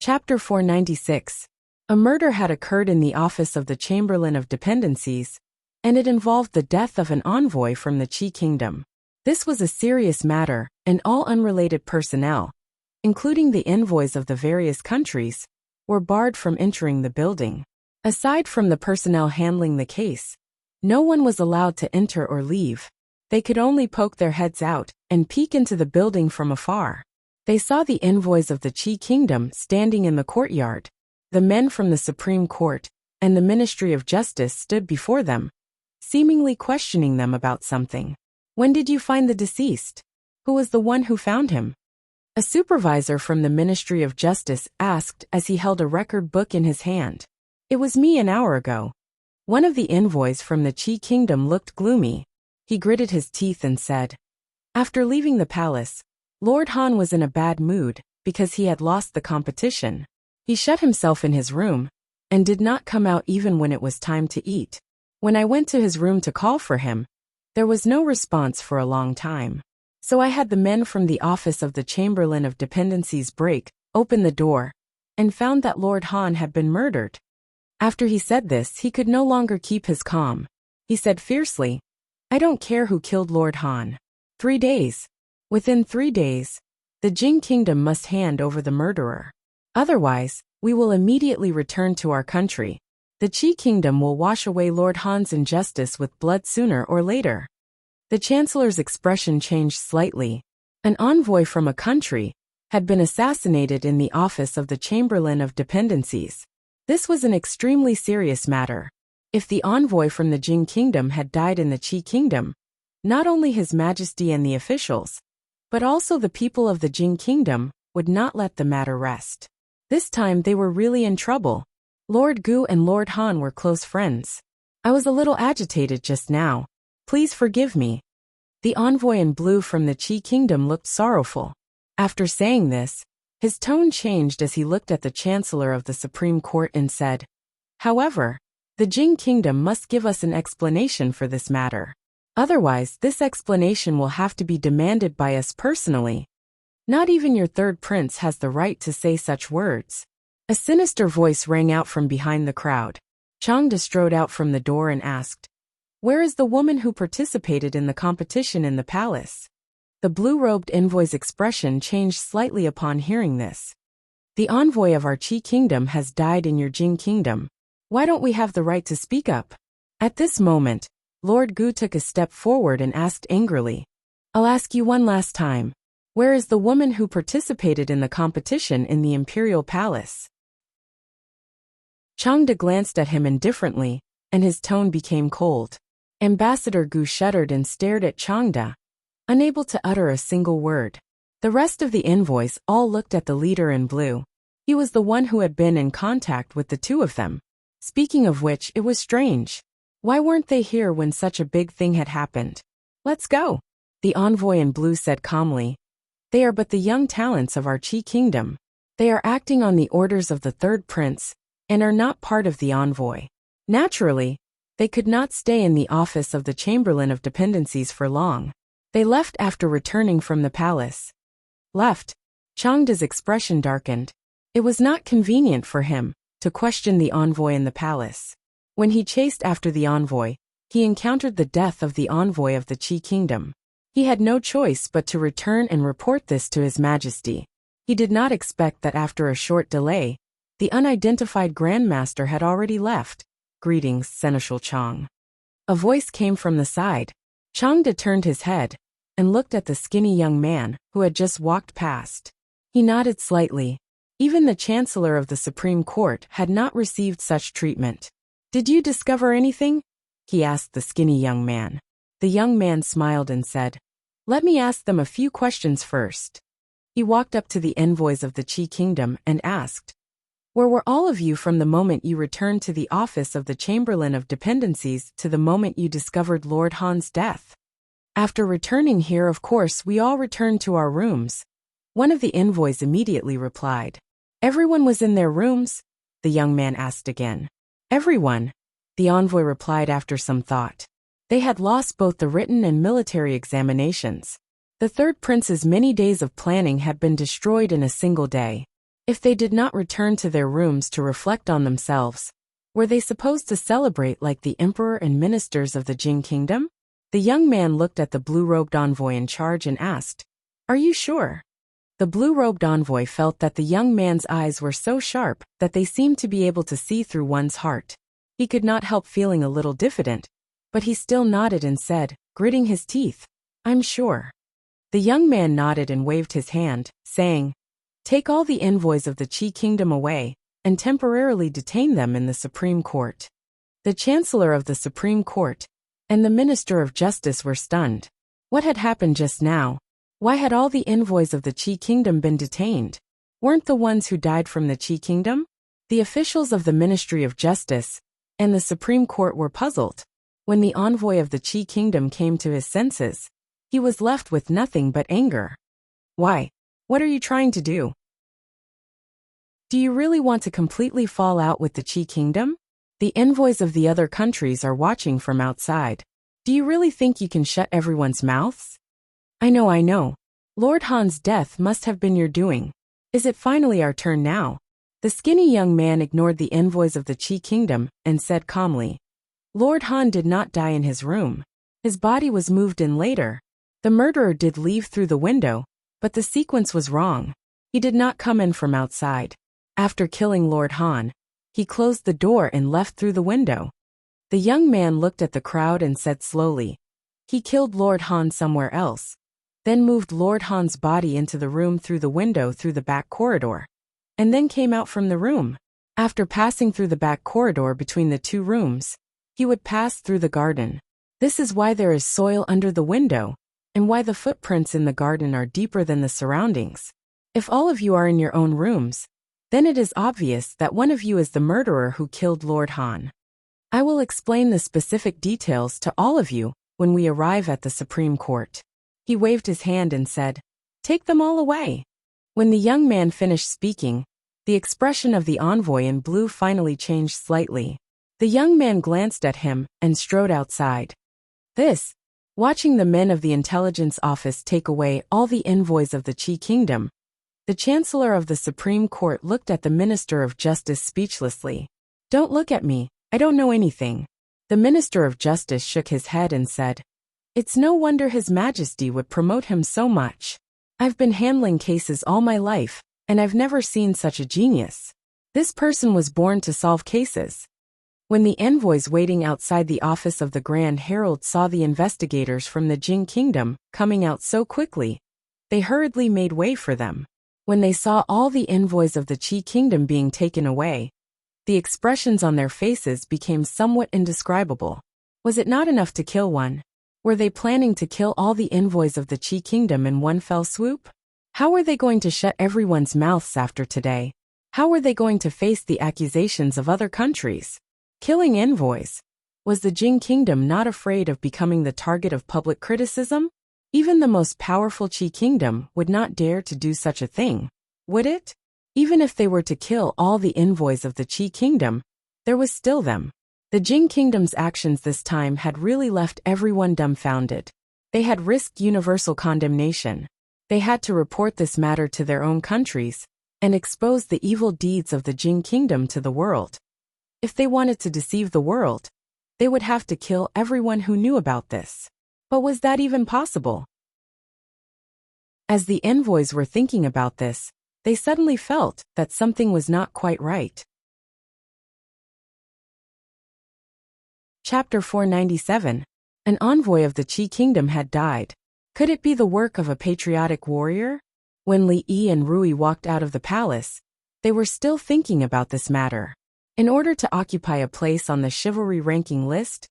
Chapter 496. A murder had occurred in the office of the Chamberlain of Dependencies, and it involved the death of an envoy from the Qi Kingdom. This was a serious matter, and all unrelated personnel, including the envoys of the various countries, were barred from entering the building. Aside from the personnel handling the case, no one was allowed to enter or leave. They could only poke their heads out and peek into the building from afar. They saw the envoys of the Qi Kingdom standing in the courtyard. The men from the Supreme Court and the Ministry of Justice stood before them, seemingly questioning them about something. When did you find the deceased? Who was the one who found him? A supervisor from the Ministry of Justice asked as he held a record book in his hand. It was me an hour ago. One of the envoys from the Qi Kingdom looked gloomy. He gritted his teeth and said, "After leaving the palace, Lord Han was in a bad mood because he had lost the competition. He shut himself in his room and did not come out even when it was time to eat. When I went to his room to call for him, there was no response for a long time. So I had the men from the office of the Chamberlain of Dependencies break open the door and found that Lord Han had been murdered." After he said this, he could no longer keep his calm. He said fiercely, "I don't care who killed Lord Han. 3 days. Within 3 days, the Jing Kingdom must hand over the murderer. Otherwise, we will immediately return to our country. The Qi Kingdom will wash away Lord Han's injustice with blood sooner or later." The Chancellor's expression changed slightly. An envoy from a country had been assassinated in the office of the Chamberlain of Dependencies. This was an extremely serious matter. If the envoy from the Jing Kingdom had died in the Qi Kingdom, not only His Majesty and the officials, but also the people of the Jing Kingdom would not let the matter rest. This time they were really in trouble. Lord Gu and Lord Han were close friends. "I was a little agitated just now. Please forgive me." The envoy in blue from the Qi Kingdom looked sorrowful. After saying this, his tone changed as he looked at the Chancellor of the Supreme Court and said, "However, the Jing Kingdom must give us an explanation for this matter. Otherwise, this explanation will have to be demanded by us personally. Not even your third prince has the right to say such words." A sinister voice rang out from behind the crowd. Changde strode out from the door and asked, "Where is the woman who participated in the competition in the palace?" The blue-robed envoy's expression changed slightly upon hearing this. "The envoy of our Qi Kingdom has died in your Jing Kingdom. Why don't we have the right to speak up?" At this moment, Lord Gu took a step forward and asked angrily, "I'll ask you one last time. Where is the woman who participated in the competition in the Imperial Palace?" Changde glanced at him indifferently, and his tone became cold. Ambassador Gu shuddered and stared at Changde, unable to utter a single word. The rest of the envoys all looked at the leader in blue. He was the one who had been in contact with the two of them. Speaking of which, it was strange. Why weren't they here when such a big thing had happened? "Let's go," the envoy in blue said calmly. "They are but the young talents of our Qi Kingdom. They are acting on the orders of the third prince and are not part of the envoy. Naturally, they could not stay in the office of the Chamberlain of Dependencies for long. They left after returning from the palace." Left. Changde's expression darkened. It was not convenient for him to question the envoy in the palace. When he chased after the envoy, he encountered the death of the envoy of the Qi Kingdom. He had no choice but to return and report this to His Majesty. He did not expect that after a short delay, the unidentified Grand Master had already left. "Greetings, Seneschal Chang." A voice came from the side. Changde turned his head and looked at the skinny young man who had just walked past. He nodded slightly. Even the Chancellor of the Supreme Court had not received such treatment. "Did you discover anything?" he asked the skinny young man. The young man smiled and said, "Let me ask them a few questions first." He walked up to the envoys of the Qi Kingdom and asked, "Where were all of you from the moment you returned to the office of the Chamberlain of Dependencies to the moment you discovered Lord Han's death?" "After returning here, of course, we all returned to our rooms," one of the envoys immediately replied. "Everyone was in their rooms?" the young man asked again. "Everyone," the envoy replied after some thought. They had lost both the written and military examinations. The third prince's many days of planning had been destroyed in a single day. If they did not return to their rooms to reflect on themselves, were they supposed to celebrate like the emperor and ministers of the Jing kingdom? The young man looked at the blue-robed envoy in charge and asked, "Are you sure?" The blue-robed envoy felt that the young man's eyes were so sharp that they seemed to be able to see through one's heart. He could not help feeling a little diffident, but he still nodded and said, gritting his teeth, "I'm sure." The young man nodded and waved his hand, saying, "Take all the envoys of the Qi kingdom away, and temporarily detain them in the Supreme Court." The Chancellor of the Supreme Court and the Minister of Justice were stunned. What had happened just now? Why had all the envoys of the Qi kingdom been detained? Weren't the ones who died from the Qi kingdom? The officials of the Ministry of Justice and the Supreme Court were puzzled. When the envoy of the Qi kingdom came to his senses, he was left with nothing but anger. Why? What are you trying to do? Do you really want to completely fall out with the Qi kingdom? The envoys of the other countries are watching from outside. Do you really think you can shut everyone's mouths? I know. Lord Han's death must have been your doing. Is it finally our turn now? The skinny young man ignored the envoys of the Qi kingdom and said calmly, "Lord Han did not die in his room. His body was moved in later. The murderer did leave through the window, but the sequence was wrong. He did not come in from outside. After killing Lord Han, he closed the door and left through the window." The young man looked at the crowd and said slowly, "He killed Lord Han somewhere else, then moved Lord Han's body into the room through the window through the back corridor, and then came out from the room. After passing through the back corridor between the two rooms, he would pass through the garden. This is why there is soil under the window, and why the footprints in the garden are deeper than the surroundings. If all of you are in your own rooms, then it is obvious that one of you is the murderer who killed Lord Han. I will explain the specific details to all of you when we arrive at the Supreme Court." He waved his hand and said, "Take them all away." When the young man finished speaking, the expression of the envoy in blue finally changed slightly. The young man glanced at him and strode outside. Watching the men of the intelligence office take away all the envoys of the Qi kingdom, the Chancellor of the Supreme Court looked at the Minister of Justice speechlessly. "Don't look at me, I don't know anything." The Minister of Justice shook his head and said, "It's no wonder His Majesty would promote him so much. I've been handling cases all my life, and I've never seen such a genius. This person was born to solve cases." When the envoys waiting outside the office of the Grand Herald saw the investigators from the Jing Kingdom coming out so quickly, they hurriedly made way for them. When they saw all the envoys of the Qi Kingdom being taken away, the expressions on their faces became somewhat indescribable. Was it not enough to kill one? Were they planning to kill all the envoys of the Qi Kingdom in one fell swoop? How were they going to shut everyone's mouths after today? How were they going to face the accusations of other countries? Killing envoys. Was the Jing Kingdom not afraid of becoming the target of public criticism? Even the most powerful Qi Kingdom would not dare to do such a thing, would it? Even if they were to kill all the envoys of the Qi Kingdom, there was still them. The Jing Kingdom's actions this time had really left everyone dumbfounded. They had risked universal condemnation. They had to report this matter to their own countries and expose the evil deeds of the Jing Kingdom to the world. If they wanted to deceive the world, they would have to kill everyone who knew about this. But was that even possible? As the envoys were thinking about this, they suddenly felt that something was not quite right. Chapter 497. An envoy of the Qi Kingdom had died. Could it be the work of a patriotic warrior? When Li Yi and Rui walked out of the palace, they were still thinking about this matter. In order to occupy a place on the chivalry ranking list,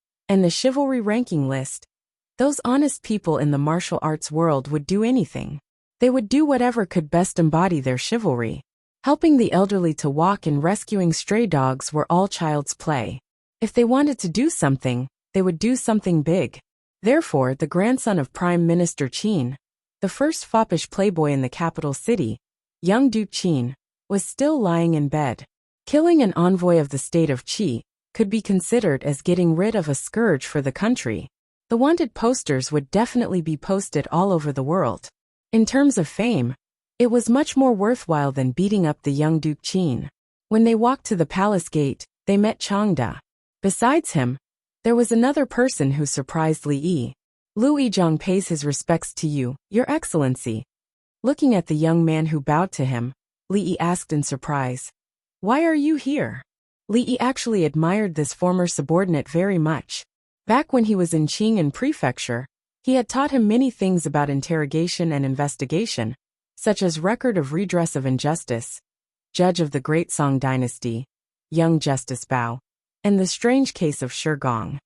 those honest people in the martial arts world would do anything. They would do whatever could best embody their chivalry. Helping the elderly to walk and rescuing stray dogs were all child's play. If they wanted to do something, they would do something big. Therefore, the grandson of Prime Minister Qin, the first foppish playboy in the capital city, young Duke Qin, was still lying in bed. Killing an envoy of the state of Qi could be considered as getting rid of a scourge for the country. The wanted posters would definitely be posted all over the world. In terms of fame, It was much more worthwhile than beating up the young Duke Qin. When they walked to the palace gate, they met Changde. Besides him, there was another person who surprised Li Yi. Lu Yizhang pays his respects to you, Your Excellency. Looking at the young man who bowed to him, Li Yi asked in surprise, "Why are you here?" Li Yi actually admired this former subordinate very much. Back when he was in Qing'an Prefecture, he had taught him many things about interrogation and investigation, such as record of redress of injustice, judge of the Great Song Dynasty, young Justice Bao, and the strange case of Shigong.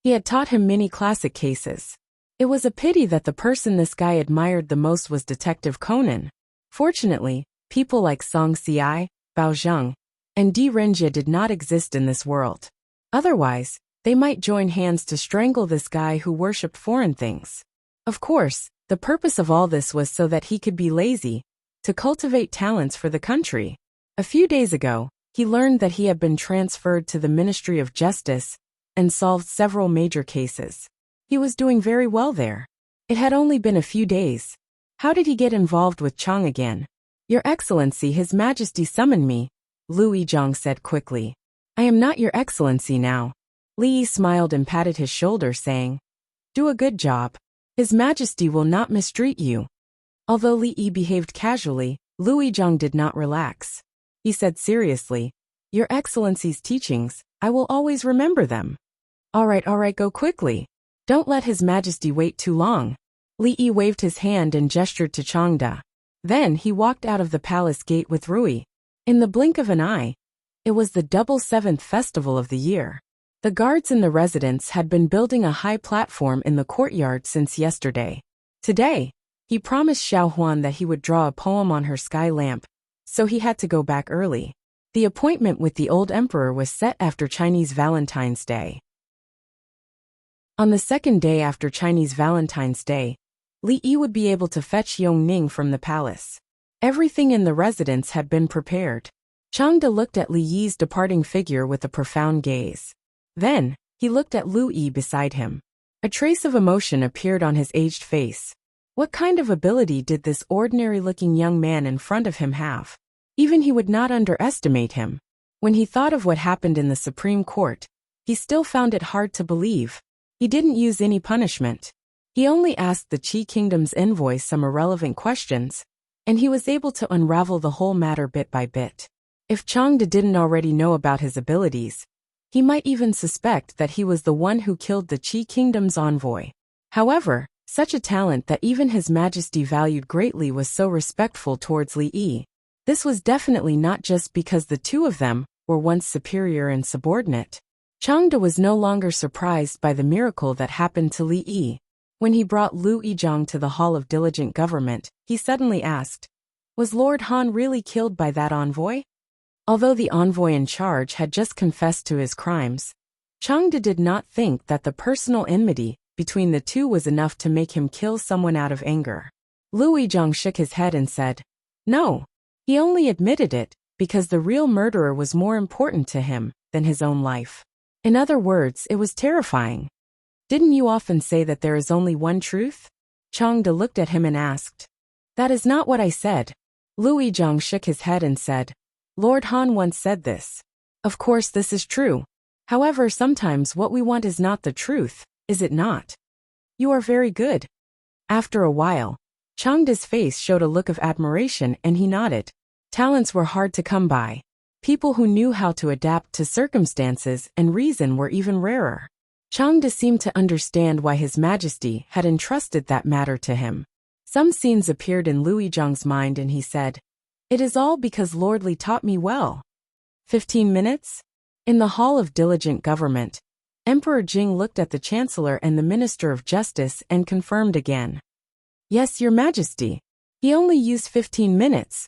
He had taught him many classic cases. It was a pity that the person this guy admired the most was Detective Conan. Fortunately, people like Song Xiai, Bao Zheng, and Di Renjie did not exist in this world. Otherwise, they might join hands to strangle this guy who worshipped foreign things. Of course, the purpose of all this was so that he could be lazy, to cultivate talents for the country. A few days ago, he learned that he had been transferred to the Ministry of Justice and solved several major cases. He was doing very well there. It had only been a few days. How did he get involved with Chang again? Your Excellency, His Majesty summoned me, Lu Yizhang said quickly. I am not Your Excellency now. Li Yi smiled and patted his shoulder, saying, Do a good job. His Majesty will not mistreat you. Although Li Yi behaved casually, Lu Yizhang did not relax. He said seriously, Your Excellency's teachings, I will always remember them. All right, go quickly. Don't let His Majesty wait too long. Li Yi waved his hand and gestured to Changde. Then he walked out of the palace gate with Rui. In the blink of an eye, it was the double seventh festival of the year. The guards in the residence had been building a high platform in the courtyard since yesterday. Today, he promised Xiao Huan that he would draw a poem on her sky lamp, so he had to go back early. The appointment with the old emperor was set after Chinese Valentine's Day. On the second day after Chinese Valentine's Day, Li Yi would be able to fetch Yongning from the palace. Everything in the residence had been prepared. Changde looked at Li Yi's departing figure with a profound gaze. Then, he looked at Lu Yi beside him. A trace of emotion appeared on his aged face. What kind of ability did this ordinary-looking young man in front of him have? Even he would not underestimate him. When he thought of what happened in the Supreme Court, he still found it hard to believe. He didn't use any punishment. He only asked the Qi Kingdom's envoy some irrelevant questions, and he was able to unravel the whole matter bit by bit. If Changde didn't already know about his abilities, he might even suspect that he was the one who killed the Qi Kingdom's envoy. However, such a talent that even His Majesty valued greatly was so respectful towards Li Yi. This was definitely not just because the two of them were once superior and subordinate. Changde was no longer surprised by the miracle that happened to Li Yi. When he brought Lu Yizhang to the Hall of Diligent Government, he suddenly asked, Was Lord Han really killed by that envoy? Although the envoy in charge had just confessed to his crimes, Changde did not think that the personal enmity between the two was enough to make him kill someone out of anger. Lu Yizhang shook his head and said, No, he only admitted it because the real murderer was more important to him than his own life. In other words, it was terrifying. Didn't you often say that there is only one truth? Changde looked at him and asked. That is not what I said. Lu Yizhang shook his head and said, Lord Han once said this. Of course this is true. However, sometimes what we want is not the truth, is it not? You are very good. After a while, Changde's face showed a look of admiration and he nodded. Talents were hard to come by. People who knew how to adapt to circumstances and reason were even rarer. Changde seemed to understand why His Majesty had entrusted that matter to him. Some scenes appeared in Lu Yizhang's mind and he said, It is all because Lord Li taught me well. 15 minutes? In the Hall of Diligent Government, Emperor Jing looked at the Chancellor and the Minister of Justice and confirmed again. Yes, Your Majesty. He only used 15 minutes.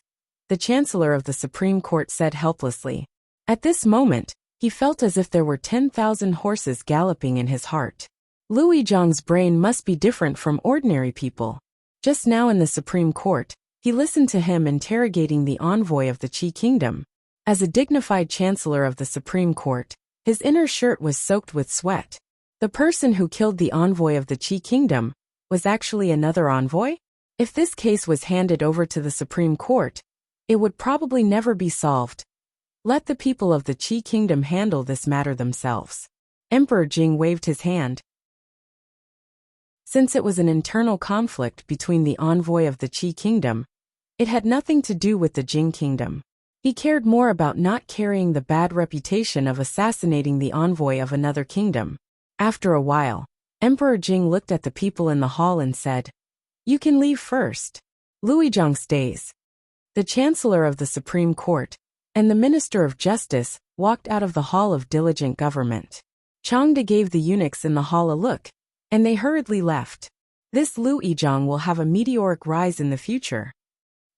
The Chancellor of the Supreme Court said helplessly. At this moment, he felt as if there were 10,000 horses galloping in his heart. Lu Yizhang's brain must be different from ordinary people. Just now in the Supreme Court, he listened to him interrogating the envoy of the Qi Kingdom. As a dignified Chancellor of the Supreme Court, his inner shirt was soaked with sweat. The person who killed the envoy of the Qi Kingdom was actually another envoy? If this case was handed over to the Supreme Court, it would probably never be solved. Let the people of the Qi Kingdom handle this matter themselves. Emperor Jing waved his hand. Since it was an internal conflict between the envoy of the Qi Kingdom, it had nothing to do with the Jing Kingdom. He cared more about not carrying the bad reputation of assassinating the envoy of another kingdom. After a while, Emperor Jing looked at the people in the hall and said, "You can leave first." Luizhang stays. The Chancellor of the Supreme Court and the Minister of Justice walked out of the Hall of Diligent Government. Changde gave the eunuchs in the hall a look, and they hurriedly left. This Luizhang will have a meteoric rise in the future.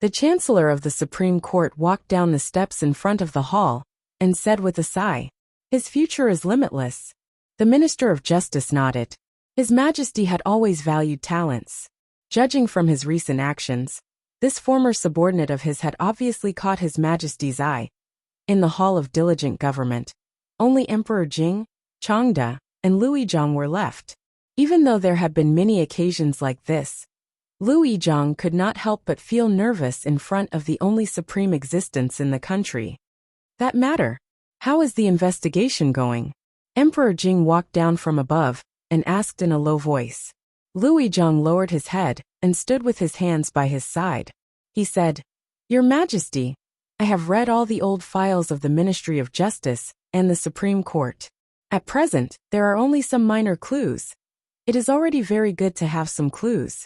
The Chancellor of the Supreme Court walked down the steps in front of the hall and said with a sigh, "His future is limitless." The Minister of Justice nodded. His Majesty had always valued talents. Judging from his recent actions, this former subordinate of his had obviously caught His Majesty's eye. In the Hall of Diligent Government, only Emperor Jing, Changde, and Luizhang were left. Even though there had been many occasions like this, Luizhang could not help but feel nervous in front of the only supreme existence in the country. "That matter. How is the investigation going?" Emperor Jing walked down from above and asked in a low voice. Luizhang lowered his head and stood with his hands by his side. He said, "Your Majesty, I have read all the old files of the Ministry of Justice and the Supreme Court. At present, there are only some minor clues. It is already very good to have some clues."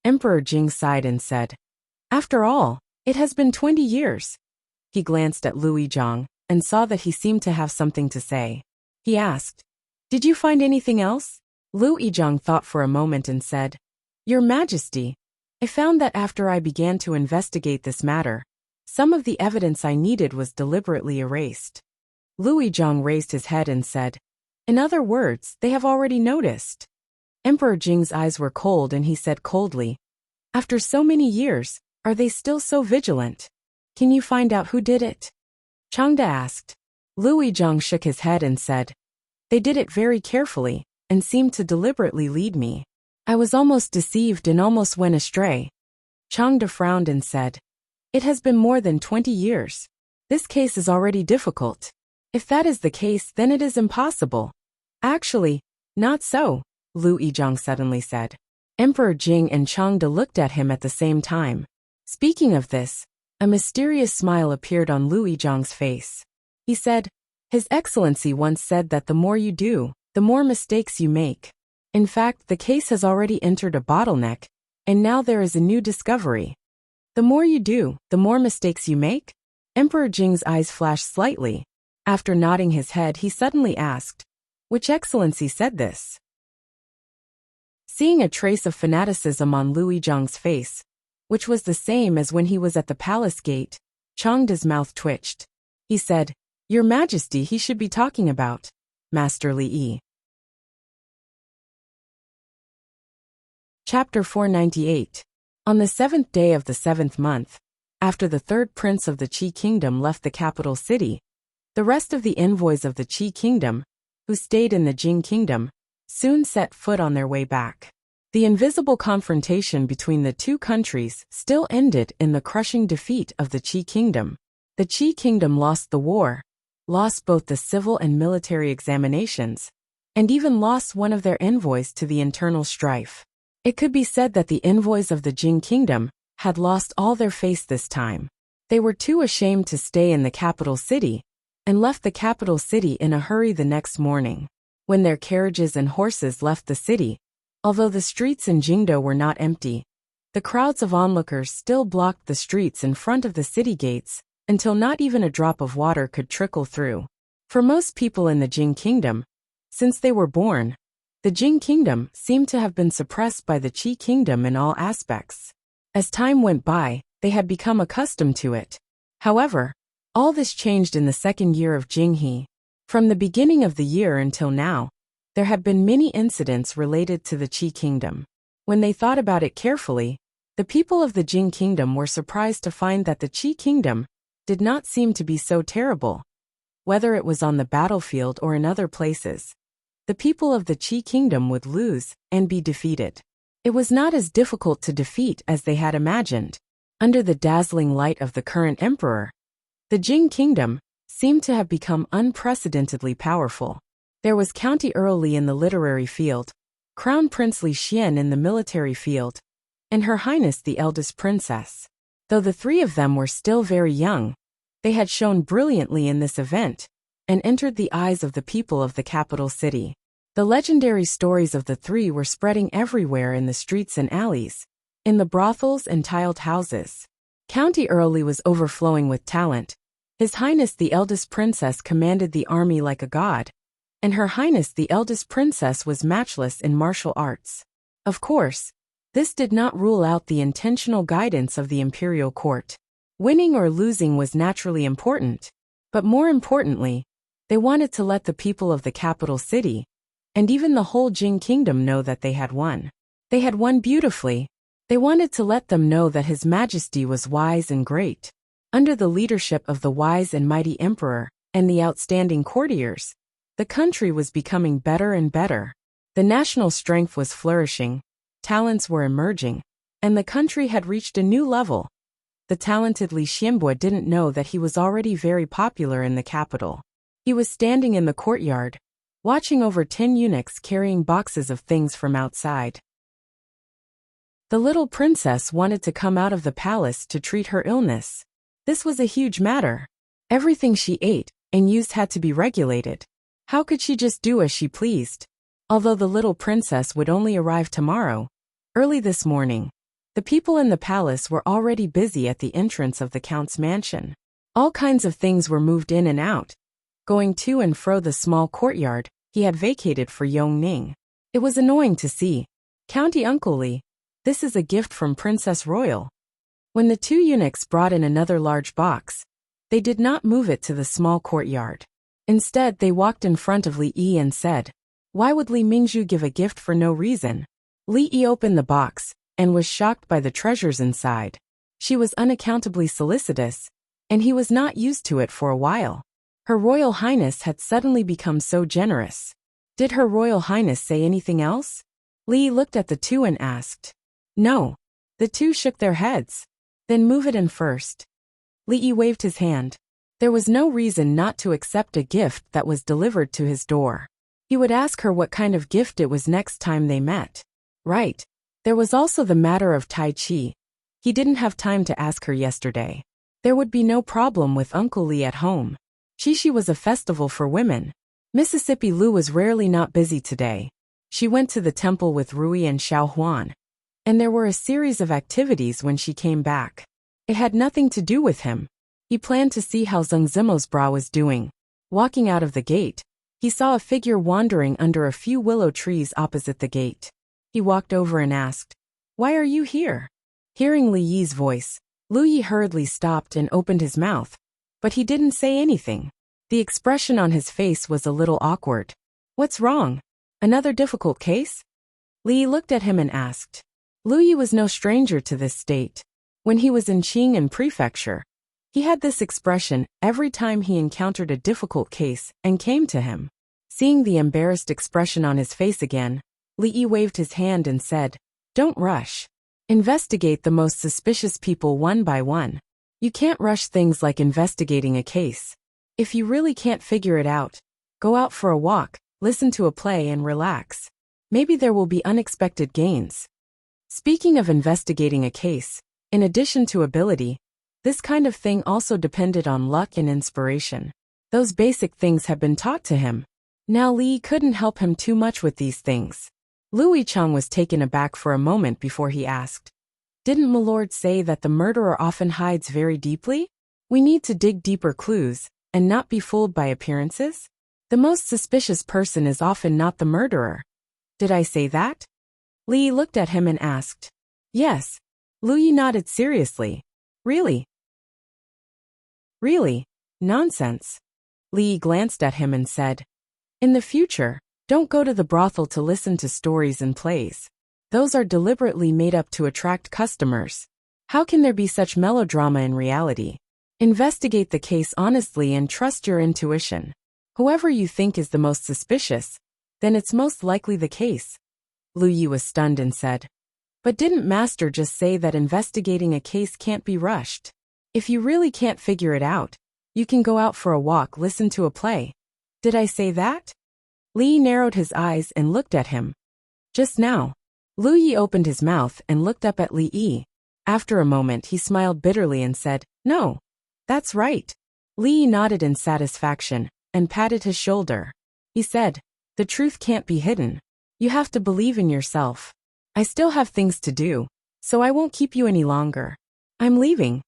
Emperor Jing sighed and said, "After all, it has been 20 years. He glanced at Luizhang and saw that he seemed to have something to say. He asked, "Did you find anything else?" Luizhang thought for a moment and said, "Your Majesty, I found that after I began to investigate this matter, some of the evidence I needed was deliberately erased." Luizhang raised his head and said, "In other words, they have already noticed." Emperor Jing's eyes were cold and he said coldly, "After so many years, are they still so vigilant? Can you find out who did it?" Changde asked. Luizhang shook his head and said, "They did it very carefully and seemed to deliberately lead me. I was almost deceived and almost went astray." Changde frowned and said, "It has been more than 20 years. This case is already difficult. If that is the case, then it is impossible." "Actually, not so," Luizhang suddenly said. Emperor Jing and Changde looked at him at the same time. Speaking of this, a mysterious smile appeared on Luizhang's face. He said, "His Excellency once said that the more you do, the more mistakes you make. In fact, the case has already entered a bottleneck, and now there is a new discovery." "The more you do, the more mistakes you make?" Emperor Jing's eyes flashed slightly. After nodding his head, he suddenly asked, "Which Excellency said this?" Seeing a trace of fanaticism on Luizhang's face, which was the same as when he was at the palace gate, Changde's mouth twitched. He said, "Your Majesty, he should be talking about Master Li. Chapter 498. On the 7th day of the 7th month, after the third prince of the Qi Kingdom left the capital city, the rest of the envoys of the Qi Kingdom, who stayed in the Jing Kingdom, soon set foot on their way back. The invisible confrontation between the two countries still ended in the crushing defeat of the Qi Kingdom. The Qi Kingdom lost the war, lost both the civil and military examinations, and even lost one of their envoys to the internal strife. It could be said that the envoys of the Jing Kingdom had lost all their face this time. They were too ashamed to stay in the capital city, and left the capital city in a hurry the next morning. When their carriages and horses left the city, although the streets in Jingdo were not empty, the crowds of onlookers still blocked the streets in front of the city gates until not even a drop of water could trickle through. For most people in the Jing Kingdom, since they were born, the Jing Kingdom seemed to have been suppressed by the Qi Kingdom in all aspects. As time went by, they had become accustomed to it. However, all this changed in the second year of Jinghe. From the beginning of the year until now, there had been many incidents related to the Qi Kingdom. When they thought about it carefully, the people of the Jing Kingdom were surprised to find that the Qi Kingdom did not seem to be so terrible. Whether it was on the battlefield or in other places, the people of the Qi Kingdom would lose and be defeated. It was not as difficult to defeat as they had imagined. Under the dazzling light of the current emperor, the Jing kingdom seemed to have become unprecedentedly powerful. There was County Earl Li in the literary field, Crown Prince Li Xian in the military field, and Her Highness the eldest princess. Though the three of them were still very young, they had shone brilliantly in this event and entered the eyes of the people of the capital city. The legendary stories of the three were spreading everywhere in the streets and alleys, in the brothels and tiled houses. County Earl Li was overflowing with talent. His Highness the eldest princess commanded the army like a god, and Her Highness the eldest princess was matchless in martial arts. Of course, this did not rule out the intentional guidance of the imperial court. Winning or losing was naturally important, but more importantly, they wanted to let the people of the capital city, and even the whole Jing kingdom, know that they had won. They had won beautifully. They wanted to let them know that His Majesty was wise and great. Under the leadership of the wise and mighty emperor and the outstanding courtiers, the country was becoming better and better. The national strength was flourishing, talents were emerging, and the country had reached a new level. The talented Li Xianbo didn't know that he was already very popular in the capital. He was standing in the courtyard, watching over 10 eunuchs carrying boxes of things from outside. The little princess wanted to come out of the palace to treat her illness. This was a huge matter. Everything she ate and used had to be regulated. How could she just do as she pleased? Although the little princess would only arrive tomorrow, early this morning, the people in the palace were already busy at the entrance of the count's mansion. All kinds of things were moved in and out, going to and fro the small courtyard he had vacated for Yongning. It was annoying to see. County Uncle Li, this is a gift from Princess Royal. When the two eunuchs brought in another large box, they did not move it to the small courtyard. Instead, they walked in front of Li Yi and said, "Why would Li Mingzhu give a gift for no reason?" Li Yi opened the box and was shocked by the treasures inside. She was unaccountably solicitous, and he was not used to it for a while. Her Royal Highness had suddenly become so generous. Did Her Royal Highness say anything else? Li Yi looked at the two and asked. No. The two shook their heads. Then move it in first. Li Yi waved his hand. There was no reason not to accept a gift that was delivered to his door. He would ask her what kind of gift it was next time they met. Right. There was also the matter of Tai Chi. He didn't have time to ask her yesterday. There would be no problem with Uncle Li at home. Qixi was a festival for women. Mississippi Lu was rarely not busy today. She went to the temple with Rui and Xiao Huan, and there were a series of activities when she came back. It had nothing to do with him. He planned to see how Zheng Zimo's bra was doing. Walking out of the gate, he saw a figure wandering under a few willow trees opposite the gate. He walked over and asked, "Why are you here?" Hearing Li Yi's voice, Lu Yi hurriedly stopped and opened his mouth, but he didn't say anything. The expression on his face was a little awkward. "What's wrong? Another difficult case?" Li Yi looked at him and asked. Lu Yi was no stranger to this state. When he was in Qing'an Prefecture, he had this expression every time he encountered a difficult case and came to him. Seeing the embarrassed expression on his face again, Li Yi waved his hand and said, "Don't rush. Investigate the most suspicious people one by one. You can't rush things like investigating a case. If you really can't figure it out, go out for a walk, listen to a play and relax. Maybe there will be unexpected gains." Speaking of investigating a case, in addition to ability, this kind of thing also depended on luck and inspiration. Those basic things had been taught to him. Now Li couldn't help him too much with these things. Louis Chang was taken aback for a moment before he asked, "Didn't Milord say that the murderer often hides very deeply? We need to dig deeper clues, and not be fooled by appearances? The most suspicious person is often not the murderer. Did I say that?" Li looked at him and asked. "Yes." Lu Yi nodded seriously. "Really?" "Really? Nonsense." Li glanced at him and said, "In the future, don't go to the brothel to listen to stories and plays. Those are deliberately made up to attract customers. How can there be such melodrama in reality? Investigate the case honestly and trust your intuition. Whoever you think is the most suspicious, then it's most likely the case." Lu Yi was stunned and said, But didn't Master just say that investigating a case can't be rushed? If you really can't figure it out, you can go out for a walk, listen to a play. Did I say that? Li narrowed his eyes and looked at him. Just now. Lu Yi opened his mouth and looked up at Li Yi. After a moment he smiled bitterly and said, "No. That's right." Li Yi nodded in satisfaction and patted his shoulder. He said, "The truth can't be hidden. You have to believe in yourself. I still have things to do, so I won't keep you any longer. I'm leaving."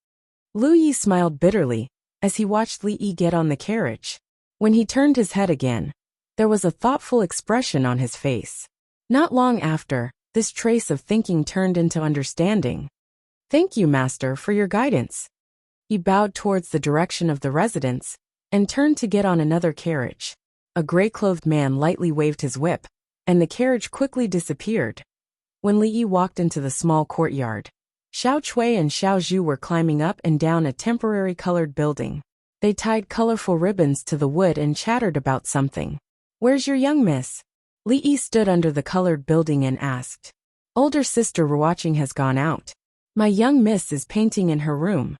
Lu Yi smiled bitterly as he watched Li Yi get on the carriage. When he turned his head again, there was a thoughtful expression on his face. Not long after, this trace of thinking turned into understanding. "Thank you, Master, for your guidance." He bowed towards the direction of the residence and turned to get on another carriage. A gray-clothed man lightly waved his whip, and the carriage quickly disappeared. When Li Yi walked into the small courtyard, Xiao Chui and Xiao Zhu were climbing up and down a temporary colored building. They tied colorful ribbons to the wood and chattered about something. "Where's your young miss?" Li Yi stood under the colored building and asked. "Older sister Ruoqing has gone out. My young miss is painting in her room."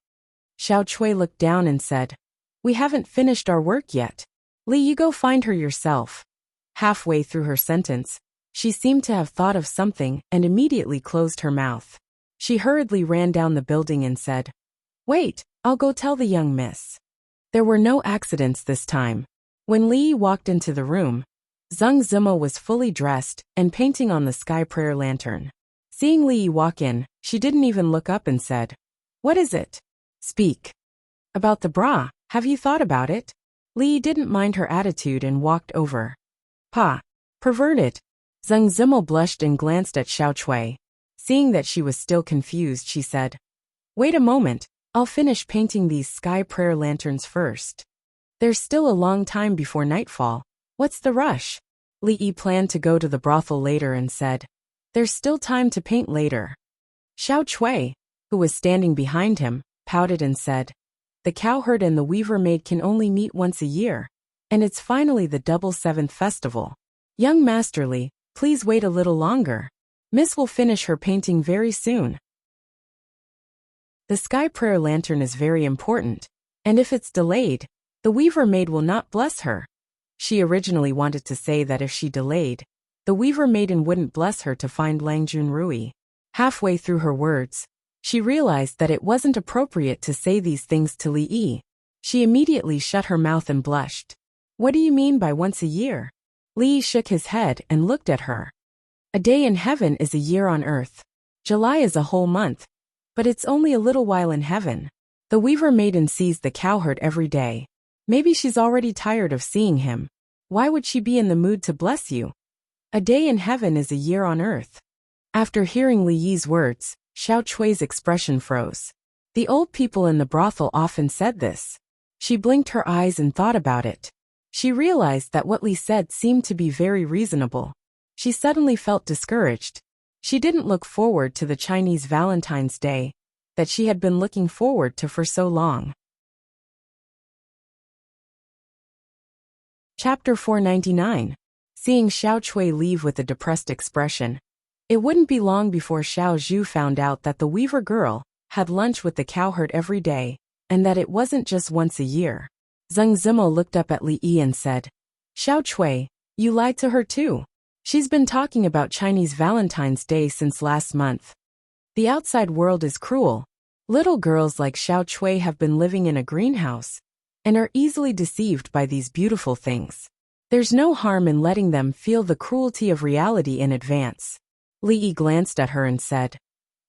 Xiao Chui looked down and said, "We haven't finished our work yet. Li, you go find her yourself." Halfway through her sentence, she seemed to have thought of something and immediately closed her mouth. She hurriedly ran down the building and said, "Wait, I'll go tell the young miss." There were no accidents this time. When Li walked into the room, Zheng Zimo was fully dressed and painting on the sky prayer lantern. Seeing Li walk in, she didn't even look up and said, "What is it?" "Speak." "About the bra, have you thought about it?" Li didn't mind her attitude and walked over. "Pa, perverted." Zheng Zimo blushed and glanced at Xiao Chui. Seeing that she was still confused, she said, "Wait a moment, I'll finish painting these sky prayer lanterns first. There's still a long time before nightfall. What's the rush?" Li Yi planned to go to the brothel later and said, "There's still time to paint later." Xiao Chui, who was standing behind him, pouted and said, "The cowherd and the weaver maid can only meet once a year, and it's finally the double seventh festival. Young Master Li, please wait a little longer. Miss will finish her painting very soon." The sky prayer lantern is very important, and if it's delayed, the weaver maid will not bless her. She originally wanted to say that if she delayed, the weaver maiden wouldn't bless her to find Langjun Rui. Halfway through her words, she realized that it wasn't appropriate to say these things to Li Yi. She immediately shut her mouth and blushed. "What do you mean by once a year?" Li Yi shook his head and looked at her. "A day in heaven is a year on earth. July is a whole month, but it's only a little while in heaven. The weaver maiden sees the cowherd every day. Maybe she's already tired of seeing him. Why would she be in the mood to bless you? A day in heaven is a year on earth." After hearing Li Yi's words, Xiao Chui's expression froze. The old people in the brothel often said this. She blinked her eyes and thought about it. She realized that what Li said seemed to be very reasonable. She suddenly felt discouraged. She didn't look forward to the Chinese Valentine's Day that she had been looking forward to for so long. Chapter 499. Seeing Xiao Chui leave with a depressed expression. It wouldn't be long before Xiao Zhu found out that the weaver girl had lunch with the cowherd every day, and that it wasn't just once a year. Zheng Zimo looked up at Li Yi and said, "Xiao Chui, you lied to her too. She's been talking about Chinese Valentine's Day since last month. The outside world is cruel. Little girls like Xiao Chui have been living in a greenhouse and are easily deceived by these beautiful things. There's no harm in letting them feel the cruelty of reality in advance." Li Yi glanced at her and said,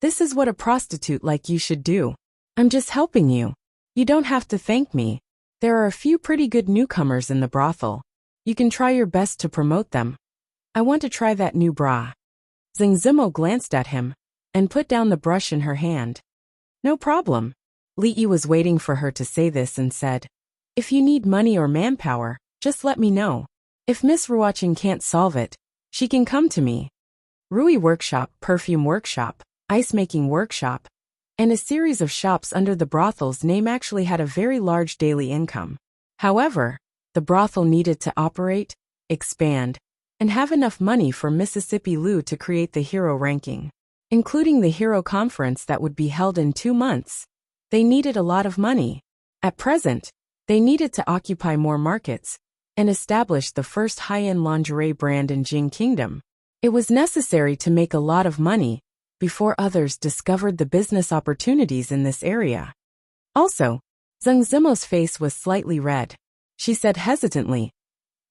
"This is what a prostitute like you should do. I'm just helping you. You don't have to thank me. There are a few pretty good newcomers in the brothel. You can try your best to promote them. I want to try that new bra." Zheng Zimo glanced at him and put down the brush in her hand. "No problem." Li Yi was waiting for her to say this and said, "If you need money or manpower, just let me know. If Miss Ruoqing can't solve it, she can come to me." Rui Workshop, Perfume Workshop, Ice Making Workshop, and a series of shops under the brothel's name actually had a very large daily income. However, the brothel needed to operate, expand, and have enough money for Mississippi Lu to create the hero ranking. including the Hero Conference that would be held in 2 months. They needed a lot of money. At present, they needed to occupy more markets and establish the first high-end lingerie brand in Jing Kingdom. It was necessary to make a lot of money before others discovered the business opportunities in this area. Also, Zheng Zimo's face was slightly red. She said hesitantly,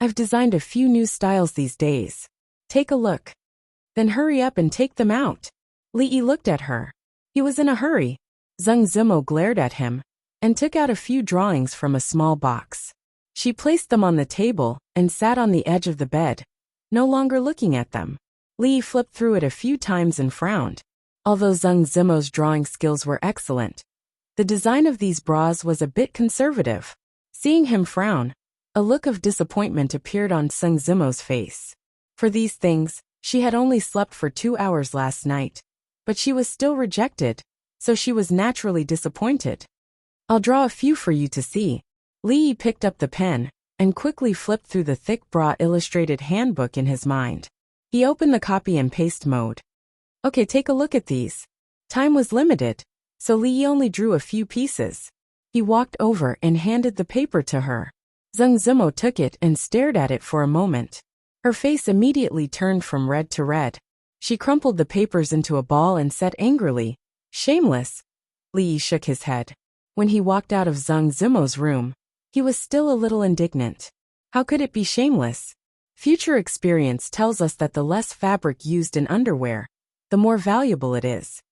"I've designed a few new styles these days. Take a look. Then hurry up and take them out." Li Yi looked at her. He was in a hurry. Zheng Zimo glared at him and took out a few drawings from a small box. She placed them on the table and sat on the edge of the bed, no longer looking at them. Li Yi flipped through it a few times and frowned. Although Zheng Zimo's drawing skills were excellent, the design of these bras was a bit conservative. Seeing him frown, a look of disappointment appeared on Zheng Zimo's face. For these things, she had only slept for 2 hours last night, but she was still rejected, so she was naturally disappointed. "I'll draw a few for you to see." Li Yi picked up the pen and quickly flipped through the thick bra illustrated handbook in his mind. He opened the copy and paste mode. "Okay, take a look at these." Time was limited, so Li Yi only drew a few pieces. He walked over and handed the paper to her. Zheng Zimo took it and stared at it for a moment. Her face immediately turned from red to red. She crumpled the papers into a ball and said angrily, "Shameless." Li Yi shook his head. When he walked out of Zheng Zimo's room, he was still a little indignant. How could it be shameless? Future experience tells us that the less fabric used in underwear, the more valuable it is.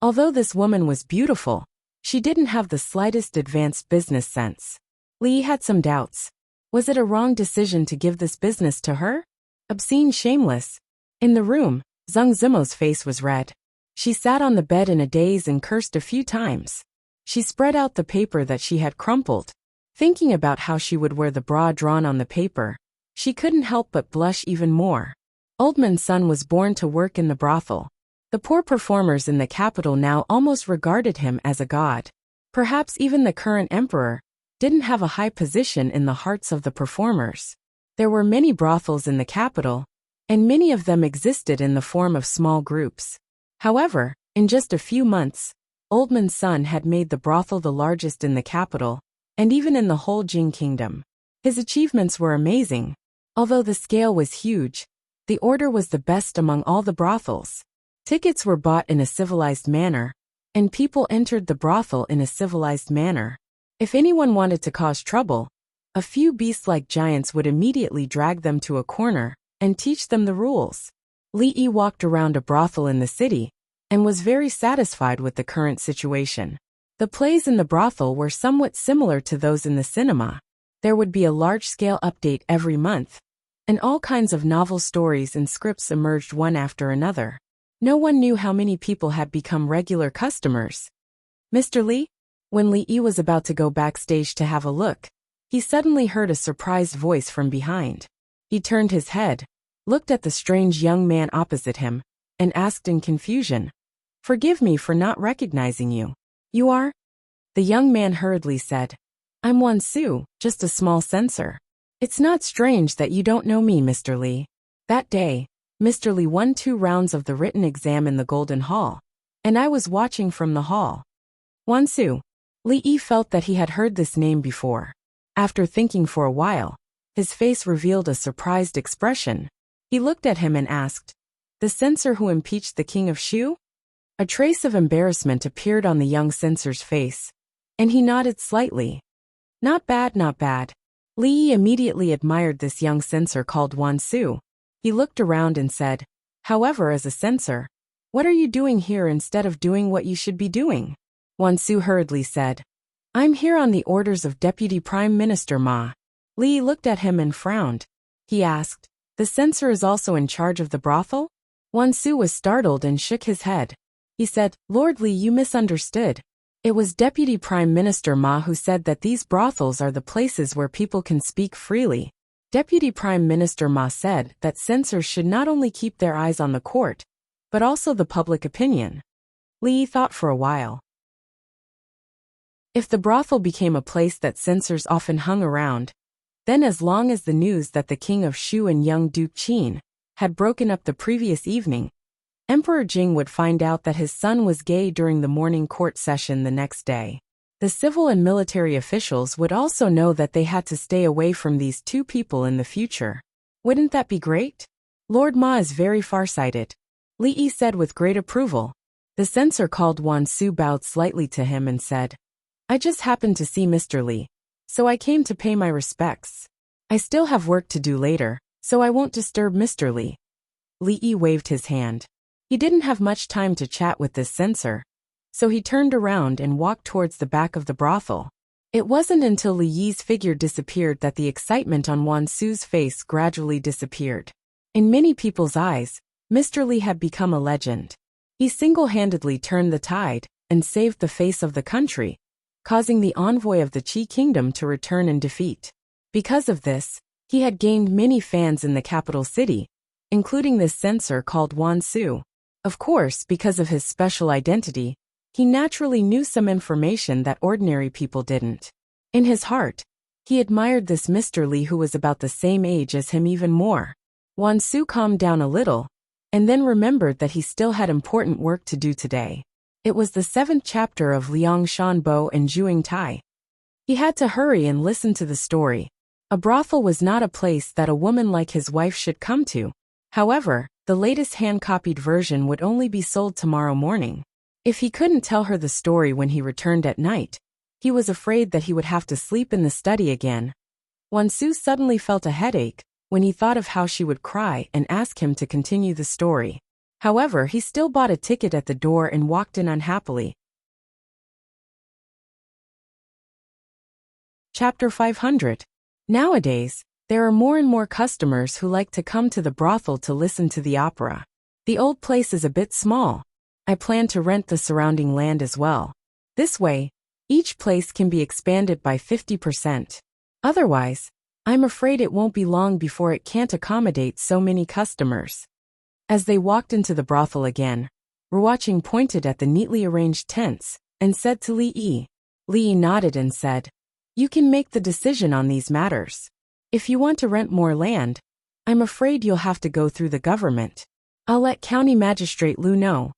Although this woman was beautiful, she didn't have the slightest advanced business sense. Li Yi had some doubts. Was it a wrong decision to give this business to her? Obscene, shameless. In the room, Zheng Zimo's face was red. She sat on the bed in a daze and cursed a few times. She spread out the paper that she had crumpled. Thinking about how she would wear the bra drawn on the paper, she couldn't help but blush even more. Oldman's son was born to work in the brothel. The poor performers in the capital now almost regarded him as a god. Perhaps even the current emperor didn't have a high position in the hearts of the performers. There were many brothels in the capital, and many of them existed in the form of small groups. However, in just a few months, Oldman's son had made the brothel the largest in the capital, and even in the whole Jing Kingdom. His achievements were amazing. Although the scale was huge, the order was the best among all the brothels. Tickets were bought in a civilized manner, and people entered the brothel in a civilized manner. If anyone wanted to cause trouble, a few beast-like giants would immediately drag them to a corner and teach them the rules. Li Yi walked around a brothel in the city and was very satisfied with the current situation. The plays in the brothel were somewhat similar to those in the cinema. There would be a large-scale update every month, and all kinds of novel stories and scripts emerged one after another. No one knew how many people had become regular customers. "Mr. Li?" When Li Yi was about to go backstage to have a look, he suddenly heard a surprised voice from behind. He turned his head, looked at the strange young man opposite him, and asked in confusion, "Forgive me for not recognizing you. You are?" The young man hurriedly said, "I'm Wan Su, just a small censor." "It's not strange that you don't know me, Mr. Li." That day, Mr. Li won 2 rounds of the written exam in the Golden Hall, and I was watching from the hall. Wan Su. Li Yi felt that he had heard this name before. After thinking for a while, his face revealed a surprised expression. He looked at him and asked, "The censor who impeached the king of Shu?" A trace of embarrassment appeared on the young censor's face, and he nodded slightly. "Not bad, not bad." Li Yi immediately admired this young censor called Wan Su. He looked around and said, "However, as a censor, what are you doing here instead of doing what you should be doing?" Wan Su hurriedly said, "I'm here on the orders of Deputy Prime Minister Ma." Li Yi looked at him and frowned. He asked, "The censor is also in charge of the brothel?" Wan Su was startled and shook his head. He said, "Lord Li, you misunderstood. It was Deputy Prime Minister Ma who said that these brothels are the places where people can speak freely. Deputy Prime Minister Ma said that censors should not only keep their eyes on the court, but also the public opinion." Li Yi thought for a while. If the brothel became a place that censors often hung around, then as long as the news that the king of Shu and young Duke Qin had broken up the previous evening, Emperor Jing would find out that his son was gay during the morning court session the next day. The civil and military officials would also know that they had to stay away from these two people in the future. Wouldn't that be great? Lord Ma is very farsighted, Li Yi said with great approval. The censor called Wan Su bowed slightly to him and said, I just happened to see Mr. Li, so I came to pay my respects. I still have work to do later, so I won't disturb Mr. Li. Li Yi waved his hand. He didn't have much time to chat with this censor, so he turned around and walked towards the back of the brothel. It wasn't until Li Yi's figure disappeared that the excitement on Wan Su's face gradually disappeared. In many people's eyes, Mr. Li had become a legend. He single-handedly turned the tide and saved the face of the country, causing the envoy of the Qi kingdom to return in defeat. Because of this, he had gained many fans in the capital city, including this censor called Wan Su. Of course, because of his special identity, he naturally knew some information that ordinary people didn't. In his heart, he admired this Mr. Li who was about the same age as him even more. Wan Su calmed down a little, and then remembered that he still had important work to do today. It was the 7th chapter of Liang Shanbo and Zhuing Tai. He had to hurry and listen to the story. A brothel was not a place that a woman like his wife should come to. However, the latest hand-copied version would only be sold tomorrow morning. If he couldn't tell her the story when he returned at night, he was afraid that he would have to sleep in the study again. Wan Su suddenly felt a headache when he thought of how she would cry and ask him to continue the story. However, he still bought a ticket at the door and walked in unhappily. Chapter 500. Nowadays, there are more and more customers who like to come to the brothel to listen to the opera. The old place is a bit small. I plan to rent the surrounding land as well. This way, each place can be expanded by 50%. Otherwise, I'm afraid it won't be long before it can't accommodate so many customers. As they walked into the brothel again, Ruoqing pointed at the neatly arranged tents and said to Li Yi. Li Yi nodded and said, You can make the decision on these matters. If you want to rent more land, I'm afraid you'll have to go through the government. I'll let County Magistrate Lu know.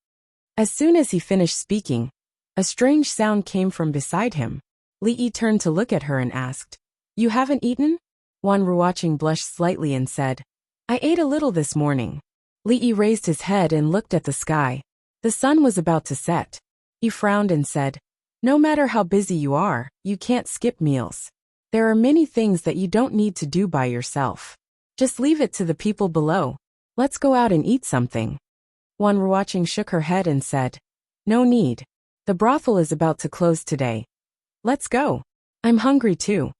As soon as he finished speaking, a strange sound came from beside him. Li Yi turned to look at her and asked, You haven't eaten? Wan Ruoqing blushed slightly and said, I ate a little this morning. Li Yi raised his head and looked at the sky. The sun was about to set. He frowned and said, No matter how busy you are, you can't skip meals. There are many things that you don't need to do by yourself. Just leave it to the people below. Let's go out and eat something. Wan Ruoqing shook her head and said, No need. The brothel is about to close today. Let's go. I'm hungry too.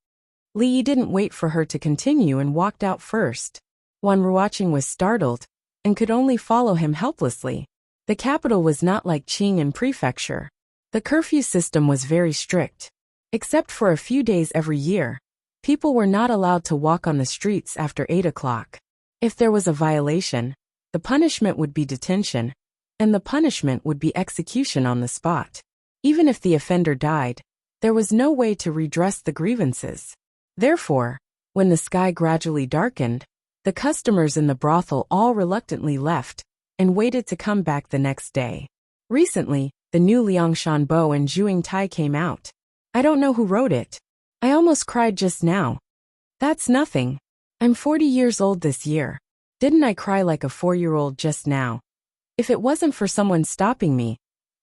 Li Yi didn't wait for her to continue and walked out first. Wan Ruoqing was startled and could only follow him helplessly. The capital was not like Qing Prefecture. The curfew system was very strict. Except for a few days every year, people were not allowed to walk on the streets after 8 o'clock. If there was a violation, the punishment would be detention, and the punishment would be execution on the spot. Even if the offender died, there was no way to redress the grievances. Therefore, when the sky gradually darkened, the customers in the brothel all reluctantly left and waited to come back the next day. Recently, the new Liang Shanbo and Zhuing Tai came out. I don't know who wrote it. I almost cried just now. That's nothing. I'm 40 years old this year. Didn't I cry like a 4-year-old just now? If it wasn't for someone stopping me,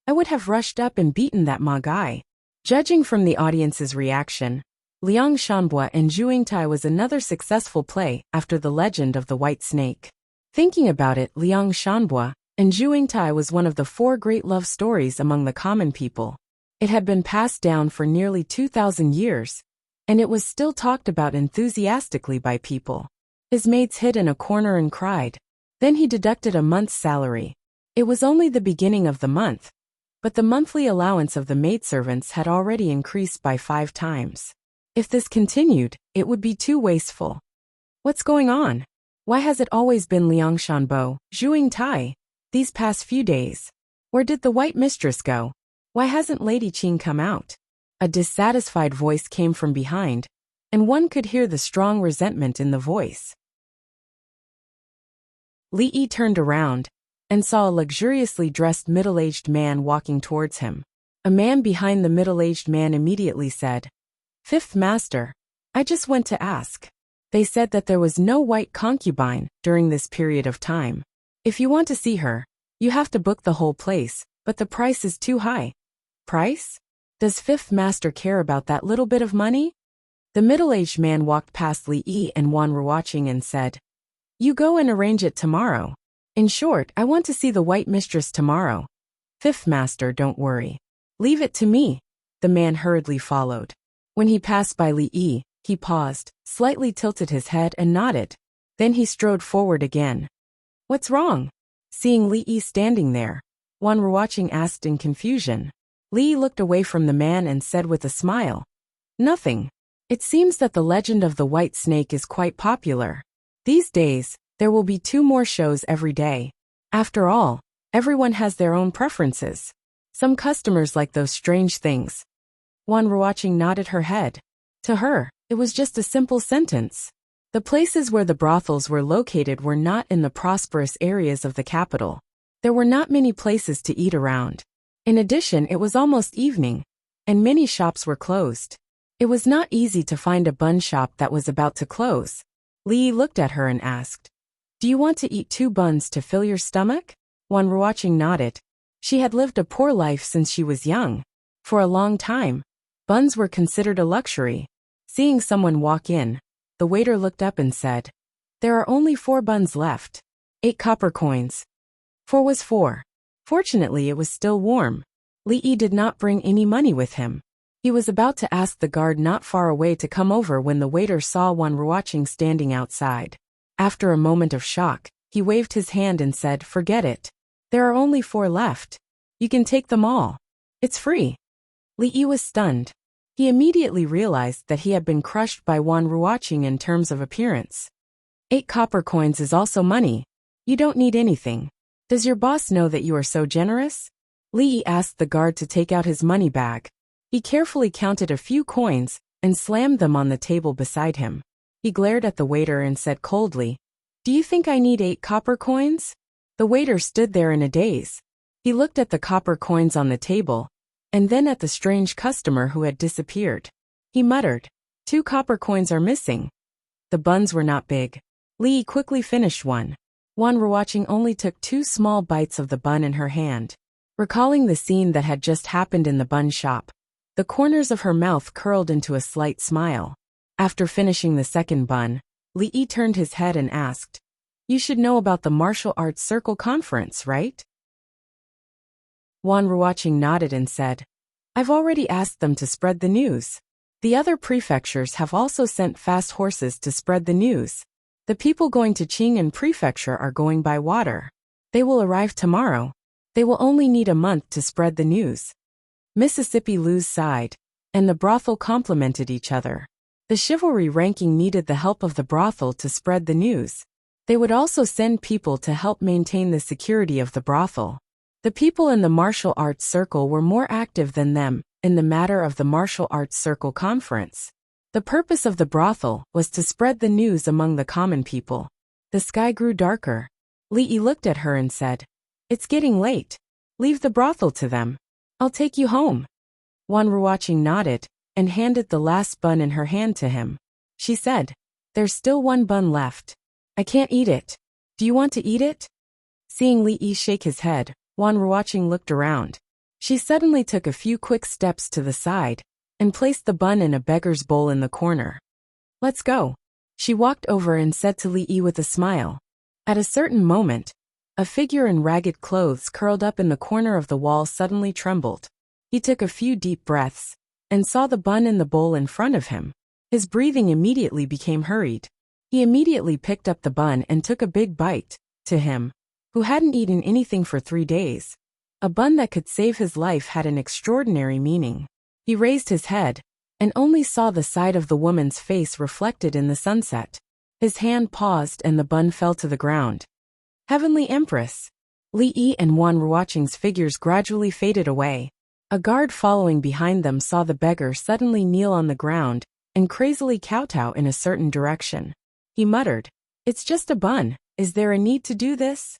I would have rushed up and beaten that Ma guy. Judging from the audience's reaction, Liang Shanbo and Zhuing Tai was another successful play after the legend of the White Snake. Thinking about it, Liang Shanbo and Zhuing Tai was one of the 4 great love stories among the common people. It had been passed down for nearly 2,000 years, and it was still talked about enthusiastically by people. His maids hid in a corner and cried. Then he deducted a month's salary. It was only the beginning of the month, but the monthly allowance of the maidservants had already increased by 5 times. If this continued, it would be too wasteful. What's going on? Why has it always been Liang Shanbo, Zhuing Tai, these past few days? Where did the white mistress go? Why hasn't Lady Qing come out? A dissatisfied voice came from behind, and one could hear the strong resentment in the voice. Li Yi turned around and saw a luxuriously dressed middle-aged man walking towards him. A man behind the middle-aged man immediately said, "Fifth Master, I just went to ask. They said that there was no white concubine during this period of time. If you want to see her, you have to book the whole place, but the price is too high." Price? Does Fifth Master care about that little bit of money? The middle-aged man walked past Li Yi and Wan were watching and said, "You go and arrange it tomorrow. In short, I want to see the white mistress tomorrow." "Fifth Master, don't worry. Leave it to me." The man hurriedly followed. When he passed by Li Yi, he paused, slightly tilted his head and nodded. Then he strode forward again. "What's wrong?" Seeing Li Yi standing there, Wan were watching asked in confusion. Li Yi looked away from the man and said with a smile, "Nothing. It seems that the legend of the white snake is quite popular. These days, there will be 2 more shows every day. After all, everyone has their own preferences. Some customers like those strange things." Wan were watching nodded her head. To her, it was just a simple sentence. The places where the brothels were located were not in the prosperous areas of the capital. There were not many places to eat around. In addition, it was almost evening, and many shops were closed. It was not easy to find a bun shop that was about to close. Li Yi looked at her and asked, "Do you want to eat 2 buns to fill your stomach?" Wan were watching nodded. She had lived a poor life since she was young. For a long time, buns were considered a luxury. Seeing someone walk in, the waiter looked up and said, "There are only 4 buns left. 8 copper coins." 4 was 4. Fortunately, it was still warm. Li Yi did not bring any money with him. He was about to ask the guard not far away to come over when the waiter saw Wan were watching standing outside. After a moment of shock, he waved his hand and said, "Forget it. There are only 4 left. You can take them all. It's free." Li Yi was stunned. He immediately realized that he had been crushed by Wan were watching in terms of appearance. 8 copper coins is also money. You don't need anything. Does your boss know that you are so generous? Li Yi asked the guard to take out his money bag. He carefully counted a few coins and slammed them on the table beside him. He glared at the waiter and said coldly, "Do you think I need 8 copper coins?" The waiter stood there in a daze. He looked at the copper coins on the table, and then at the strange customer who had disappeared. He muttered, "2 copper coins are missing." The buns were not big. Li Yi quickly finished one. Wan were watching only took 2 small bites of the bun in her hand. Recalling the scene that had just happened in the bun shop, the corners of her mouth curled into a slight smile. After finishing the second bun, Li Yi turned his head and asked, "You should know about the martial arts circle conference, right?" Wan were watching nodded and said, "I've already asked them to spread the news. The other prefectures have also sent fast horses to spread the news. The people going to Qing'an Prefecture are going by water. They will arrive tomorrow. They will only need a month to spread the news." Mississippi Lou's sighed, and the brothel complimented each other. The chivalry ranking needed the help of the brothel to spread the news. They would also send people to help maintain the security of the brothel. The people in the martial arts circle were more active than them in the matter of the martial arts circle conference. The purpose of the brothel was to spread the news among the common people. The sky grew darker. Li Yi looked at her and said, "It's getting late. Leave the brothel to them. I'll take you home." Wan were watching nodded and handed the last bun in her hand to him. She said, "There's still 1 bun left. I can't eat it. Do you want to eat it?" Seeing Li Yi shake his head, Wan were watching looked around. She suddenly took a few quick steps to the side and placed the bun in a beggar's bowl in the corner. "Let's go." She walked over and said to Li Yi with a smile. At a certain moment, a figure in ragged clothes curled up in the corner of the wall suddenly trembled. He took a few deep breaths and saw the bun in the bowl in front of him. His breathing immediately became hurried. He immediately picked up the bun and took a big bite. To him, who hadn't eaten anything for 3 days, a bun that could save his life had an extraordinary meaning. He raised his head and only saw the side of the woman's face reflected in the sunset. His hand paused and the bun fell to the ground. Heavenly Empress! Li Yi and Wan were watching's figures gradually faded away. A guard following behind them saw the beggar suddenly kneel on the ground and crazily kowtow in a certain direction. He muttered, "It's just a bun. Is there a need to do this?"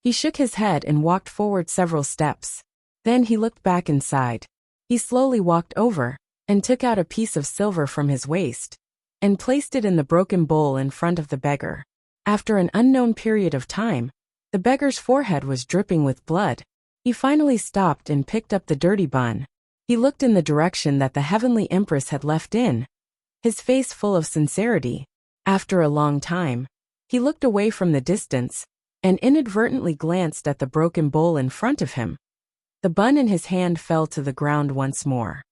He shook his head and walked forward several steps. Then he looked back inside. He slowly walked over and took out a piece of silver from his waist and placed it in the broken bowl in front of the beggar. After an unknown period of time, the beggar's forehead was dripping with blood. He finally stopped and picked up the dirty bun. He looked in the direction that the heavenly empress had left in, his face full of sincerity. After a long time, he looked away from the distance and inadvertently glanced at the broken bowl in front of him. The bun in his hand fell to the ground once more.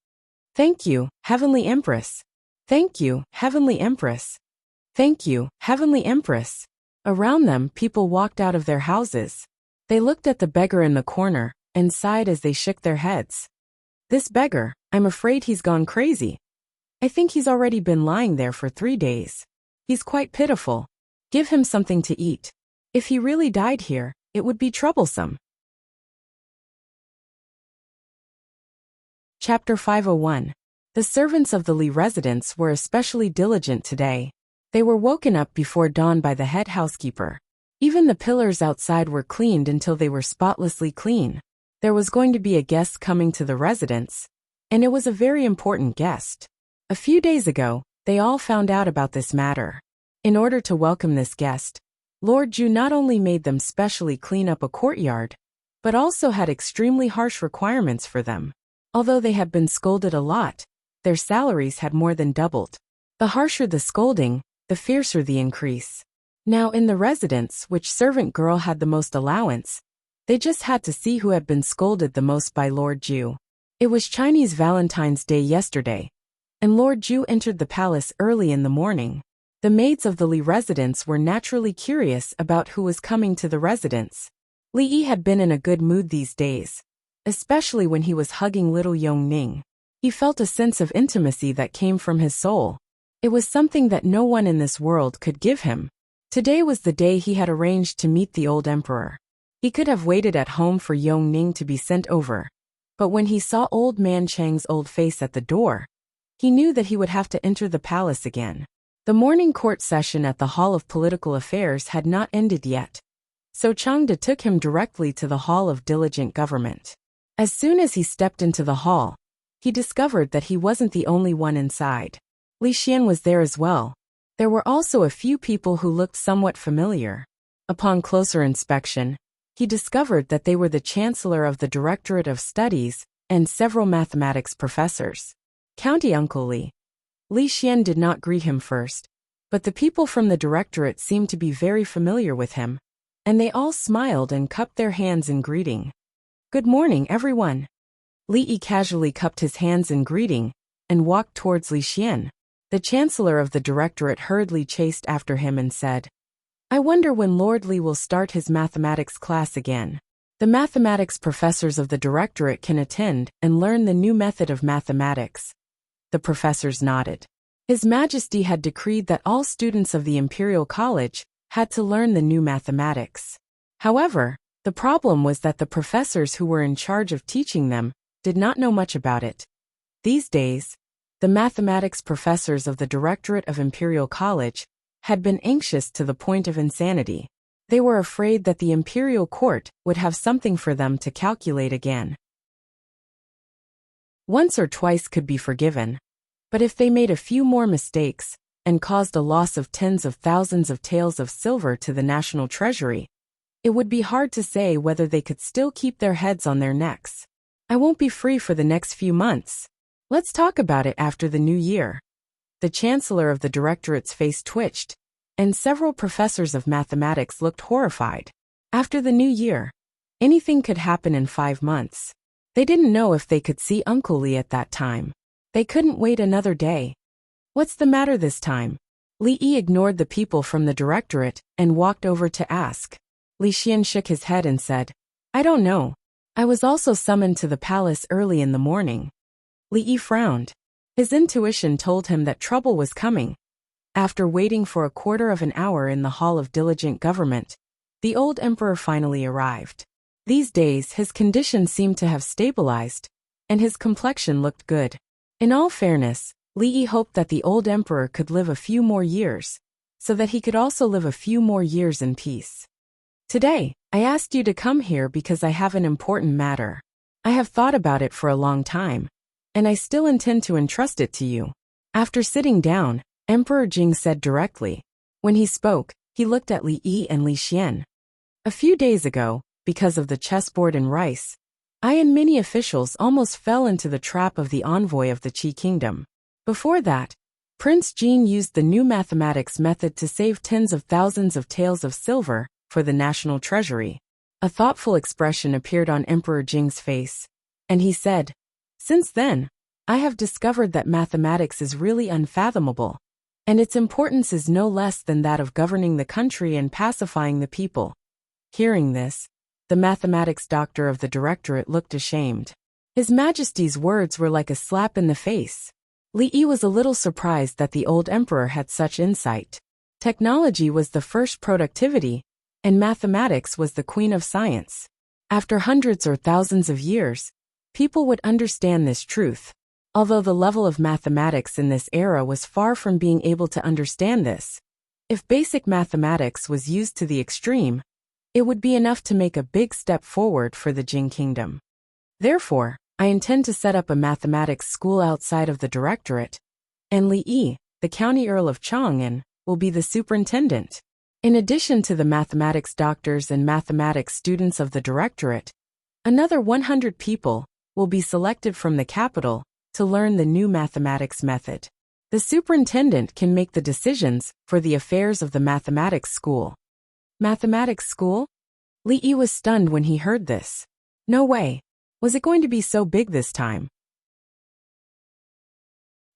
"Thank you, Heavenly Empress. Thank you, Heavenly Empress. Thank you, Heavenly Empress." Around them, people walked out of their houses. They looked at the beggar in the corner and sighed as they shook their heads. "This beggar, I'm afraid he's gone crazy. I think he's already been lying there for 3 days. He's quite pitiful. Give him something to eat. If he really died here, it would be troublesome." Chapter 501. The servants of the Li residence were especially diligent today. They were woken up before dawn by the head housekeeper. Even the pillars outside were cleaned until they were spotlessly clean. There was going to be a guest coming to the residence, and it was a very important guest. A few days ago, they all found out about this matter. In order to welcome this guest, Lord Ju not only made them specially clean up a courtyard, but also had extremely harsh requirements for them. Although they had been scolded a lot, their salaries had more than doubled. The harsher the scolding, the fiercer the increase. Now in the residence, which servant girl had the most allowance, they just had to see who had been scolded the most by Lord Ju. It was Chinese Valentine's Day yesterday, and Lord Ju entered the palace early in the morning. The maids of the Li residence were naturally curious about who was coming to the residence. Li Yi had been in a good mood these days, especially when he was hugging little Yongning. He felt a sense of intimacy that came from his soul. It was something that no one in this world could give him. Today was the day he had arranged to meet the old emperor. He could have waited at home for Yongning to be sent over, but when he saw old man Chang's old face at the door, he knew that he would have to enter the palace again. The morning court session at the Hall of Political Affairs had not ended yet, so Changde took him directly to the Hall of Diligent Government. As soon as he stepped into the hall, he discovered that he wasn't the only one inside. Li Xian was there as well. There were also a few people who looked somewhat familiar. Upon closer inspection, he discovered that they were the Chancellor of the Directorate of Studies and several mathematics professors. County Uncle Li. Li Xian did not greet him first, but the people from the directorate seemed to be very familiar with him, and they all smiled and cupped their hands in greeting. "Good morning, everyone." Li Yi casually cupped his hands in greeting and walked towards Li Xian. The Chancellor of the Directorate hurriedly chased after him and said, "I wonder when Lord Li will start his mathematics class again. The mathematics professors of the Directorate can attend and learn the new method of mathematics." The professors nodded. His Majesty had decreed that all students of the Imperial College had to learn the new mathematics. However, the problem was that the professors who were in charge of teaching them did not know much about it. These days, the mathematics professors of the Directorate of Imperial College had been anxious to the point of insanity. They were afraid that the Imperial Court would have something for them to calculate again. Once or twice could be forgiven, but if they made a few more mistakes and caused a loss of tens of thousands of taels of silver to the national treasury, it would be hard to say whether they could still keep their heads on their necks. "I won't be free for the next few months. Let's talk about it after the new year." The Chancellor of the Directorate's face twitched, and several professors of mathematics looked horrified. After the new year, anything could happen in 5 months. They didn't know if they could see Uncle Li at that time. They couldn't wait another day. "What's the matter this time?" Li Yi ignored the people from the Directorate and walked over to ask. Li Xian shook his head and said, "I don't know. I was also summoned to the palace early in the morning." Li Yi frowned. His intuition told him that trouble was coming. After waiting for a quarter of an hour in the Hall of Diligent Government, the old emperor finally arrived. These days his condition seemed to have stabilized, and his complexion looked good. In all fairness, Li Yi hoped that the old emperor could live a few more years, so that he could also live a few more years in peace. Today, I asked you to come here because I have an important matter. I have thought about it for a long time, and I still intend to entrust it to you. After sitting down, Emperor Jing said directly. When he spoke, he looked at Li Yi and Li Xian. A few days ago, because of the chessboard and rice, I and many officials almost fell into the trap of the envoy of the Qi Kingdom. Before that, Prince Jin used the new mathematics method to save tens of thousands of taels of silver for the national treasury. A thoughtful expression appeared on Emperor Jing's face, and he said, "Since then, I have discovered that mathematics is really unfathomable, and its importance is no less than that of governing the country and pacifying the people." Hearing this, the mathematics doctor of the directorate looked ashamed. His Majesty's words were like a slap in the face. Li Yi was a little surprised that the old emperor had such insight. Technology was the first productivity, and mathematics was the queen of science. After hundreds or thousands of years, people would understand this truth. Although the level of mathematics in this era was far from being able to understand this, if basic mathematics was used to the extreme, it would be enough to make a big step forward for the Jing Kingdom. Therefore, I intend to set up a mathematics school outside of the directorate, and Li Yi, the county earl of Chang'an, will be the superintendent. In addition to the mathematics doctors and mathematics students of the directorate, another 100 people will be selected from the capital to learn the new mathematics method. The superintendent can make the decisions for the affairs of the mathematics school. Mathematics school? Li Yi was stunned when he heard this. No way. Was it going to be so big this time?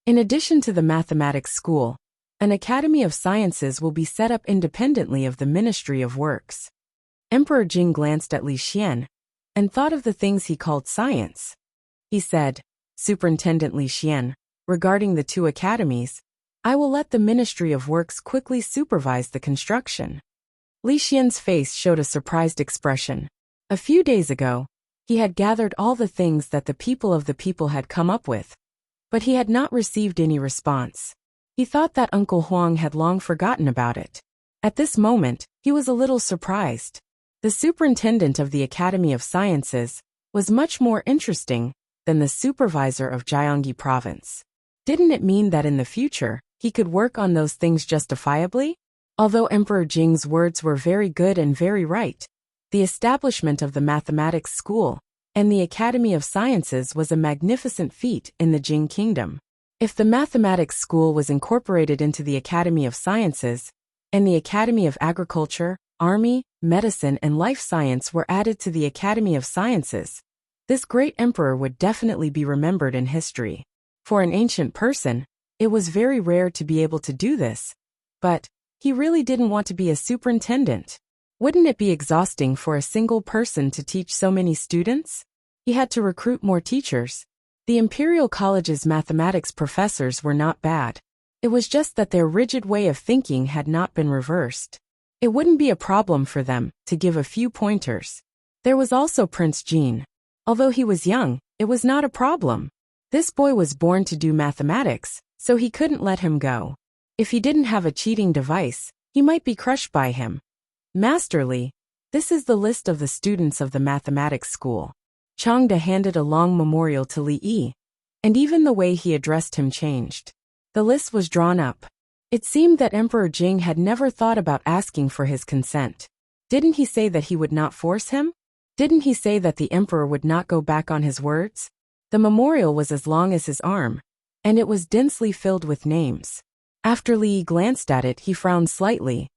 In addition to the mathematics school, an Academy of Sciences will be set up independently of the Ministry of Works. Emperor Jing glanced at Li Xian and thought of the things he called science. He said, "Superintendent Li Xian, regarding the two academies, I will let the Ministry of Works quickly supervise the construction." Li Xian's face showed a surprised expression. A few days ago, he had gathered all the things that the people had come up with, but he had not received any response. He thought that Uncle Huang had long forgotten about it. At this moment, he was a little surprised. The superintendent of the Academy of Sciences was much more interesting than the supervisor of Jiangyi province. Didn't it mean that in the future, he could work on those things justifiably? Although Emperor Jing's words were very good and very right, the establishment of the mathematics school and the Academy of Sciences was a magnificent feat in the Jing Kingdom. If the mathematics school was incorporated into the Academy of Sciences, and the Academy of Agriculture, Army, Medicine and Life Science were added to the Academy of Sciences, this great emperor would definitely be remembered in history. For an ancient person, it was very rare to be able to do this, but he really didn't want to be a superintendent. Wouldn't it be exhausting for a single person to teach so many students? He had to recruit more teachers. The Imperial College's mathematics professors were not bad. It was just that their rigid way of thinking had not been reversed. It wouldn't be a problem for them to give a few pointers. There was also Prince Jin. Although he was young, it was not a problem. This boy was born to do mathematics, so he couldn't let him go. If he didn't have a cheating device, he might be crushed by him. Master Li, this is the list of the students of the mathematics school. Changde handed a long memorial to Li Yi, and even the way he addressed him changed. The list was drawn up. It seemed that Emperor Jing had never thought about asking for his consent. Didn't he say that he would not force him? Didn't he say that the emperor would not go back on his words? The memorial was as long as his arm, and it was densely filled with names. After Li Yi glanced at it, he frowned slightly.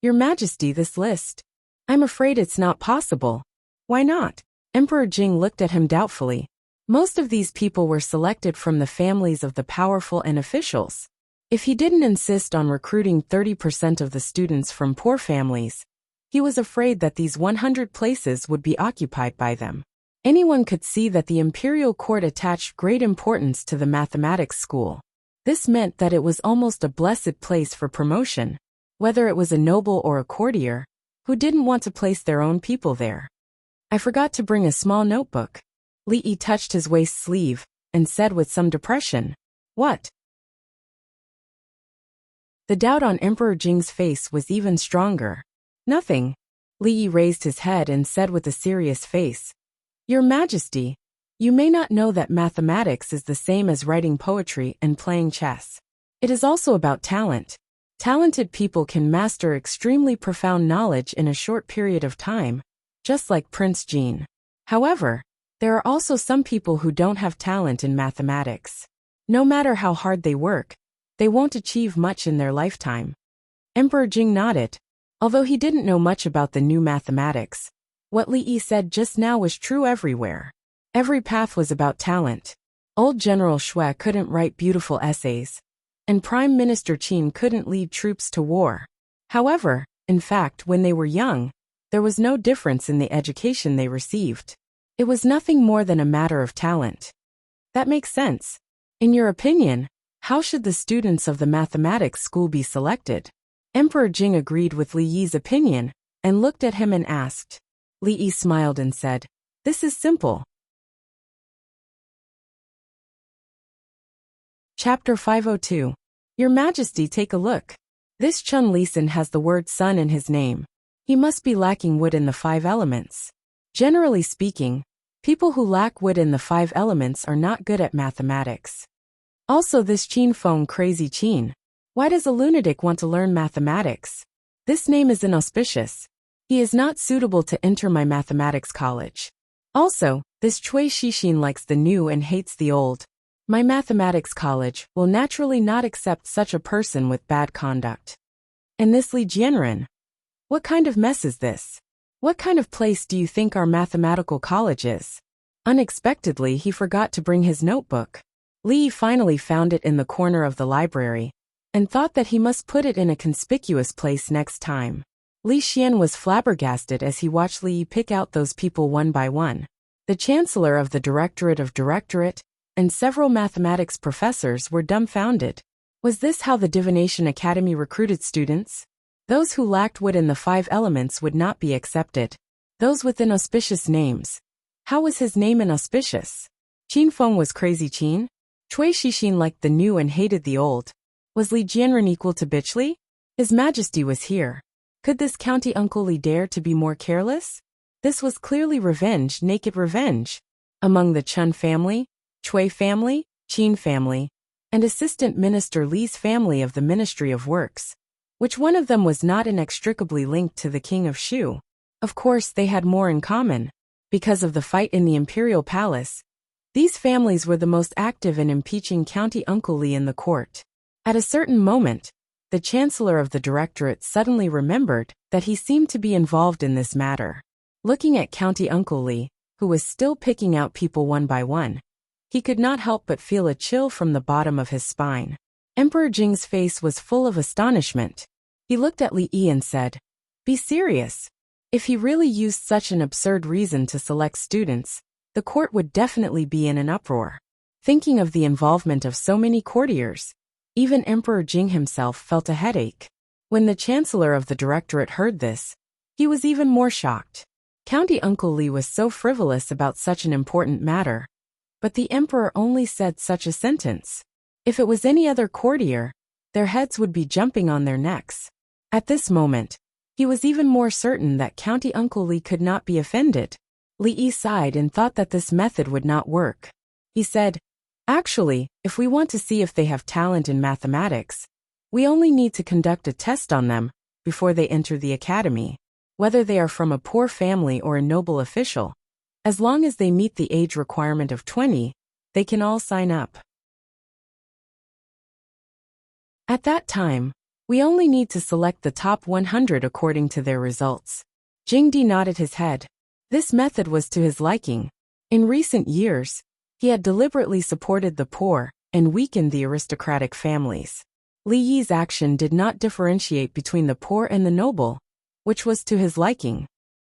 "Your Majesty, this list. I'm afraid it's not possible." "Why not?" Emperor Jing looked at him doubtfully. Most of these people were selected from the families of the powerful and officials. If he didn't insist on recruiting 30% of the students from poor families, he was afraid that these 100 places would be occupied by them. Anyone could see that the imperial court attached great importance to the mathematics school. This meant that it was almost a blessed place for promotion, whether it was a noble or a courtier, who didn't want to place their own people there. "I forgot to bring a small notebook." Li Yi touched his waist sleeve and said with some depression, "What?" The doubt on Emperor Jing's face was even stronger. "Nothing. Li Yi raised his head and said with a serious face, "Your Majesty, you may not know that mathematics is the same as writing poetry and playing chess. It is also about talent. Talented people can master extremely profound knowledge in a short period of time, just like Prince Jean. However, there are also some people who don't have talent in mathematics. No matter how hard they work, they won't achieve much in their lifetime." Emperor Jing nodded. Although he didn't know much about the new mathematics, what Li Yi said just now was true everywhere. Every path was about talent. Old General Shui couldn't write beautiful essays, and Prime Minister Qin couldn't lead troops to war. However, in fact, when they were young, there was no difference in the education they received. It was nothing more than a matter of talent. That makes sense. In your opinion, how should the students of the mathematics school be selected? Emperor Jing agreed with Li Yi's opinion and looked at him and asked. Li Yi smiled and said, "This is simple." Chapter 502. Your Majesty, take a look. This Chun Lisan has the word sun in his name. He must be lacking wood in the 5 elements. Generally speaking, people who lack wood in the 5 elements are not good at mathematics. Also, this Qin Feng Crazy Qin. Why does a lunatic want to learn mathematics? This name is inauspicious. He is not suitable to enter my mathematics college. Also, this Chui Shixin likes the new and hates the old. My mathematics college will naturally not accept such a person with bad conduct. And this Li Jianren? What kind of mess is this? What kind of place do you think our mathematical college is? Unexpectedly, he forgot to bring his notebook. Li finally found it in the corner of the library, and thought that he must put it in a conspicuous place next time. Li Xian was flabbergasted as he watched Li pick out those people one by one. The Chancellor of the Directorate and several mathematics professors were dumbfounded. Was this how the Divination Academy recruited students? Those who lacked wood in the 5 elements would not be accepted. Those with inauspicious names. How was his name inauspicious? Qin Feng was Crazy Qin? Chui Shixin liked the new and hated the old. Was Li Jianren equal to Bitchli? His Majesty was here. Could this county uncle Li dare to be more careless? This was clearly revenge, naked revenge. Among the Chun family, Chui family, Qin family, and Assistant Minister Li's family of the Ministry of Works, which one of them was not inextricably linked to the King of Shu? Of course, they had more in common. Because of the fight in the Imperial Palace, these families were the most active in impeaching County Uncle Li in the court. At a certain moment, the Chancellor of the Directorate suddenly remembered that he seemed to be involved in this matter. Looking at County Uncle Li, who was still picking out people one by one, he could not help but feel a chill from the bottom of his spine. Emperor Jing's face was full of astonishment. He looked at Li Yi and said, "Be serious. If he really used such an absurd reason to select students, the court would definitely be in an uproar." Thinking of the involvement of so many courtiers, even Emperor Jing himself felt a headache. When the Chancellor of the Directorate heard this, he was even more shocked. County Uncle Li was so frivolous about such an important matter, but the Emperor only said such a sentence. If it was any other courtier, their heads would be jumping on their necks. At this moment, he was even more certain that County Uncle Li could not be offended. Li Yi sighed and thought that this method would not work. He said, "Actually, if we want to see if they have talent in mathematics, we only need to conduct a test on them before they enter the academy. Whether they are from a poor family or a noble official, as long as they meet the age requirement of 20, they can all sign up. At that time, we only need to select the top 100 according to their results." Jingdi nodded his head. This method was to his liking. In recent years, he had deliberately supported the poor and weakened the aristocratic families. Li Yi's action did not differentiate between the poor and the noble, which was to his liking.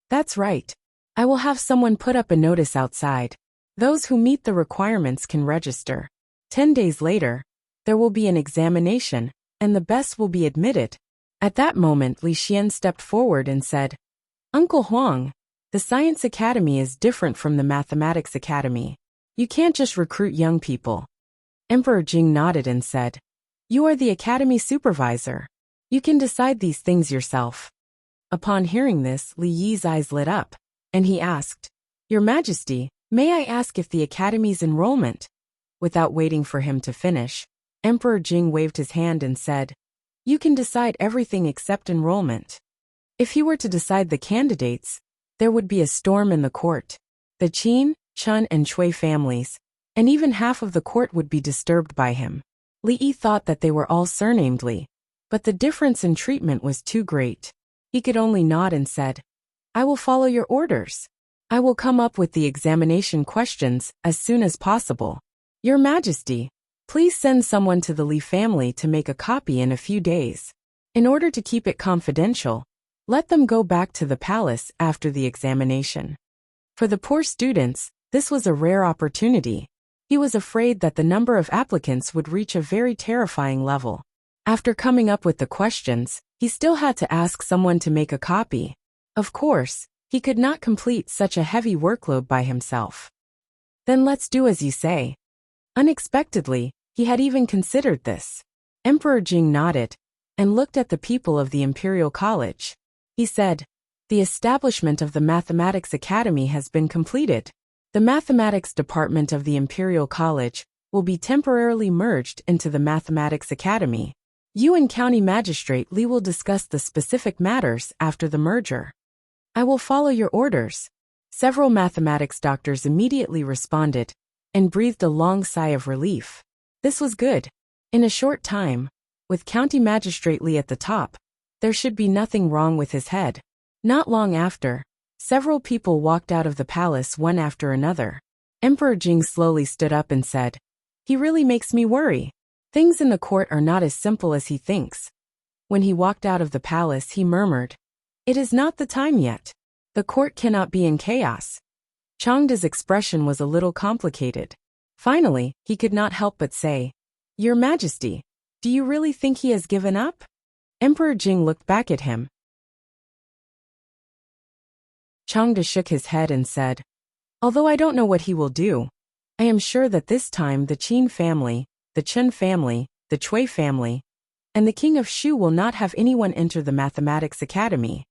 "That's right. I will have someone put up a notice outside. Those who meet the requirements can register. 10 days later, there will be an examination, and the best will be admitted." At that moment, Li Xian stepped forward and said, "Uncle Huang, the Science Academy is different from the Mathematics Academy. You can't just recruit young people." Emperor Jing nodded and said, "You are the Academy supervisor. You can decide these things yourself." Upon hearing this, Li Yi's eyes lit up, and he asked, "Your Majesty, may I ask if the Academy's enrollment?" Without waiting for him to finish, Emperor Jing waved his hand and said, "You can decide everything except enrollment." If he were to decide the candidates, there would be a storm in the court. The Qin, Chun and Chui families, and even half of the court would be disturbed by him. Li Yi thought that they were all surnamed Li, but the difference in treatment was too great. He could only nod and said, "I will follow your orders. I will come up with the examination questions as soon as possible. Your Majesty, please send someone to the Li family to make a copy in a few days. In order to keep it confidential, let them go back to the palace after the examination." For the poor students, this was a rare opportunity. He was afraid that the number of applicants would reach a very terrifying level. After coming up with the questions, he still had to ask someone to make a copy. Of course, he could not complete such a heavy workload by himself. "Then let's do as you say." Unexpectedly, he had even considered this. Emperor Jing nodded and looked at the people of the Imperial College. He said, "The establishment of the Mathematics Academy has been completed. The Mathematics Department of the Imperial College will be temporarily merged into the Mathematics Academy. You and County Magistrate Li will discuss the specific matters after the merger." "I will follow your orders." Several mathematics doctors immediately responded and breathed a long sigh of relief. This was good. In a short time, with County Magistrate Li at the top, there should be nothing wrong with his head. Not long after, several people walked out of the palace one after another. Emperor Jing slowly stood up and said, "He really makes me worry. Things in the court are not as simple as he thinks." When he walked out of the palace, he murmured, "It is not the time yet. The court cannot be in chaos." Changda's expression was a little complicated. Finally, he could not help but say, "Your Majesty, do you really think he has given up?" Emperor Jing looked back at him. Changda shook his head and said, "Although I don't know what he will do, I am sure that this time the Qin family, the Chen family, the Chui family, and the King of Shu will not have anyone enter the Mathematics Academy."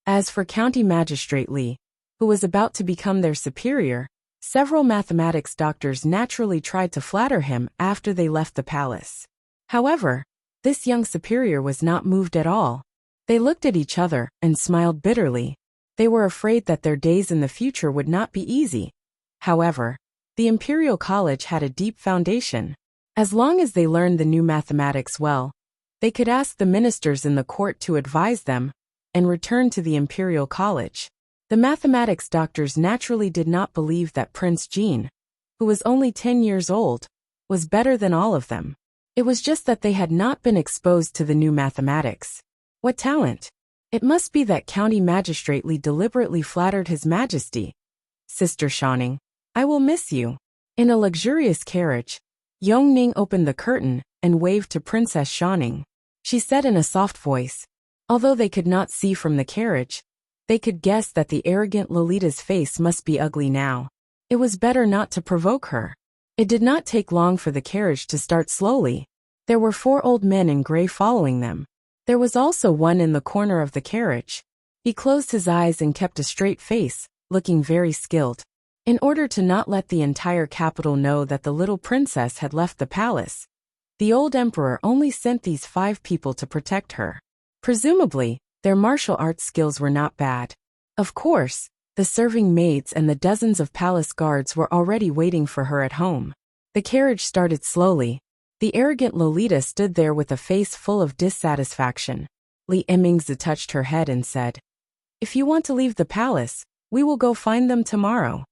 As for County Magistrate Li, who was about to become their superior, several mathematics doctors naturally tried to flatter him after they left the palace. However, this young superior was not moved at all. They looked at each other and smiled bitterly. They were afraid that their days in the future would not be easy. However, the Imperial College had a deep foundation. As long as they learned the new mathematics well, they could ask the ministers in the court to advise them and return to the Imperial College. The mathematics doctors naturally did not believe that Prince Jean, who was only 10 years old, was better than all of them. It was just that they had not been exposed to the new mathematics. What talent! It must be that County Magistrate Li deliberately flattered His Majesty. "Sister Shanning, I will miss you." In a luxurious carriage, Yongning opened the curtain and waved to Princess Shanning. She said in a soft voice, although they could not see from the carriage, they could guess that the arrogant Lolita's face must be ugly now. It was better not to provoke her. It did not take long for the carriage to start slowly. There were 4 old men in gray following them. There was also one in the corner of the carriage. He closed his eyes and kept a straight face, looking very skilled. In order to not let the entire capital know that the little princess had left the palace, the old emperor only sent these 5 people to protect her. Presumably, their martial arts skills were not bad. Of course, the serving maids and the dozens of palace guards were already waiting for her at home. The carriage started slowly. The arrogant Lolita stood there with a face full of dissatisfaction. Li Emingzi touched her head and said, "If you want to leave the palace, we will go find them tomorrow."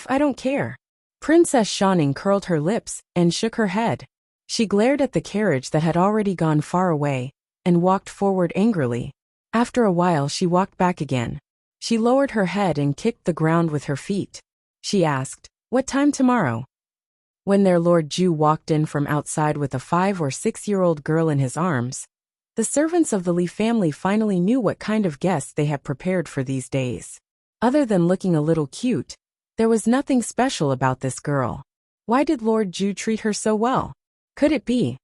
I don't care." Princess Shanning curled her lips and shook her head. She glared at the carriage that had already gone far away and walked forward angrily. After a while she walked back again. She lowered her head and kicked the ground with her feet. She asked, "What time tomorrow?" When their Lord Ju walked in from outside with a 5 or 6-year-old girl in his arms, the servants of the Li family finally knew what kind of guests they had prepared for these days. Other than looking a little cute, there was nothing special about this girl. Why did Lord Ju treat her so well? Could it be?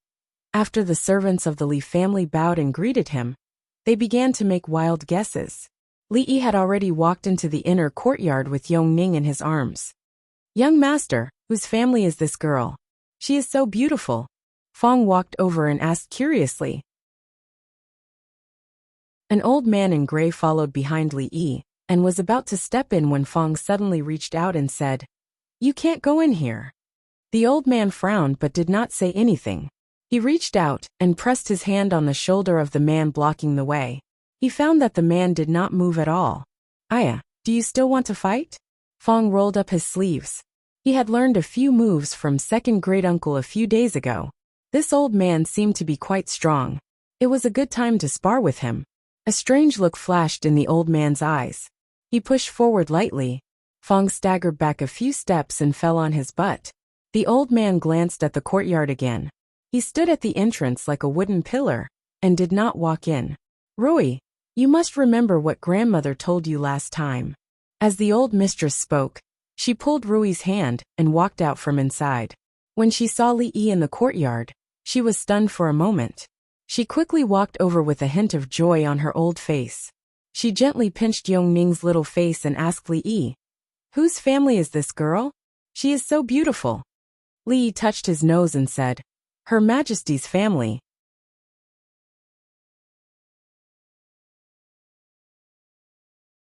After the servants of the Li family bowed and greeted him, They began to make wild guesses. Li Yi had already walked into the inner courtyard with Yongning in his arms. "Young master, whose family is this girl? She is so beautiful." Fong walked over and asked curiously. An old man in gray followed behind Li Yi, and was about to step in when Fong suddenly reached out and said, "You can't go in here." The old man frowned but did not say anything. He reached out and pressed his hand on the shoulder of the man blocking the way. He found that the man did not move at all. "Aya, do you still want to fight?" Fong rolled up his sleeves. He had learned a few moves from second-grade uncle a few days ago. This old man seemed to be quite strong. It was a good time to spar with him. A strange look flashed in the old man's eyes. He pushed forward lightly. Fong staggered back a few steps and fell on his butt. The old man glanced at the courtyard again. He stood at the entrance like a wooden pillar, and did not walk in. "Rui, you must remember what grandmother told you last time." As the old mistress spoke, she pulled Rui's hand and walked out from inside. When she saw Li Yi in the courtyard, she was stunned for a moment. She quickly walked over with a hint of joy on her old face. She gently pinched Yongning's little face and asked Li Yi, "Whose family is this girl? She is so beautiful." Li Yi touched his nose and said, "Her Majesty's family."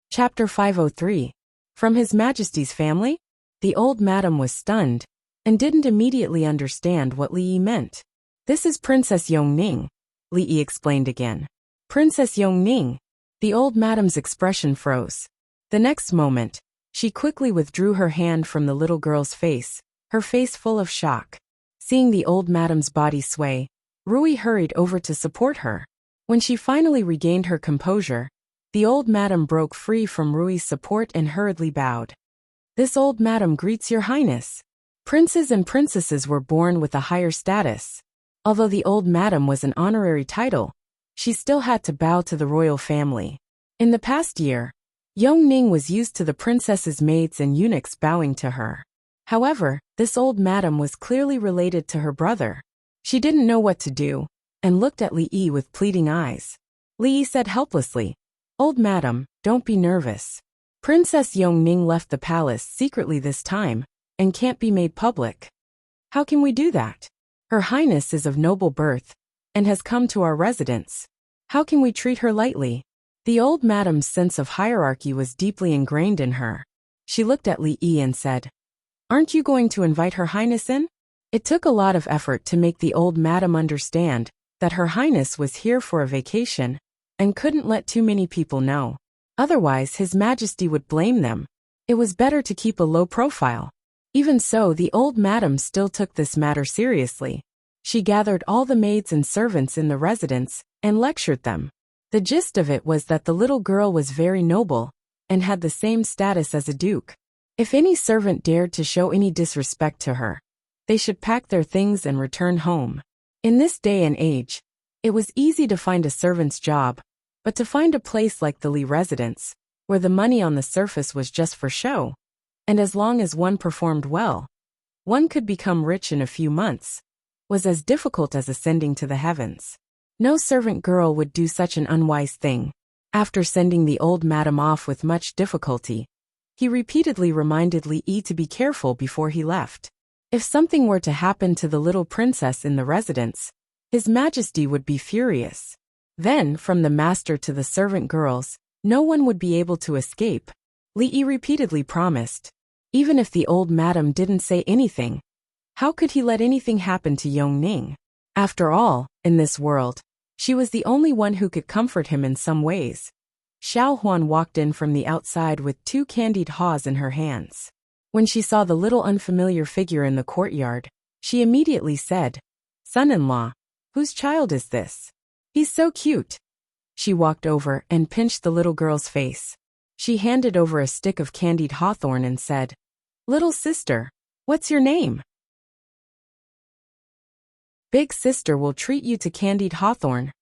Chapter 503. From His Majesty's family? The old madam was stunned, and didn't immediately understand what Li Yi meant. "This is Princess Yongning," Li Yi explained again. "Princess Yongning." The old madam's expression froze. The next moment, she quickly withdrew her hand from the little girl's face, her face full of shock. Seeing the old madam's body sway, Rui hurried over to support her. When she finally regained her composure, the old madam broke free from Rui's support and hurriedly bowed. "This old madam greets your highness." Princes and princesses were born with a higher status. Although the old madam was an honorary title, she still had to bow to the royal family. In the past year, Yongning was used to the princess's maids and eunuchs bowing to her. However, this old madam was clearly related to her brother. She didn't know what to do, and looked at Li Yi with pleading eyes. Li Yi said helplessly, "Old madam, don't be nervous. Princess Yongning left the palace secretly this time, and can't be made public." "How can we do that? Her highness is of noble birth, and has come to our residence. How can we treat her lightly?" The old madam's sense of hierarchy was deeply ingrained in her. She looked at Li Yi and said, "Aren't you going to invite her highness in?" It took a lot of effort to make the old madam understand that her highness was here for a vacation, and couldn't let too many people know. Otherwise His Majesty would blame them. It was better to keep a low profile. Even so, the old madam still took this matter seriously. She gathered all the maids and servants in the residence, and lectured them. The gist of it was that the little girl was very noble, and had the same status as a duke. If any servant dared to show any disrespect to her, they should pack their things and return home. In this day and age, it was easy to find a servant's job, but to find a place like the Li residence, where the money on the surface was just for show, and as long as one performed well, one could become rich in a few months, was as difficult as ascending to the heavens. No servant girl would do such an unwise thing. After sending the old madam off with much difficulty, he repeatedly reminded Li Yi to be careful before he left. If something were to happen to the little princess in the residence, His Majesty would be furious. Then, from the master to the servant girls, no one would be able to escape. Li Yi repeatedly promised. Even if the old madam didn't say anything, how could he let anything happen to Yongning? After all, in this world, she was the only one who could comfort him in some ways. Xiao Huan walked in from the outside with 2 candied haws in her hands. When she saw the little unfamiliar figure in the courtyard, she immediately said, "Son-in-law, whose child is this? He's so cute." She walked over and pinched the little girl's face. She handed over a stick of candied hawthorn and said, "Little sister, what's your name?" "Big sister will treat you to candied hawthorn."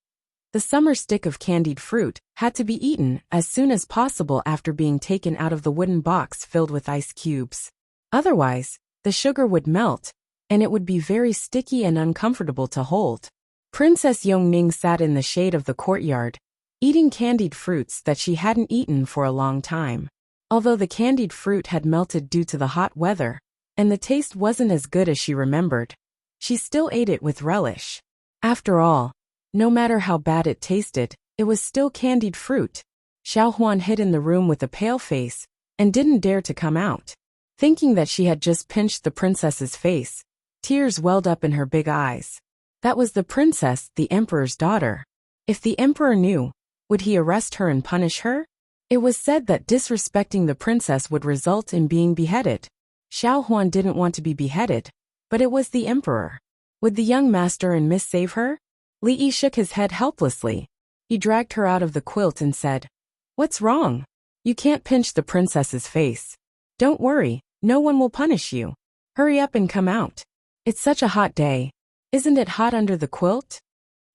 The summer stick of candied fruit had to be eaten as soon as possible after being taken out of the wooden box filled with ice cubes. Otherwise, the sugar would melt, and it would be very sticky and uncomfortable to hold. Princess Yongning sat in the shade of the courtyard, eating candied fruits that she hadn't eaten for a long time. Although the candied fruit had melted due to the hot weather, and the taste wasn't as good as she remembered, she still ate it with relish. After all, no matter how bad it tasted, it was still candied fruit. Xiaohuan hid in the room with a pale face and didn't dare to come out. Thinking that she had just pinched the princess's face, tears welled up in her big eyes. That was the princess, the emperor's daughter. If the emperor knew, would he arrest her and punish her? It was said that disrespecting the princess would result in being beheaded. Xiaohuan didn't want to be beheaded, but it was the emperor. Would the young master and miss save her? Li Yi shook his head helplessly. He dragged her out of the quilt and said, "What's wrong? You can't pinch the princess's face. Don't worry, no one will punish you. Hurry up and come out. It's such a hot day. Isn't it hot under the quilt?"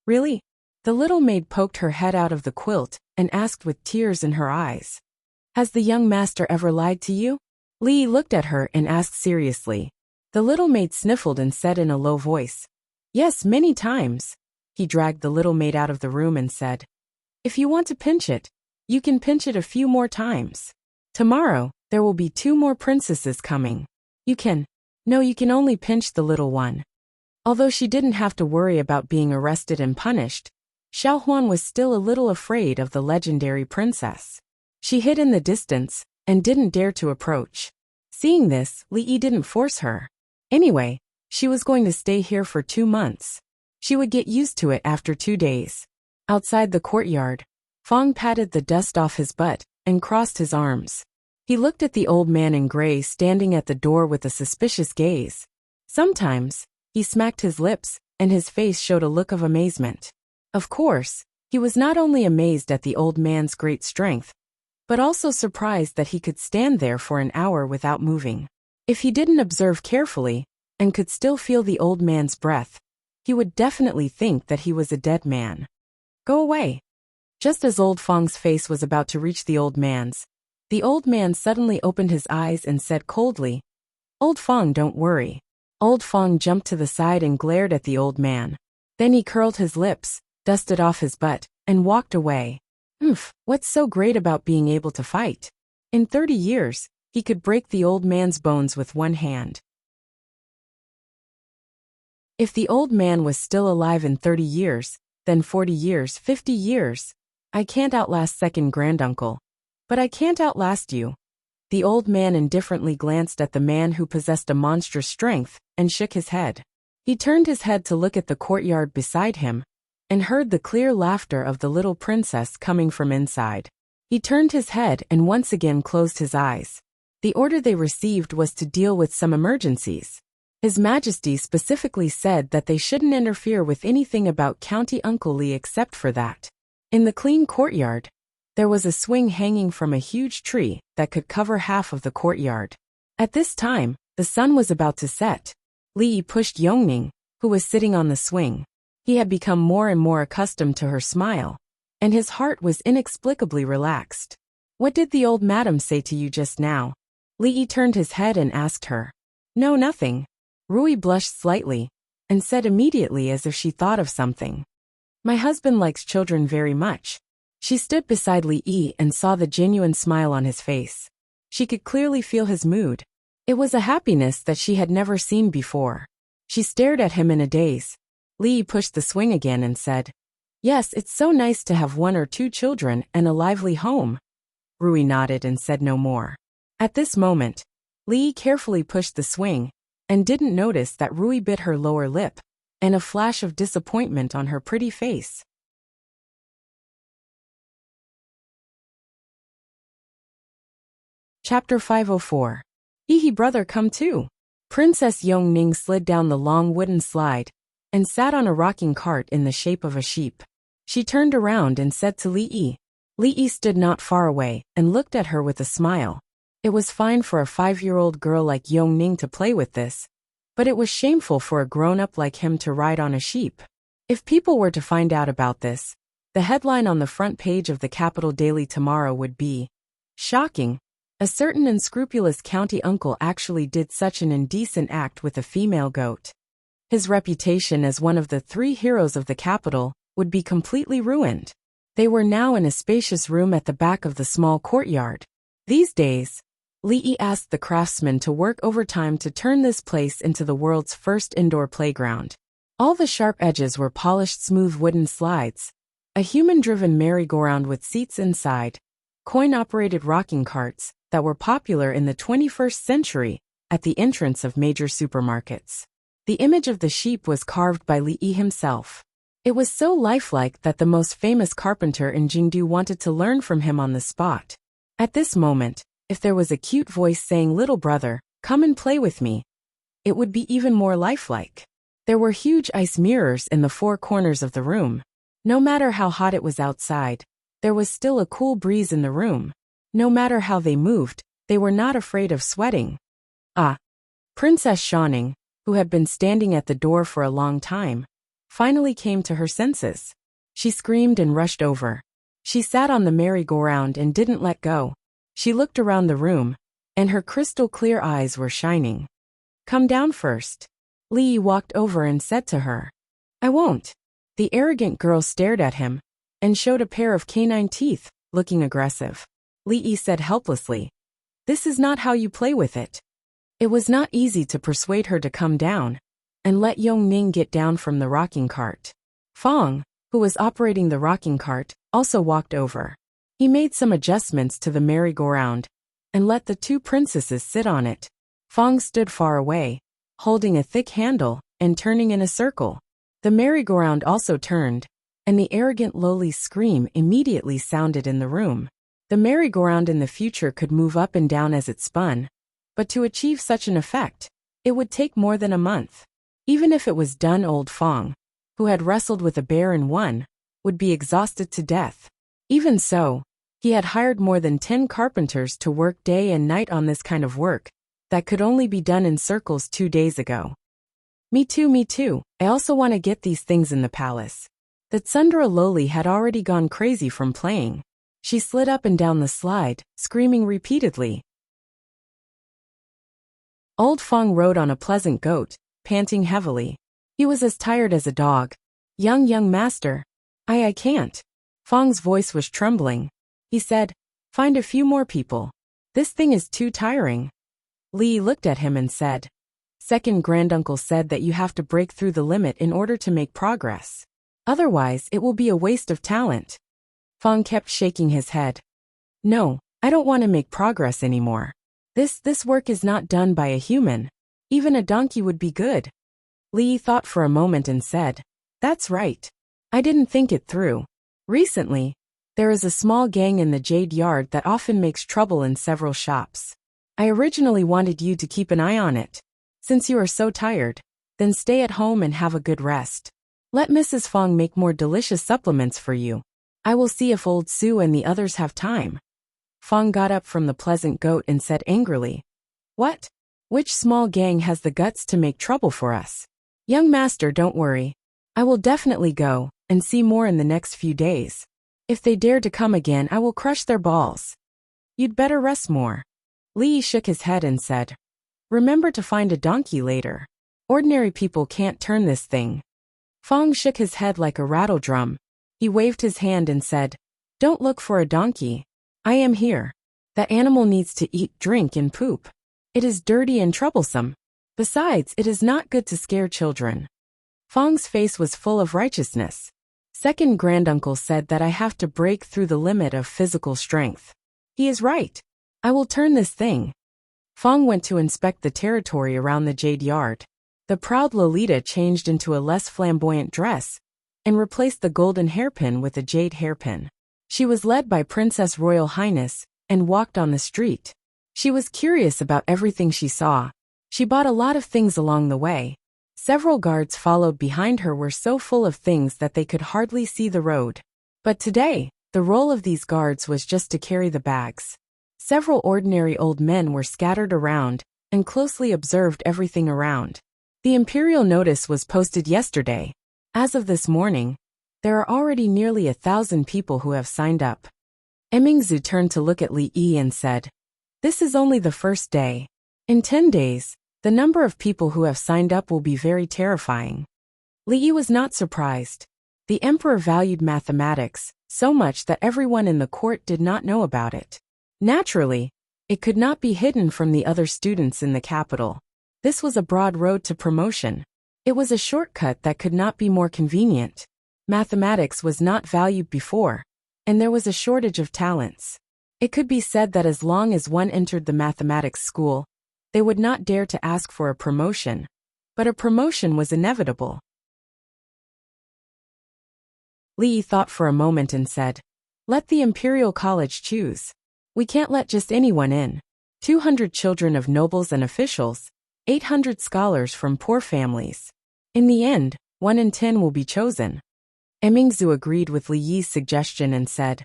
"Really?" The little maid poked her head out of the quilt and asked with tears in her eyes. "Has the young master ever lied to you?" Li Yi looked at her and asked seriously. The little maid sniffled and said in a low voice, "Yes, many times." He dragged the little maid out of the room and said, "If you want to pinch it, you can pinch it a few more times. Tomorrow, there will be 2 more princesses coming. You can only pinch the little one." Although she didn't have to worry about being arrested and punished, Xiaohuan was still a little afraid of the legendary princess. She hid in the distance and didn't dare to approach. Seeing this, Li Yi didn't force her. Anyway, she was going to stay here for 2 months. She would get used to it after 2 days. Outside the courtyard, Fong patted the dust off his butt and crossed his arms. He looked at the old man in gray standing at the door with a suspicious gaze. Sometimes, he smacked his lips, and his face showed a look of amazement. Of course, he was not only amazed at the old man's great strength, but also surprised that he could stand there for an hour without moving. If he didn't observe carefully, and could still feel the old man's breath, he would definitely think that he was a dead man. "Go away." Just as old Fong's face was about to reach the old man suddenly opened his eyes and said coldly, "Old Fong, don't worry." Old Fong jumped to the side and glared at the old man. Then he curled his lips, dusted off his butt, and walked away. What's so great about being able to fight? In 30 years, he could break the old man's bones with one hand. If the old man was still alive in 30 years, then 40 years, 50 years. I can't outlast second granduncle. But I can't outlast you. The old man indifferently glanced at the man who possessed a monstrous strength and shook his head. He turned his head to look at the courtyard beside him and heard the clear laughter of the little princess coming from inside. He turned his head and once again closed his eyes. The order they received was to deal with some emergencies. His Majesty specifically said that they shouldn't interfere with anything about County Uncle Lee except for that. In the clean courtyard, there was a swing hanging from a huge tree that could cover half of the courtyard. At this time, the sun was about to set. Li Yi pushed Yongning, who was sitting on the swing. He had become more and more accustomed to her smile, and his heart was inexplicably relaxed. "What did the old madam say to you just now?" Li Yi turned his head and asked her. "No, nothing." Rui blushed slightly and said immediately as if she thought of something. "My husband likes children very much." She stood beside Li Yi and saw the genuine smile on his face. She could clearly feel his mood. It was a happiness that she had never seen before. She stared at him in a daze. Li Yi pushed the swing again and said, "Yes, it's so nice to have 1 or 2 children and a lively home." Rui nodded and said no more. At this moment, Li Yi carefully pushed the swing and didn't notice that Rui bit her lower lip and a flash of disappointment on her pretty face. Chapter 504. Hehe brother, come too. Princess Yongning slid down the long wooden slide and sat on a rocking cart in the shape of a sheep. She turned around and said to Li Yi. Li Yi stood not far away and looked at her with a smile. It was fine for a 5-year-old girl like Yongning to play with this, but it was shameful for a grown-up like him to ride on a sheep. If people were to find out about this, the headline on the front page of the Capital Daily tomorrow would be, "Shocking! A certain unscrupulous county uncle actually did such an indecent act with a female goat." His reputation as one of the 3 heroes of the capital would be completely ruined. They were now in a spacious room at the back of the small courtyard. These days, Li asked the craftsman to work overtime to turn this place into the world's first indoor playground. All the sharp edges were polished smooth wooden slides, a human-driven merry-go-round with seats inside, coin-operated rocking carts that were popular in the 21st century at the entrance of major supermarkets. The image of the sheep was carved by Li himself. It was so lifelike that the most famous carpenter in Jingdu wanted to learn from him on the spot. At this moment, if there was a cute voice saying, "Little brother, come and play with me," it would be even more lifelike. There were huge ice mirrors in the four corners of the room. No matter how hot it was outside, there was still a cool breeze in the room. No matter how they moved, they were not afraid of sweating. Ah! Princess Shaning, who had been standing at the door for a long time, finally came to her senses. She screamed and rushed over. She sat on the merry-go-round and didn't let go. She looked around the room, and her crystal-clear eyes were shining. "Come down first." Li walked over and said to her. "I won't." The arrogant girl stared at him and showed a pair of canine teeth, looking aggressive. Li said helplessly, "This is not how you play with it." It was not easy to persuade her to come down and let Yongning get down from the rocking cart. Fong, who was operating the rocking cart, also walked over. He made some adjustments to the merry-go-round and let the two princesses sit on it. Fong stood far away, holding a thick handle and turning in a circle. The merry-go-round also turned, and the arrogant Loli's scream immediately sounded in the room. The merry-go-round in the future could move up and down as it spun, but to achieve such an effect, it would take more than a month. Even if it was done, old Fong, who had wrestled with a bear and won, would be exhausted to death. Even so, he had hired more than 10 carpenters to work day and night on this kind of work that could only be done in circles 2 days ago. Me too. I also want to get these things in the palace." The Tsundere Loli had already gone crazy from playing. She slid up and down the slide, screaming repeatedly. Old Fong rode on a pleasant goat, panting heavily. He was as tired as a dog. Young master. I can't." Fong's voice was trembling. He said, "Find a few more people. This thing is too tiring." Li looked at him and said, "Second granduncle said that you have to break through the limit in order to make progress. Otherwise, it will be a waste of talent." Fong kept shaking his head. "No, I don't want to make progress anymore. This work is not done by a human. Even a donkey would be good." Li thought for a moment and said, "That's right. I didn't think it through. Recently, there is a small gang in the Jade Yard that often makes trouble in several shops. I originally wanted you to keep an eye on it. Since you are so tired, then stay at home and have a good rest. Let Mrs. Fong make more delicious supplements for you. I will see if old Sue and the others have time." Fong got up from the pleasant goat and said angrily, "What? Which small gang has the guts to make trouble for us? Young master, don't worry. I will definitely go and see more in the next few days. If they dare to come again, I will crush their balls. You'd better rest more." Li shook his head and said, "Remember to find a donkey later. Ordinary people can't turn this thing." Fong shook his head like a rattle drum. He waved his hand and said, "Don't look for a donkey. I am here. That animal needs to eat, drink, and poop. It is dirty and troublesome. Besides, it is not good to scare children." Fong's face was full of righteousness. Second granduncle said that I have to break through the limit of physical strength. He is right. I will turn this thing. Fong went to inspect the territory around the Jade Yard. The proud Lolita changed into a less flamboyant dress and replaced the golden hairpin with a jade hairpin. She was led by Princess Royal Highness and walked on the street. She was curious about everything she saw. She bought a lot of things along the way. Several guards followed behind her were so full of things that they could hardly see the road. But today, the role of these guards was just to carry the bags. Several ordinary old men were scattered around and closely observed everything around. The imperial notice was posted yesterday. As of this morning, there are already nearly 1,000 people who have signed up. Emingzu turned to look at Li Yi and said, "This is only the first day. In 10 days, the number of people who have signed up will be very terrifying." Li Yi was not surprised. The emperor valued mathematics so much that everyone in the court did not know about it. Naturally, it could not be hidden from the other students in the capital. This was a broad road to promotion. It was a shortcut that could not be more convenient. Mathematics was not valued before, and there was a shortage of talents. It could be said that as long as one entered the mathematics school, they would not dare to ask for a promotion, but a promotion was inevitable. Li thought for a moment and said, "Let the Imperial College choose. We can't let just anyone in. 200 children of nobles and officials, 800 scholars from poor families. In the end, 1 in 10 will be chosen." Emingzu agreed with Li Yi's suggestion and said,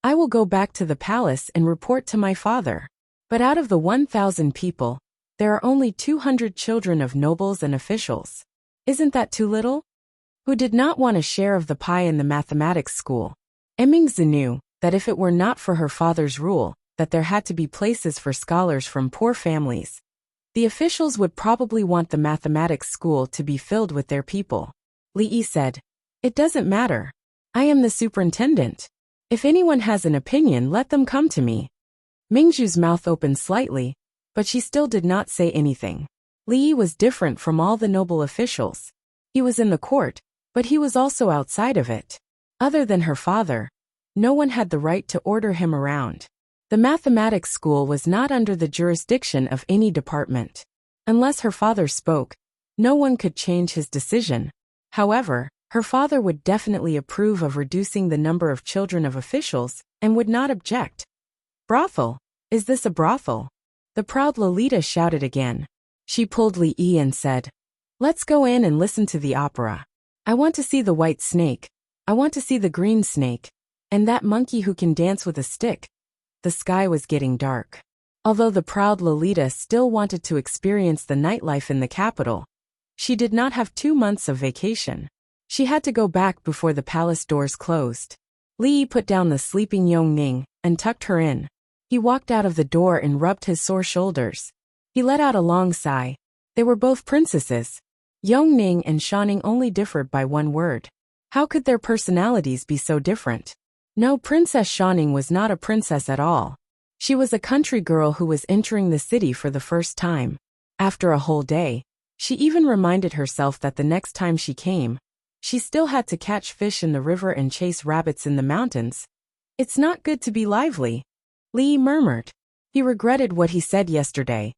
"I will go back to the palace and report to my father. But out of the 1,000 people, there are only 200 children of nobles and officials. Isn't that too little?" Who did not want a share of the pie in the mathematics school? Emingzu knew that if it were not for her father's rule, that there had to be places for scholars from poor families, the officials would probably want the mathematics school to be filled with their people. Li Yi said, "It doesn't matter. I am the superintendent. If anyone has an opinion, let them come to me." Mingzhu's mouth opened slightly, but she still did not say anything. Li Yi was different from all the noble officials. He was in the court, but he was also outside of it. Other than her father, no one had the right to order him around. The mathematics school was not under the jurisdiction of any department. Unless her father spoke, no one could change his decision. However, her father would definitely approve of reducing the number of children of officials and would not object. "Brothel? Is this a brothel?" The proud Lolita shouted again. She pulled Li Yi and said, "Let's go in and listen to the opera. I want to see the white snake. I want to see the green snake. And that monkey who can dance with a stick." The sky was getting dark. Although the proud Lolita still wanted to experience the nightlife in the capital, she did not have 2 months of vacation. She had to go back before the palace doors closed. Li Yi put down the sleeping Yongning and tucked her in. He walked out of the door and rubbed his sore shoulders. He let out a long sigh. They were both princesses. Yongning and Shaning only differed by one word. How could their personalities be so different? No, Princess Shaning was not a princess at all. She was a country girl who was entering the city for the first time. After a whole day, she even reminded herself that the next time she came, she still had to catch fish in the river and chase rabbits in the mountains. "It's not good to be lively," Li murmured. He regretted what he said yesterday.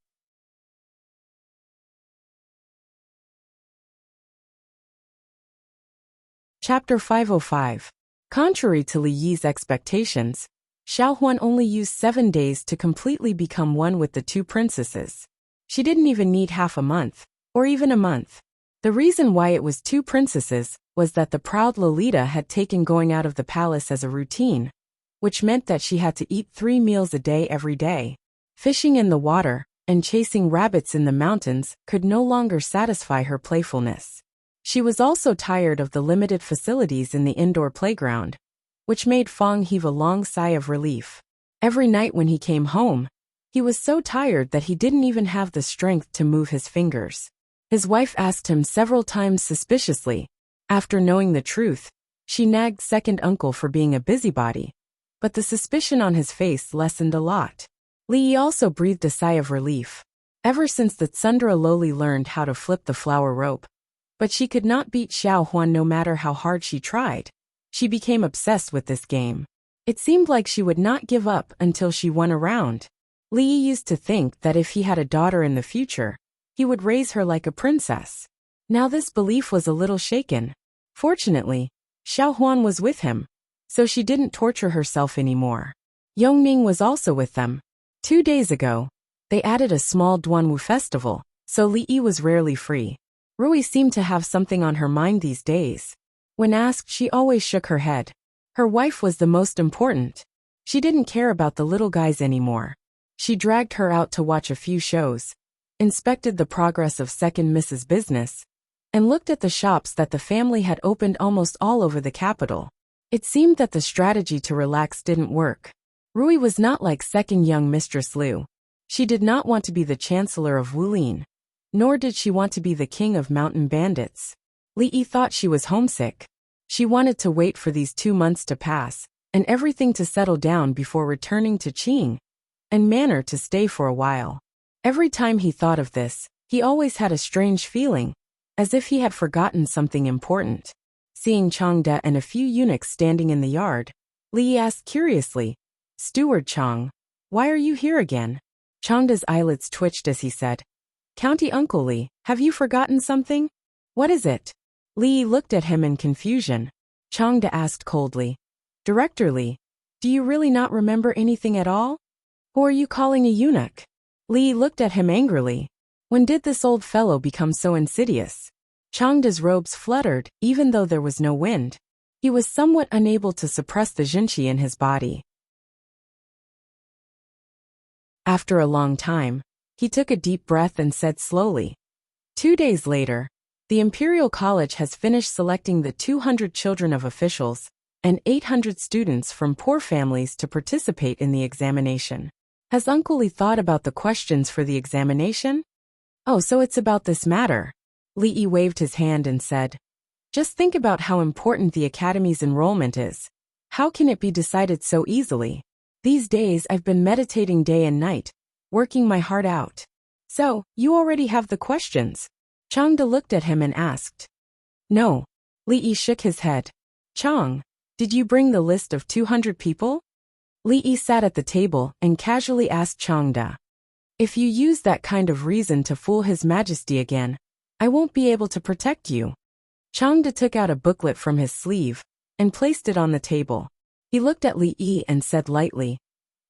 Chapter 505. Contrary to Li Yi's expectations, Xiao Huan only used 7 days to completely become one with the 2 princesses. She didn't even need half a month, or even a month. The reason why it was 2 princesses was that the proud Lolita had taken going out of the palace as a routine, which meant that she had to eat 3 meals a day every day. Fishing in the water and chasing rabbits in the mountains could no longer satisfy her playfulness. She was also tired of the limited facilities in the indoor playground, which made Fong heave a long sigh of relief. Every night when he came home, he was so tired that he didn't even have the strength to move his fingers. His wife asked him several times suspiciously. After knowing the truth, she nagged second uncle for being a busybody, but the suspicion on his face lessened a lot. Li Yi also breathed a sigh of relief. Ever since the Tsundere Loli learned how to flip the flower rope, but she could not beat Xiao Huan no matter how hard she tried. She became obsessed with this game. It seemed like she would not give up until she won a round. Li Yi used to think that if he had a daughter in the future, he would raise her like a princess. Now this belief was a little shaken. Fortunately, Xiao Huan was with him, so she didn't torture herself anymore. Yongning was also with them. 2 days ago, they added a small Duanwu festival, so Li Yi was rarely free. Rui seemed to have something on her mind these days. When asked, she always shook her head. Her wife was the most important. She didn't care about the little guys anymore. She dragged her out to watch a few shows, inspected the progress of second Mrs. Business, and looked at the shops that the family had opened almost all over the capital. It seemed that the strategy to relax didn't work. Rui was not like second young Mistress Liu. She did not want to be the Chancellor of Wulin, nor did she want to be the king of mountain bandits. Li Yi thought she was homesick. She wanted to wait for these 2 months to pass, and everything to settle down before returning to Qing, and Manor to stay for a while. Every time he thought of this, he always had a strange feeling, as if he had forgotten something important. Seeing Changde and a few eunuchs standing in the yard, Li asked curiously, "Steward Chang, why are you here again?" Changde's eyelids twitched as he said, "County Uncle Li, have you forgotten something? What is it?" Li looked at him in confusion. Changde asked coldly, "Director Li, do you really not remember anything at all? Who are you calling a eunuch?" Li looked at him angrily. When did this old fellow become so insidious? Changde's robes fluttered, even though there was no wind. He was somewhat unable to suppress the jinqi in his body. After a long time, he took a deep breath and said slowly, 2 days later, the Imperial College has finished selecting the 200 children of officials and 800 students from poor families to participate in the examination. Has Uncle Li thought about the questions for the examination? Oh, so it's about this matter. Li waved his hand and said, "Just think about how important the Academy's enrollment is. How can it be decided so easily? These days I've been meditating day and night, working my heart out." "So, you already have the questions?" Changde looked at him and asked. "No." Li shook his head. "Chang, did you bring the list of 200 people?" Li sat at the table and casually asked Changde. "If you use that kind of reason to fool His Majesty again, I won't be able to protect you." Changde took out a booklet from his sleeve and placed it on the table. He looked at Li and said lightly,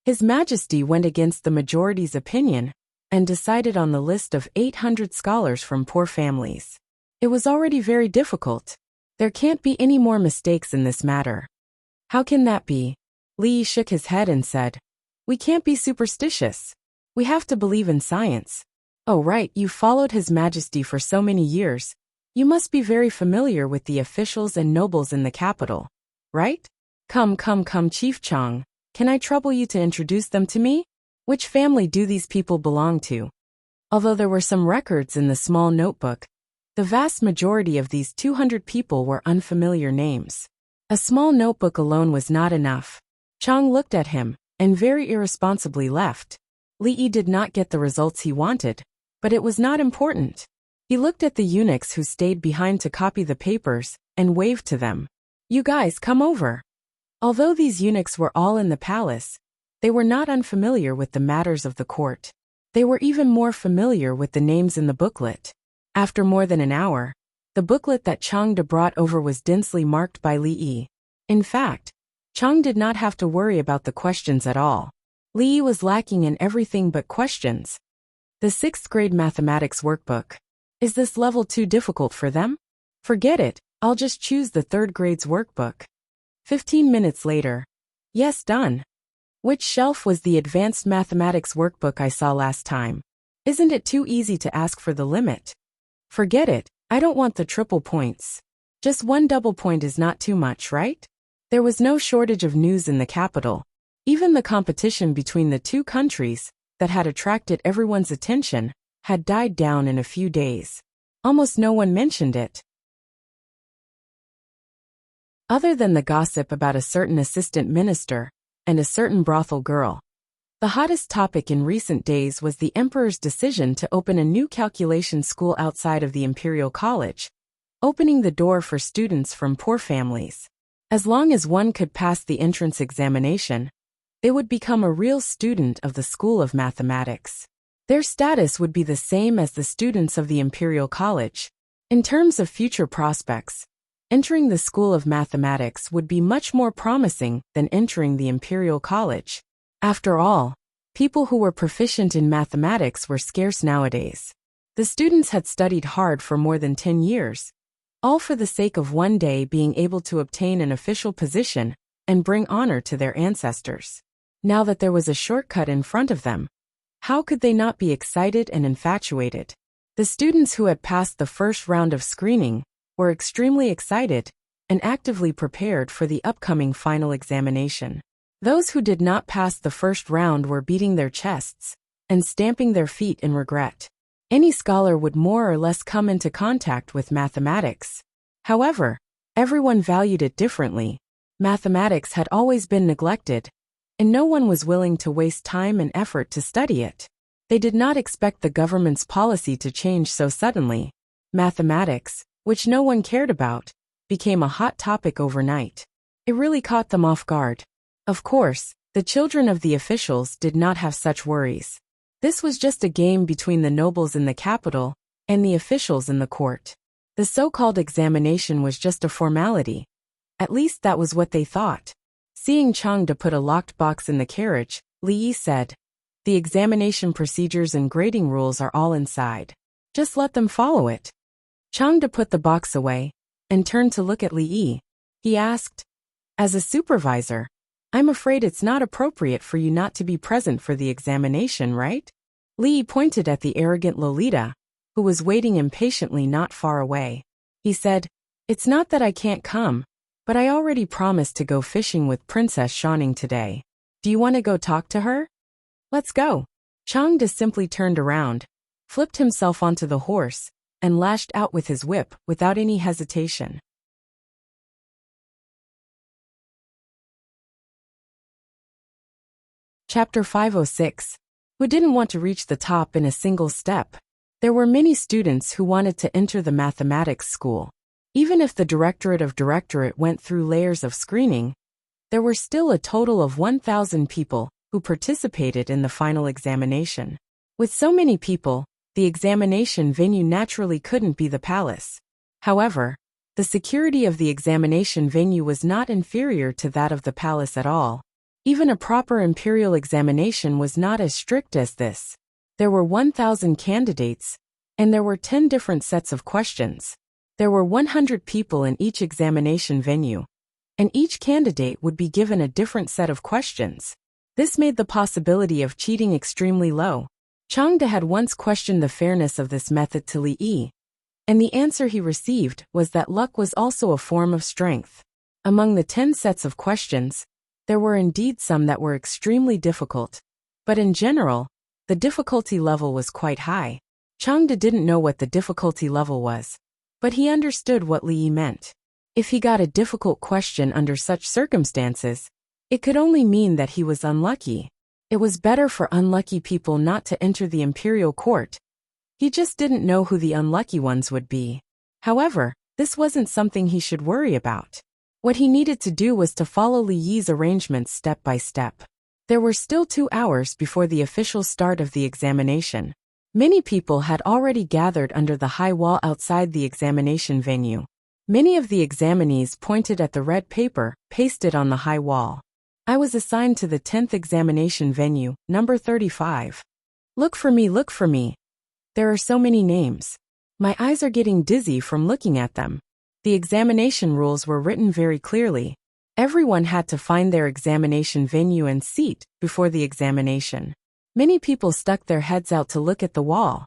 "His Majesty went against the majority's opinion and decided on the list of 800 scholars from poor families. It was already very difficult. There can't be any more mistakes in this matter." "How can that be?" Li shook his head and said, "We can't be superstitious. We have to believe in science." "Oh right, you followed His Majesty for so many years. You must be very familiar with the officials and nobles in the capital, right? Come, Chief Chang, can I trouble you to introduce them to me? Which family do these people belong to?" Although there were some records in the small notebook, the vast majority of these 200 people were unfamiliar names. A small notebook alone was not enough. Chang looked at him, and very irresponsibly left. Li did not get the results he wanted, but it was not important. He looked at the eunuchs who stayed behind to copy the papers, and waved to them. "You guys, come over." Although these eunuchs were all in the palace, they were not unfamiliar with the matters of the court. They were even more familiar with the names in the booklet. After more than an hour, the booklet that Changde brought over was densely marked by Li. In fact, Chang did not have to worry about the questions at all. Li was lacking in everything but questions. The 6th grade mathematics workbook. Is this level too difficult for them? Forget it, I'll just choose the 3rd grade's workbook. 15 minutes later. Yes, done. Which shelf was the advanced mathematics workbook I saw last time? Isn't it too easy to ask for the limit? Forget it, I don't want the triple points. Just 1 double point is not too much, right? There was no shortage of news in the capital. Even the competition between the 2 countries, that had attracted everyone's attention, had died down in a few days. Almost no one mentioned it. Other than the gossip about a certain assistant minister and a certain brothel girl. The hottest topic in recent days was the emperor's decision to open a new calculation school outside of the Imperial College, opening the door for students from poor families. As long as one could pass the entrance examination, they would become a real student of the School of Mathematics. Their status would be the same as the students of the Imperial College. In terms of future prospects, entering the School of Mathematics would be much more promising than entering the Imperial College. After all, people who were proficient in mathematics were scarce nowadays. The students had studied hard for more than 10 years, all for the sake of one day being able to obtain an official position and bring honor to their ancestors. Now that there was a shortcut in front of them, how could they not be excited and infatuated? The students who had passed the first round of screening were extremely excited and actively prepared for the upcoming final examination. Those who did not pass the first round were beating their chests and stamping their feet in regret. Any scholar would more or less come into contact with mathematics. However, Everyone valued it differently. Mathematics had always been neglected, and no one was willing to waste time and effort to study it. They did not expect the government's policy to change so suddenly. Mathematics, which no one cared about, became a hot topic overnight. It really caught them off guard. Of course, the children of the officials did not have such worries. This was just a game between the nobles in the capital and the officials in the court. The so-called examination was just a formality. At least that was what they thought. Seeing Changde put a locked box in the carriage, Li Yi said, "The examination procedures and grading rules are all inside. Just let them follow it." Changde put the box away and turned to look at Li Yi. He asked, "As a supervisor, I'm afraid it's not appropriate for you not to be present for the examination, right?" Li Yi pointed at the arrogant Lolita, who was waiting impatiently not far away. He said, "It's not that I can't come, but I already promised to go fishing with Princess Shaning today. Do you want to go talk to her? Let's go." Changde simply turned around, flipped himself onto the horse, and lashed out with his whip without any hesitation. Chapter 506. Who didn't want to reach the top in a single step? There were many students who wanted to enter the mathematics school. Even if the directorate went through layers of screening, there were still a total of 1,000 people who participated in the final examination. With so many people, the examination venue naturally couldn't be the palace. However, the security of the examination venue was not inferior to that of the palace at all. Even a proper imperial examination was not as strict as this. There were 1,000 candidates, and there were 10 different sets of questions. There were 100 people in each examination venue, and each candidate would be given a different set of questions. This made the possibility of cheating extremely low. Changde had once questioned the fairness of this method to Li Yi, and the answer he received was that luck was also a form of strength. Among the 10 sets of questions, there were indeed some that were extremely difficult, but in general, the difficulty level was quite high. Changde didn't know what the difficulty level was, but he understood what Li Yi meant. If he got a difficult question under such circumstances, it could only mean that he was unlucky. It was better for unlucky people not to enter the imperial court. He just didn't know who the unlucky ones would be. However, this wasn't something he should worry about. What he needed to do was to follow Li Yi's arrangements step by step. There were still 2 hours before the official start of the examination. Many people had already gathered under the high wall outside the examination venue. Many of the examinees pointed at the red paper pasted on the high wall. "I was assigned to the 10th examination venue, number 35. Look for me, look for me. There are so many names. My eyes are getting dizzy from looking at them." The examination rules were written very clearly. Everyone had to find their examination venue and seat before the examination. Many people stuck their heads out to look at the wall.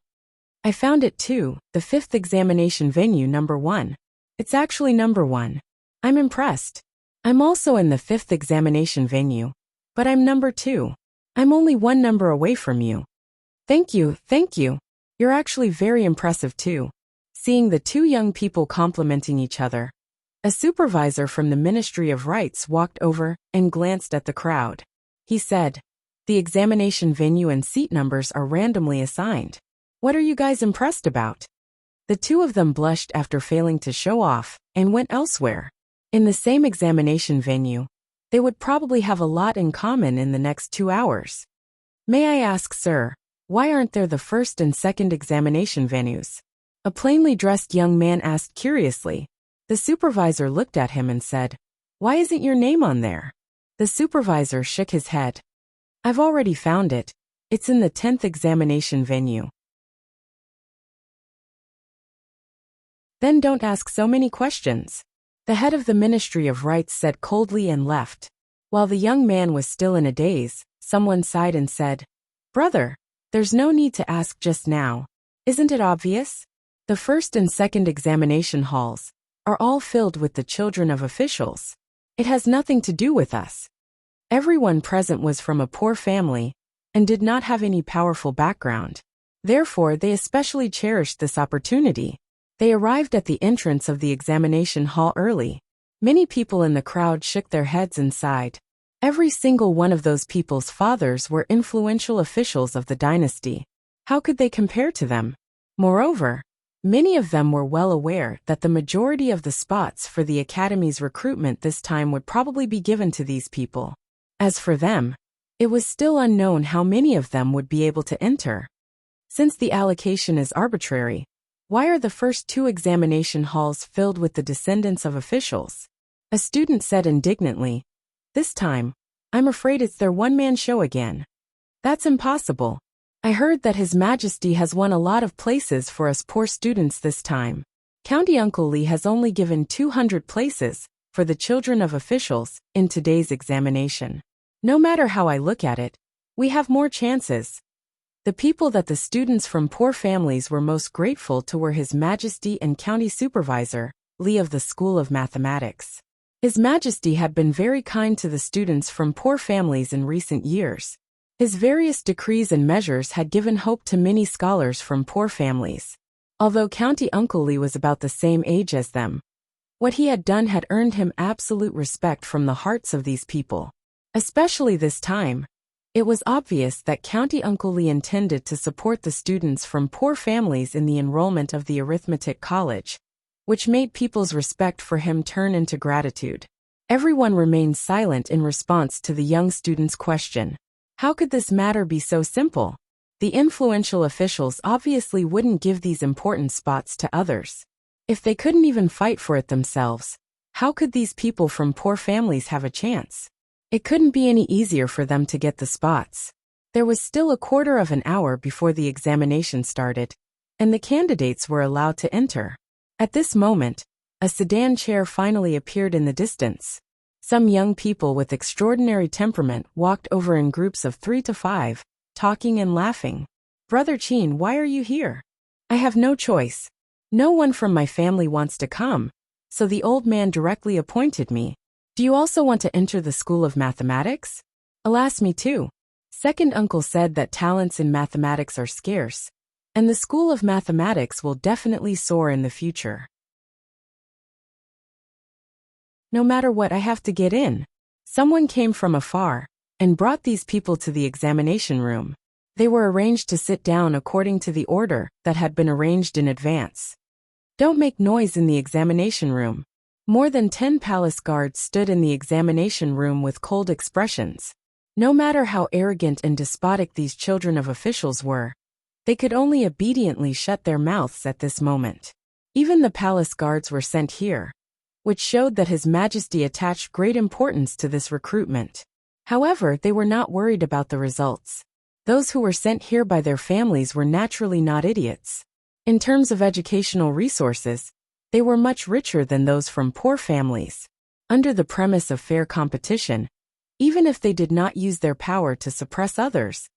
"I found it too, the 5th examination venue, number 1. It's actually number 1. I'm impressed. I'm also in the 5th examination venue, but I'm number 2. I'm only 1 number away from you." Thank you. You're actually very impressive too." Seeing the 2 young people complimenting each other, a supervisor from the Ministry of Rights walked over and glanced at the crowd. He said, "The examination venue and seat numbers are randomly assigned. What are you guys impressed about?" The 2 of them blushed after failing to show off and went elsewhere. In the same examination venue, they would probably have a lot in common in the next 2 hours. "May I ask, sir, why aren't there the 1st and 2nd examination venues?" A plainly dressed young man asked curiously. The supervisor looked at him and said, "Why isn't your name on there?" The supervisor shook his head. "I've already found it. It's in the 10th examination venue." "Then don't ask so many questions," the head of the Ministry of Rights said coldly and left. While the young man was still in a daze, someone sighed and said, "Brother, there's no need to ask just now. Isn't it obvious? The 1st and 2nd examination halls are all filled with the children of officials. It has nothing to do with us." Everyone present was from a poor family and did not have any powerful background. Therefore, they especially cherished this opportunity. They arrived at the entrance of the examination hall early. Many people in the crowd shook their heads and sighed. Every single one of those people's fathers were influential officials of the dynasty. How could they compare to them? Moreover, many of them were well aware that the majority of the spots for the academy's recruitment this time would probably be given to these people. As for them, it was still unknown how many of them would be able to enter. Since the allocation is arbitrary, why are the first two examination halls filled with the descendants of officials? A student said indignantly, "This time, I'm afraid it's their one-man show again." "That's impossible. I heard that His Majesty has won a lot of places for us poor students this time. County Uncle Lee has only given 200 places for the children of officials in today's examination. No matter how I look at it, we have more chances." The people that the students from poor families were most grateful to were His Majesty and County Supervisor Lee of the School of Mathematics. His Majesty had been very kind to the students from poor families in recent years. His various decrees and measures had given hope to many scholars from poor families. Although County Uncle Lee was about the same age as them, what he had done had earned him absolute respect from the hearts of these people. Especially this time, it was obvious that County Uncle Lee intended to support the students from poor families in the enrollment of the arithmetic college, which made people's respect for him turn into gratitude. Everyone remained silent in response to the young student's question. How could this matter be so simple? The influential officials obviously wouldn't give these important spots to others. If they couldn't even fight for it themselves, how could these people from poor families have a chance? It couldn't be any easier for them to get the spots. There was still a quarter of an hour before the examination started, and the candidates were allowed to enter. At this moment, a sedan chair finally appeared in the distance. Some young people with extraordinary temperament walked over in groups of 3 to 5, talking and laughing. "Brother Chin, why are you here?" "I have no choice. No one from my family wants to come, so the old man directly appointed me." "Do you also want to enter the School of Mathematics?" "Alas, me too." Second uncle said that talents in mathematics are scarce, and the School of Mathematics will definitely soar in the future. "No matter what, I have to get in." Someone came from afar and brought these people to the examination room. They were arranged to sit down according to the order that had been arranged in advance. "Don't make noise in the examination room." More than 10 palace guards stood in the examination room with cold expressions. No matter how arrogant and despotic these children of officials were, they could only obediently shut their mouths at this moment. Even the palace guards were sent here, which showed that His Majesty attached great importance to this recruitment. However, they were not worried about the results. Those who were sent here by their families were naturally not idiots. In terms of educational resources, they were much richer than those from poor families. Under the premise of fair competition, even if they did not use their power to suppress others,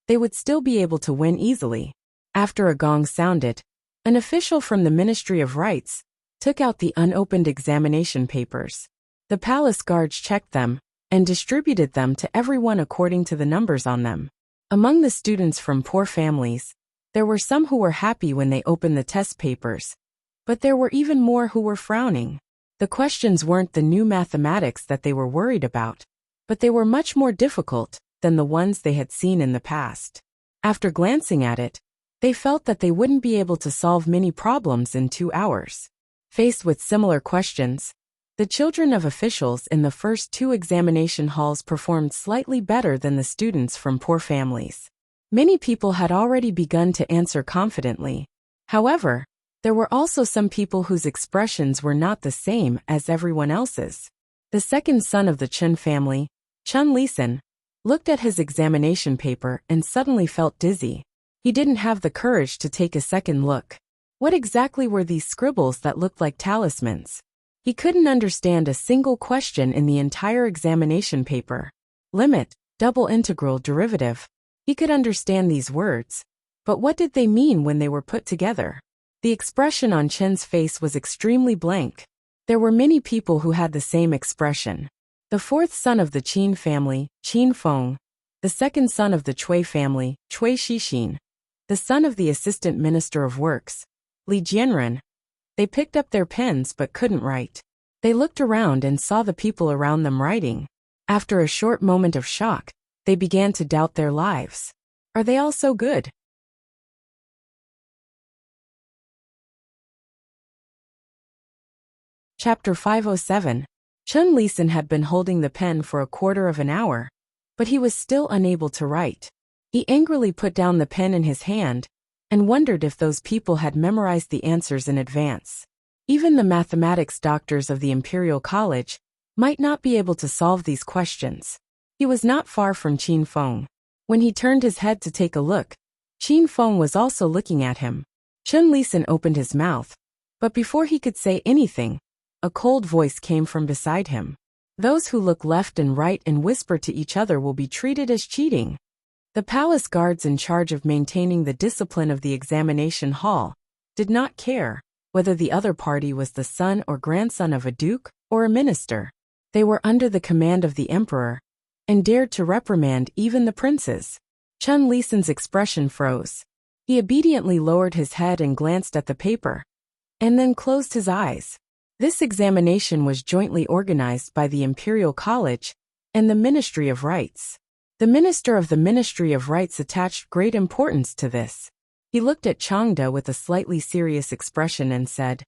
they would still be able to win easily. After a gong sounded, an official from the Ministry of Rights took out the unopened examination papers. The palace guards checked them and distributed them to everyone according to the numbers on them. Among the students from poor families, there were some who were happy when they opened the test papers, but there were even more who were frowning. The questions weren't the new mathematics that they were worried about, but they were much more difficult than the ones they had seen in the past. After glancing at it, they felt that they wouldn't be able to solve many problems in 2 hours. Faced with similar questions, the children of officials in the first 2 examination halls performed slightly better than the students from poor families. Many people had already begun to answer confidently. However, there were also some people whose expressions were not the same as everyone else's. The second son of the Chen family, Chun Lisan, looked at his examination paper and suddenly felt dizzy. He didn't have the courage to take a second look. What exactly were these scribbles that looked like talismans? He couldn't understand a single question in the entire examination paper. Limit, double integral, derivative. He could understand these words, but what did they mean when they were put together? The expression on Chen's face was extremely blank. There were many people who had the same expression. The fourth son of the Qin family, Qin Feng, the second son of the Cui family, Cui Shixin, the son of the Assistant Minister of Works, Li Jianren, They picked up their pens but couldn't write. They looked around and saw the people around them writing. After a short moment of shock, they began to doubt their lives. Are they all so good? Chapter 507. Chun Lisan had been holding the pen for a quarter of an hour, but he was still unable to write. He angrily put down the pen in his hand and wondered if those people had memorized the answers in advance. Even the mathematics doctors of the Imperial College might not be able to solve these questions. He was not far from Qin Feng. When he turned his head to take a look, Qin Feng was also looking at him. Chun Lisan opened his mouth, but before he could say anything, a cold voice came from beside him. Those who look left and right and whisper to each other will be treated as cheating. The palace guards in charge of maintaining the discipline of the examination hall did not care whether the other party was the son or grandson of a duke or a minister. They were under the command of the emperor and dared to reprimand even the princes. Chun Lisan's expression froze. He obediently lowered his head and glanced at the paper, and then closed his eyes. This examination was jointly organized by the Imperial College and the Ministry of Rites. The minister of the Ministry of Rites attached great importance to this. He looked at Changde with a slightly serious expression and said,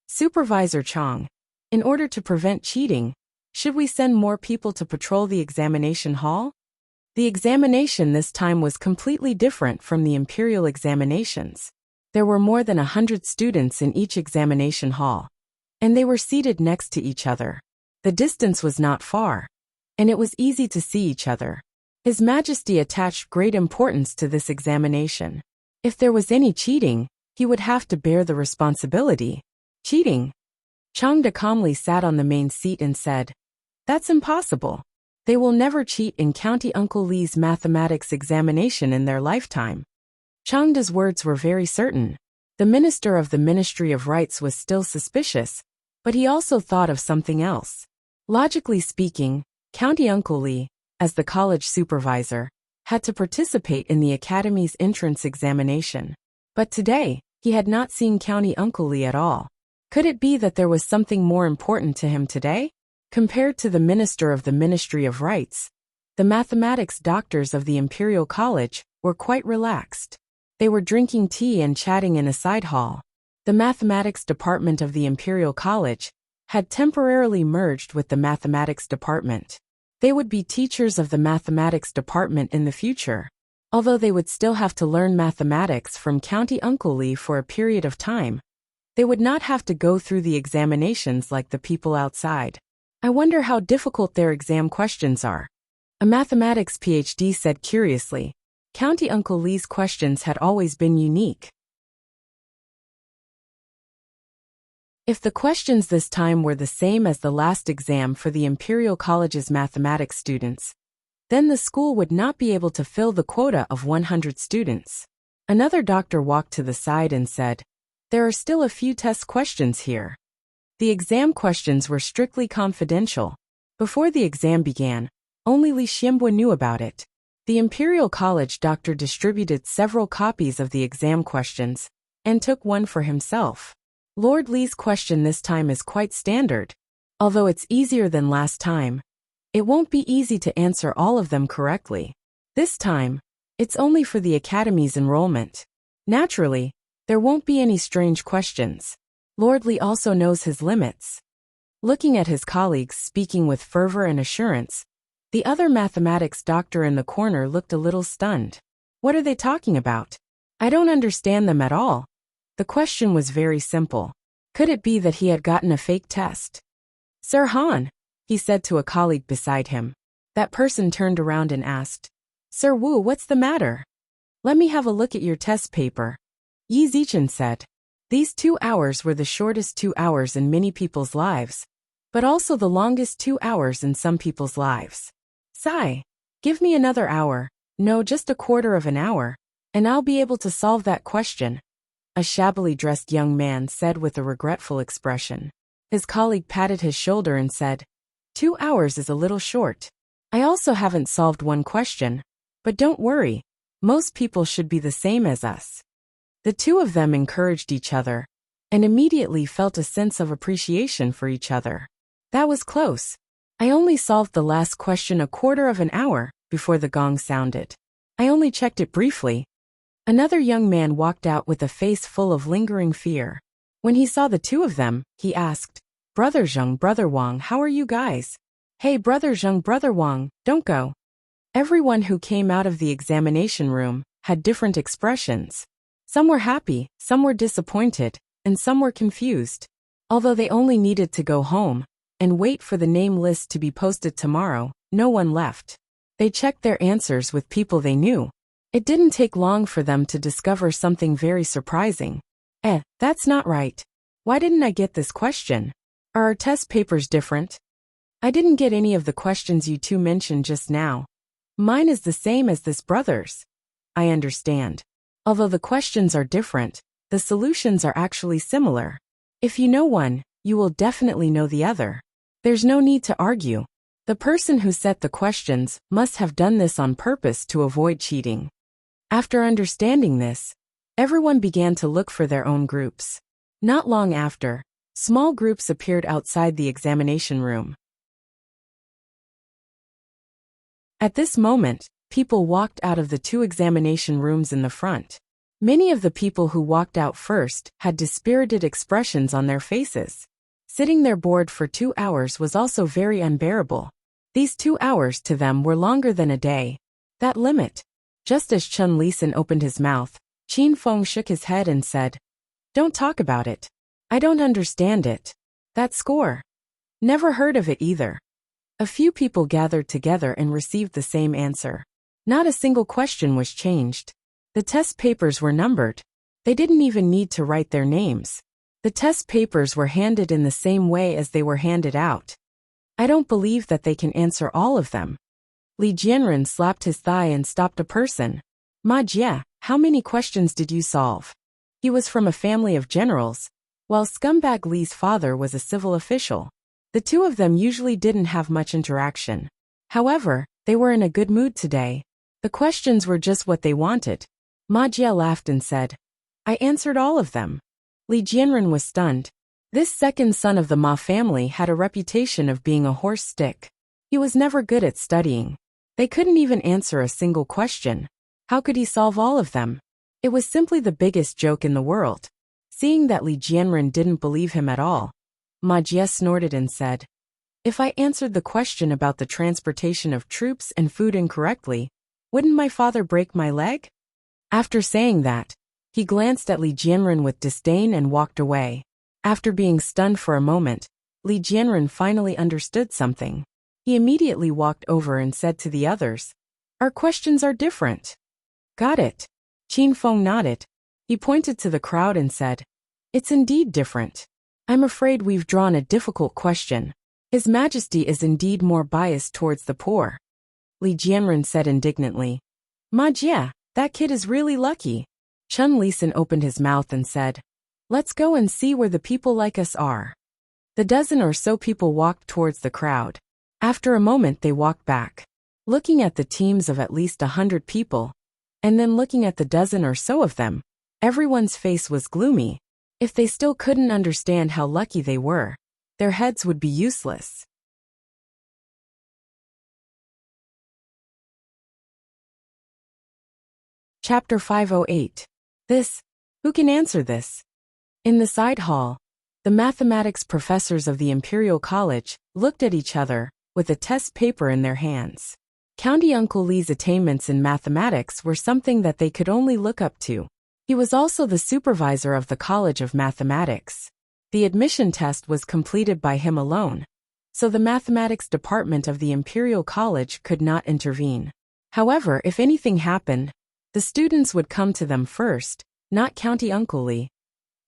"Supervisor Chang, in order to prevent cheating, should we send more people to patrol the examination hall?" The examination this time was completely different from the imperial examinations. There were more than 100 students in each examination hall, and they were seated next to each other. The distance was not far, and it was easy to see each other. His Majesty attached great importance to this examination. If there was any cheating, he would have to bear the responsibility. Cheating? Changde calmly sat on the main seat and said, "That's impossible. They will never cheat in County Uncle Lee's mathematics examination in their lifetime." Changde's words were very certain. The minister of the Ministry of Rites was still suspicious, but he also thought of something else. Logically speaking, County Uncle Lee, as the college supervisor, had to participate in the academy's entrance examination. But today, he had not seen County Uncle Lee at all. Could it be that there was something more important to him today? Compared to the minister of the Ministry of Rites, the mathematics doctors of the Imperial College were quite relaxed. They were drinking tea and chatting in a side hall. The mathematics department of the Imperial College had temporarily merged with the mathematics department. They would be teachers of the mathematics department in the future, although they would still have to learn mathematics from County Uncle Lee for a period of time. They would not have to go through the examinations like the people outside. I wonder how difficult their exam questions are. A mathematics PhD said curiously. County Uncle Lee's questions had always been unique. If the questions this time were the same as the last exam for the Imperial College's mathematics students, then the school would not be able to fill the quota of 100 students. Another doctor walked to the side and said, "There are still a few test questions here." The exam questions were strictly confidential. Before the exam began, only Li Xianbo knew about it. The Imperial College doctor distributed several copies of the exam questions and took one for himself. Lord Li's question this time is quite standard. Although it's easier than last time, it won't be easy to answer all of them correctly. This time, it's only for the academy's enrollment. Naturally, there won't be any strange questions. Lord Li also knows his limits. Looking at his colleagues speaking with fervor and assurance, the other mathematics doctor in the corner looked a little stunned. What are they talking about? I don't understand them at all. The question was very simple. Could it be that he had gotten a fake test? "Sir Han," he said to a colleague beside him. That person turned around and asked, "Sir Wu, what's the matter?" "Let me have a look at your test paper," Yi Zichen said. These 2 hours were the shortest 2 hours in many people's lives, but also the longest 2 hours in some people's lives. "Sigh. Give me another hour, no, just a quarter of an hour, and I'll be able to solve that question," a shabbily dressed young man said with a regretful expression. His colleague patted his shoulder and said, 2 hours is a little short. I also haven't solved one question, but don't worry, most people should be the same as us." The two of them encouraged each other, and immediately felt a sense of appreciation for each other. That was close. I only solved the last question a quarter of an hour before the gong sounded. I only checked it briefly. Another young man walked out with a face full of lingering fear. When he saw the two of them, he asked, "Brother Zheng, Brother Wang, how are you guys?" "Hey, Brother Zheng, Brother Wang, don't go." Everyone who came out of the examination room had different expressions. Some were happy, some were disappointed, and some were confused. Although they only needed to go home and wait for the name list to be posted tomorrow, no one left. They checked their answers with people they knew. It didn't take long for them to discover something very surprising. That's not right. Why didn't I get this question? Are our test papers different? I didn't get any of the questions you two mentioned just now. Mine is the same as this brother's. I understand. Although the questions are different, the solutions are actually similar. If you know one, you will definitely know the other. There's no need to argue. The person who set the questions must have done this on purpose to avoid cheating. After understanding this, everyone began to look for their own groups. Not long after, small groups appeared outside the examination room. At this moment, people walked out of the two examination rooms in the front. Many of the people who walked out first had dispirited expressions on their faces. Sitting there bored for 2 hours was also very unbearable. These 2 hours to them were longer than a day. That limit. Just as Chun Lisan opened his mouth, Qin Feng shook his head and said, "Don't talk about it. I don't understand it. That score. Never heard of it either." A few people gathered together and received the same answer. Not a single question was changed. The test papers were numbered. They didn't even need to write their names. The test papers were handed in the same way as they were handed out. I don't believe that they can answer all of them. Li Jianren slapped his thigh and stopped a person. "Ma Jie, how many questions did you solve?" He was from a family of generals, while Scumbag Li's father was a civil official. The two of them usually didn't have much interaction. However, they were in a good mood today. The questions were just what they wanted. Ma Jie laughed and said, "I answered all of them." Li Jianren was stunned. This second son of the Ma family had a reputation of being a horse stick. He was never good at studying. They couldn't even answer a single question. How could he solve all of them? It was simply the biggest joke in the world. Seeing that Li Jianren didn't believe him at all, Ma Jie snorted and said, "If I answered the question about the transportation of troops and food incorrectly, wouldn't my father break my leg?" After saying that, he glanced at Li Jianren with disdain and walked away. After being stunned for a moment, Li Jianren finally understood something. He immediately walked over and said to the others, "Our questions are different." "Got it." Qin Feng nodded. He pointed to the crowd and said, "It's indeed different. I'm afraid we've drawn a difficult question. His Majesty is indeed more biased towards the poor." Li Jianren said indignantly, "Ma Jie, that kid is really lucky." Chun Lisan opened his mouth and said, "Let's go and see where the people like us are." The dozen or so people walked towards the crowd. After a moment they walked back, looking at the teams of at least 100 people, and then looking at the dozen or so of them. Everyone's face was gloomy. If they still couldn't understand how lucky they were, their heads would be useless. Chapter 508. Who can answer this? In the side hall, the mathematics professors of the Imperial College looked at each other with a test paper in their hands. County Uncle Li's attainments in mathematics were something that they could only look up to. He was also the supervisor of the College of Mathematics. The admission test was completed by him alone, so the mathematics department of the Imperial College could not intervene. However, if anything happened, the students would come to them first, not County Uncle Li.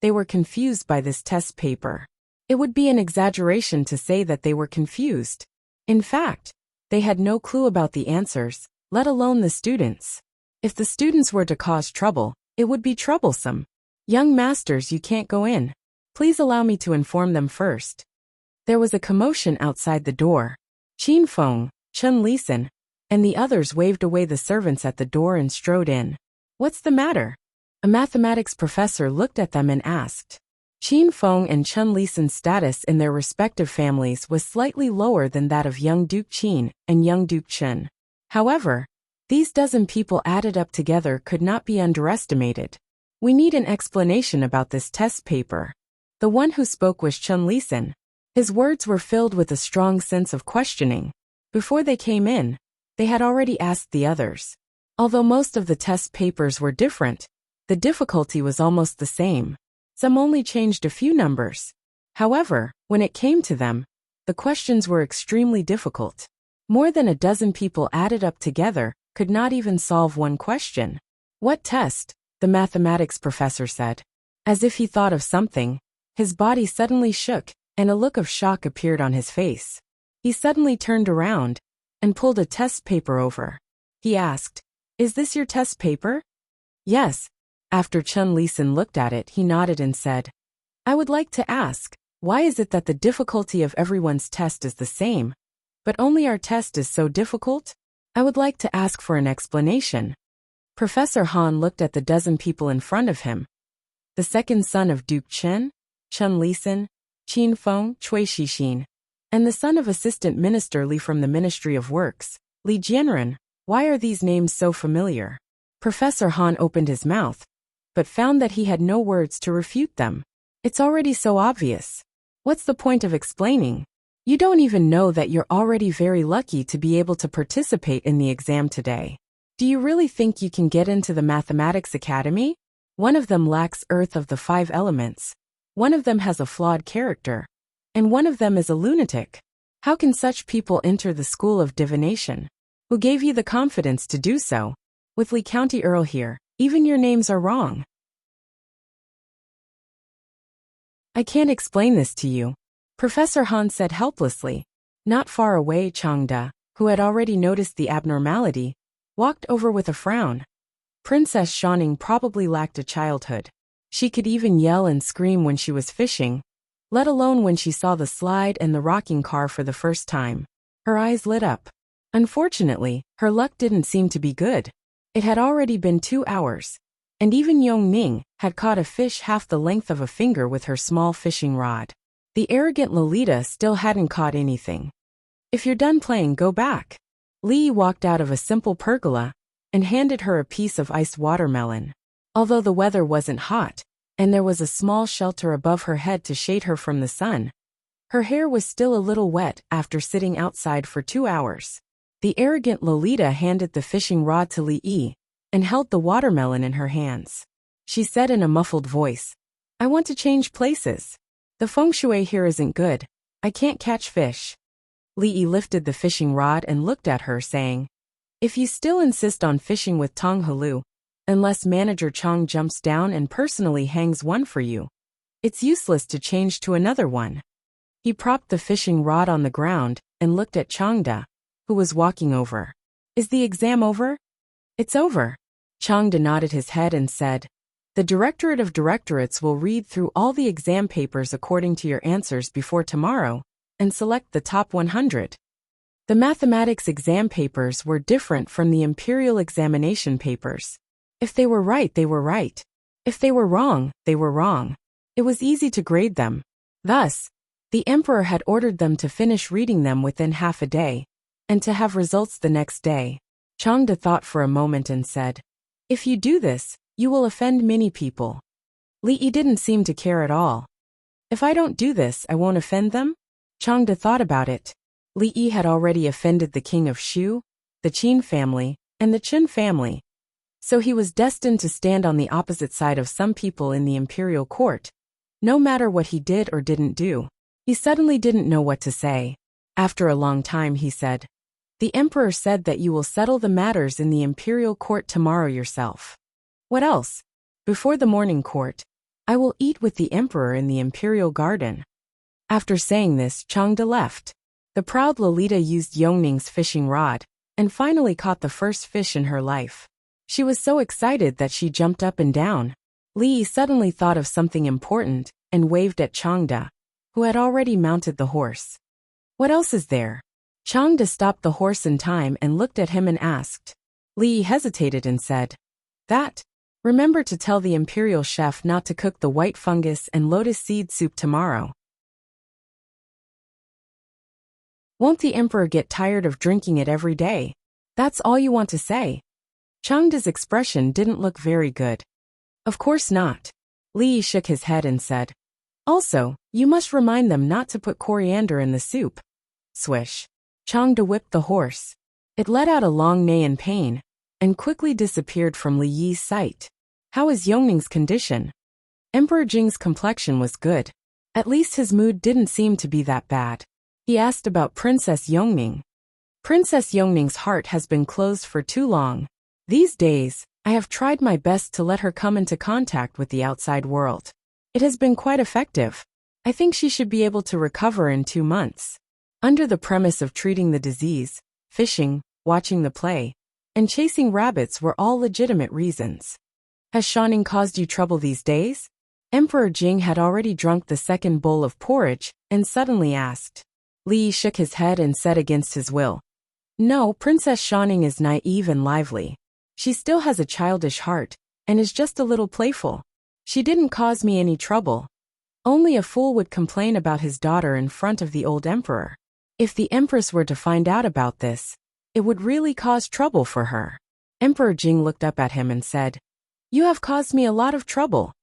They were confused by this test paper. It would be an exaggeration to say that they were confused. In fact, they had no clue about the answers, let alone the students. If the students were to cause trouble, it would be troublesome. "Young masters, you can't go in. Please allow me to inform them first." There was a commotion outside the door. Qin Feng, Chun Lisan, and the others waved away the servants at the door and strode in. "What's the matter?" A mathematics professor looked at them and asked. Qin Feng and Chen Lisan's status in their respective families was slightly lower than that of young Duke Qin and young Duke Chen. However, these dozen people added up together could not be underestimated. We need an explanation about this test paper. The one who spoke was Chen Lisan. His words were filled with a strong sense of questioning. Before they came in, they had already asked the others. Although most of the test papers were different, the difficulty was almost the same. Some only changed a few numbers. However, when it came to them, the questions were extremely difficult. More than a dozen people added up together could not even solve one question. What test? The mathematics professor said. As if he thought of something, his body suddenly shook, and a look of shock appeared on his face. He suddenly turned around and pulled a test paper over. He asked, "Is this your test paper?" "Yes." After Chen Lisan looked at it, he nodded and said, "I would like to ask, why is it that the difficulty of everyone's test is the same, but only our test is so difficult? I would like to ask for an explanation." Professor Han looked at the dozen people in front of him. The second son of Duke Chen, Chen Lisan, Qin Feng, Cui Shixin, and the son of Assistant Minister Li from the Ministry of Works, Li Jianren. Why are these names so familiar? Professor Han opened his mouth, but found that he had no words to refute them. It's already so obvious. What's the point of explaining? You don't even know that you're already very lucky to be able to participate in the exam today. Do you really think you can get into the Mathematics Academy? One of them lacks Earth of the 5 elements. One of them has a flawed character. And one of them is a lunatic. How can such people enter the School of Divination? Who gave you the confidence to do so? With Li County Earl here, even your names are wrong. I can't explain this to you, Professor Han said helplessly. Not far away, Changde, who had already noticed the abnormality, walked over with a frown. Princess Shaning probably lacked a childhood. She could even yell and scream when she was fishing, let alone when she saw the slide and the rocking car for the first time. Her eyes lit up. Unfortunately, her luck didn't seem to be good. It had already been 2 hours, and even Yong Ning had caught a fish half the length of a finger with her small fishing rod. The arrogant Lolita still hadn't caught anything. If you're done playing, go back. Li walked out of a simple pergola and handed her a piece of iced watermelon. Although the weather wasn't hot, and there was a small shelter above her head to shade her from the sun, her hair was still a little wet after sitting outside for 2 hours. The arrogant Lolita handed the fishing rod to Li Yi and held the watermelon in her hands. She said in a muffled voice, "I want to change places. The feng shui here isn't good. I can't catch fish." Li Yi lifted the fishing rod and looked at her, saying, "If you still insist on fishing with Tong Halu, unless Manager Chong jumps down and personally hangs one for you, it's useless to change to another one." He propped the fishing rod on the ground and looked at Changde, who was walking over. "Is the exam over?" "It's over." Changde nodded his head and said, "The Directorate of Directorates will read through all the exam papers according to your answers before tomorrow and select the top 100. The mathematics exam papers were different from the imperial examination papers. If they were right, they were right. If they were wrong, they were wrong. It was easy to grade them. Thus, the emperor had ordered them to finish reading them within half a day, and to have results the next day. Changde thought for a moment and said, "If you do this, you will offend many people." Li Yi didn't seem to care at all. "If I don't do this, I won't offend them?" Changde thought about it. Li Yi had already offended the king of Shu, the Qin family, and the Chen family. So he was destined to stand on the opposite side of some people in the imperial court, no matter what he did or didn't do. He suddenly didn't know what to say. After a long time he said, "The emperor said that you will settle the matters in the imperial court tomorrow yourself." "What else?" "Before the morning court, I will eat with the emperor in the imperial garden." After saying this, Changde left. The proud Lolita used Yongning's fishing rod, and finally caught the first fish in her life. She was so excited that she jumped up and down. Li suddenly thought of something important, and waved at Changde, who had already mounted the horse. "What else is there?" Changde stopped the horse in time and looked at him and asked. Li hesitated and said, "That." Remember to tell the imperial chef not to cook the white fungus and lotus seed soup tomorrow. Won't the emperor get tired of drinking it every day? That's all you want to say. Changda's expression didn't look very good. Of course not. Li Yi shook his head and said, also, you must remind them not to put coriander in the soup. Swish. Changda whipped the horse. It let out a long neigh in pain, and quickly disappeared from Li Yi's sight. How is Yongning's condition? Emperor Jing's complexion was good. At least his mood didn't seem to be that bad. He asked about Princess Yongning. Princess Yongning's heart has been closed for too long. These days, I have tried my best to let her come into contact with the outside world. It has been quite effective. I think she should be able to recover in 2 months. Under the premise of treating the disease, fishing, watching the play, and chasing rabbits were all legitimate reasons. Has Shaning caused you trouble these days? Emperor Jing had already drunk the second bowl of porridge and suddenly asked. Li Yi shook his head and said against his will, no, Princess Shaning is naive and lively. She still has a childish heart, and is just a little playful. She didn't cause me any trouble. Only a fool would complain about his daughter in front of the old emperor. If the empress were to find out about this, it would really cause trouble for her. Emperor Jing looked up at him and said, you have caused me a lot of trouble.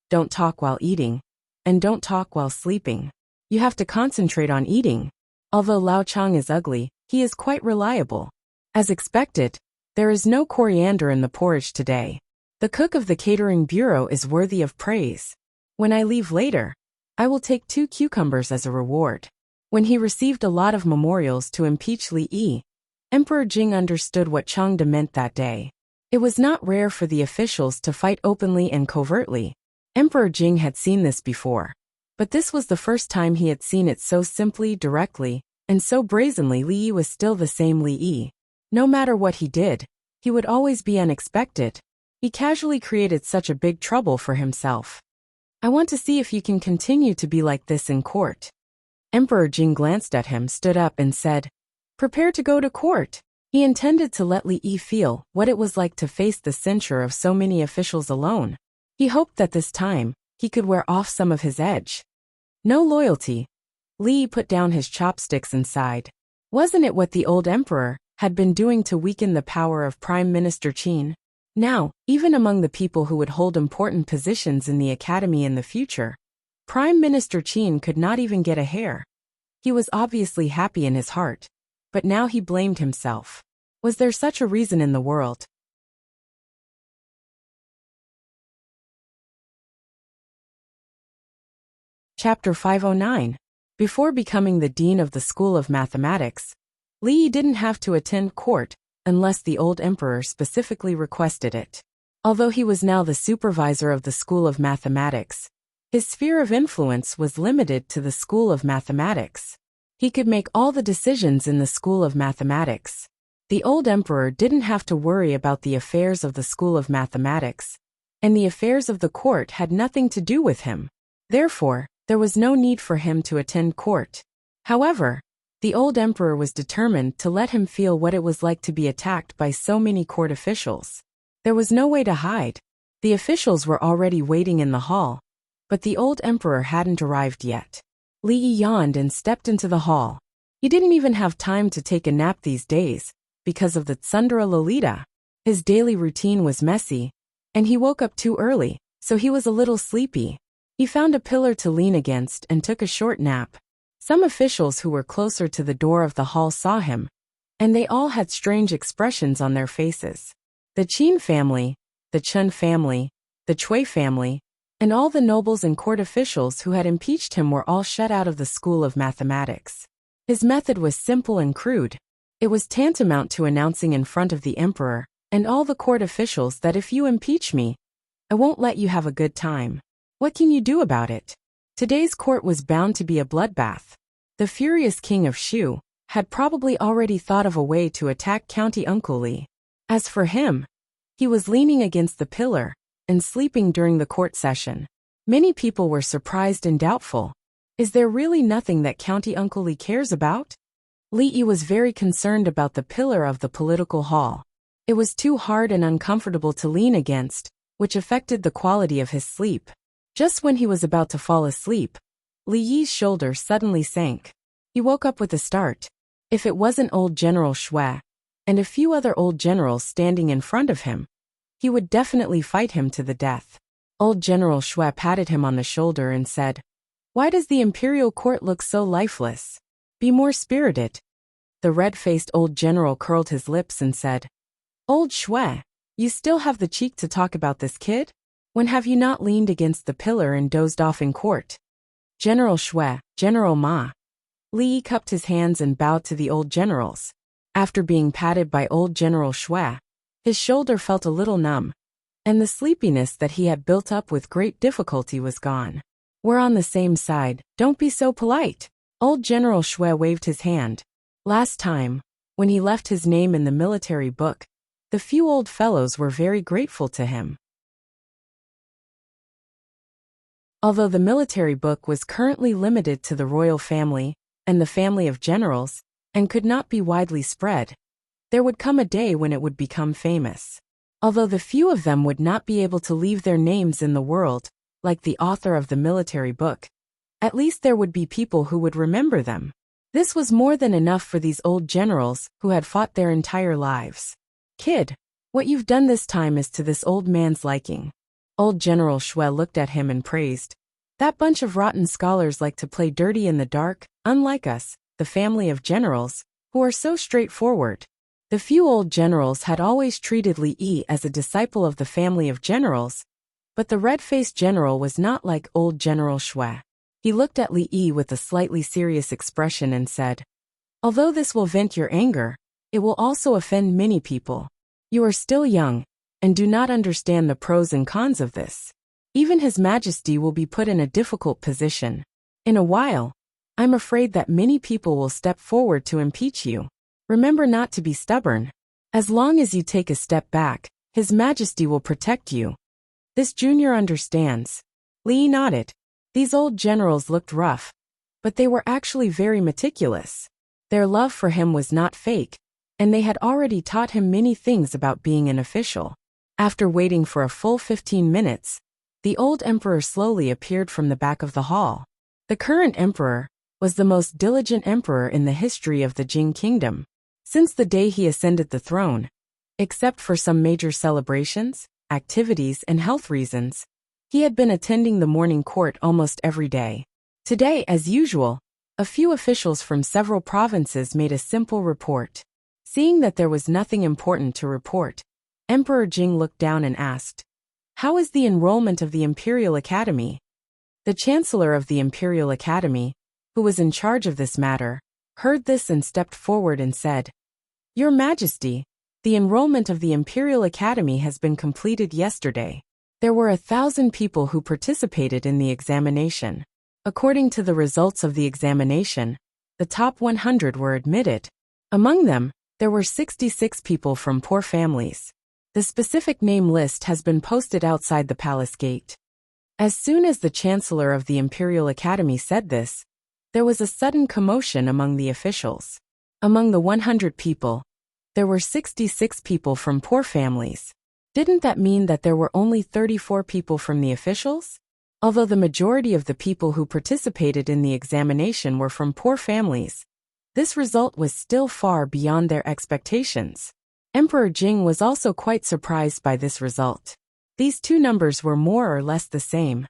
Don't talk while eating, and don't talk while sleeping. You have to concentrate on eating. Although Lao Chang is ugly, he is quite reliable. As expected, there is no coriander in the porridge today. The cook of the catering bureau is worthy of praise. When I leave later, I will take 2 cucumbers as a reward. When he received a lot of memorials to impeach Li Yi, Emperor Jing understood what Changda meant that day. It was not rare for the officials to fight openly and covertly. Emperor Jing had seen this before. But this was the first time he had seen it so simply, directly, and so brazenly. Li Yi was still the same Li Yi. No matter what he did, he would always be unexpected. He casually created such a big trouble for himself. I want to see if you can continue to be like this in court. Emperor Jing glanced at him, stood up and said, prepare to go to court. He intended to let Li Yi feel what it was like to face the censure of so many officials alone. He hoped that this time, he could wear off some of his edge. No loyalty. Li Yi put down his chopsticks and sighed. Wasn't it what the old emperor had been doing to weaken the power of Prime Minister Qin? Now, even among the people who would hold important positions in the academy in the future, Prime Minister Qin could not even get a hair. He was obviously happy in his heart, but now he blamed himself. Was there such a reason in the world? Chapter 509. Before becoming the dean of the School of Mathematics, Li Yi didn't have to attend court unless the old emperor specifically requested it. Although he was now the supervisor of the School of Mathematics, his sphere of influence was limited to the School of Mathematics. He could make all the decisions in the School of Mathematics. The old emperor didn't have to worry about the affairs of the School of Mathematics, and the affairs of the court had nothing to do with him. Therefore, there was no need for him to attend court. However, the old emperor was determined to let him feel what it was like to be attacked by so many court officials. There was no way to hide. The officials were already waiting in the hall, but the old emperor hadn't arrived yet. Li Yi yawned and stepped into the hall. He didn't even have time to take a nap these days, because of the Tsundere Lolita. His daily routine was messy, and he woke up too early, so he was a little sleepy. He found a pillar to lean against and took a short nap. Some officials who were closer to the door of the hall saw him, and they all had strange expressions on their faces. The Qin family, the Chun family, the Cui family, and all the nobles and court officials who had impeached him were all shut out of the School of Mathematics. His method was simple and crude. It was tantamount to announcing in front of the emperor and all the court officials that if you impeach me, I won't let you have a good time. What can you do about it? Today's court was bound to be a bloodbath. The furious king of Shu had probably already thought of a way to attack County Uncle Li. As for him, he was leaning against the pillar and sleeping during the court session. Many people were surprised and doubtful. Is there really nothing that County Uncle Li cares about? Li Yi was very concerned about the pillar of the political hall. It was too hard and uncomfortable to lean against, which affected the quality of his sleep. Just when he was about to fall asleep, Li Yi's shoulder suddenly sank. He woke up with a start. If it wasn't old General Shui and a few other old generals standing in front of him, he would definitely fight him to the death. Old General Shui patted him on the shoulder and said, "Why does the imperial court look so lifeless? Be more spirited." The red-faced old general curled his lips and said, "Old Shui, you still have the cheek to talk about this kid? When have you not leaned against the pillar and dozed off in court?" "General Shui, General Ma." Li Yi cupped his hands and bowed to the old generals. After being patted by old General Shui, his shoulder felt a little numb, and the sleepiness that he had built up with great difficulty was gone. "We're on the same side, don't be so polite." Old General Shui waved his hand. Last time, when he left his name in the military book, the few old fellows were very grateful to him. Although the military book was currently limited to the royal family and the family of generals, and could not be widely spread, there would come a day when it would become famous. Although the few of them would not be able to leave their names in the world, like the author of the military book, at least there would be people who would remember them. This was more than enough for these old generals who had fought their entire lives. "Kid, what you've done this time is to this old man's liking." Old General Shui looked at him and praised, "That bunch of rotten scholars like to play dirty in the dark, unlike us, the family of generals, who are so straightforward." The few old generals had always treated Li Yi as a disciple of the family of generals, but the red-faced general was not like old General Shui. He looked at Li Yi with a slightly serious expression and said, "Although this will vent your anger, it will also offend many people. You are still young, and do not understand the pros and cons of this. Even His Majesty will be put in a difficult position. In a while, I'm afraid that many people will step forward to impeach you. Remember not to be stubborn. As long as you take a step back, His Majesty will protect you. This junior understands." Li Yi nodded. These old generals looked rough, but they were actually very meticulous. Their love for him was not fake, and they had already taught him many things about being an official. After waiting for a full 15 minutes, the old emperor slowly appeared from the back of the hall. The current emperor was the most diligent emperor in the history of the Jing kingdom, since the day he ascended the throne. Except for some major celebrations, activities, and health reasons, he had been attending the morning court almost every day. Today, as usual, a few officials from several provinces made a simple report. Seeing that there was nothing important to report, Emperor Jing looked down and asked, "How is the enrollment of the Imperial Academy?" The Chancellor of the Imperial Academy, who was in charge of this matter, heard this and stepped forward and said, "Your Majesty, the enrollment of the Imperial Academy has been completed yesterday. There were 1,000 people who participated in the examination. According to the results of the examination, the top 100 were admitted. Among them, there were 66 people from poor families. The specific name list has been posted outside the palace gate." As soon as the Chancellor of the Imperial Academy said this, there was a sudden commotion among the officials. Among the 100 people, there were 66 people from poor families. Didn't that mean that there were only 34 people from the officials? Although the majority of the people who participated in the examination were from poor families, this result was still far beyond their expectations. Emperor Jing was also quite surprised by this result. These two numbers were more or less the same.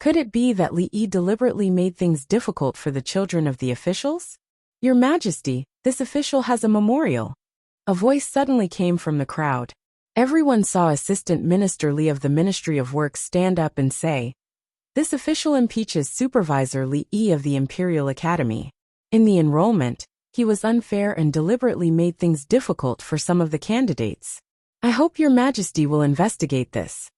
Could it be that Li Yi deliberately made things difficult for the children of the officials? "Your Majesty, this official has a memorial." A voice suddenly came from the crowd. Everyone saw Assistant Minister Li of the Ministry of Works stand up and say, "This official impeaches Supervisor Li Yi of the Imperial Academy. In the enrollment, he was unfair and deliberately made things difficult for some of the candidates. I hope Your Majesty will investigate this."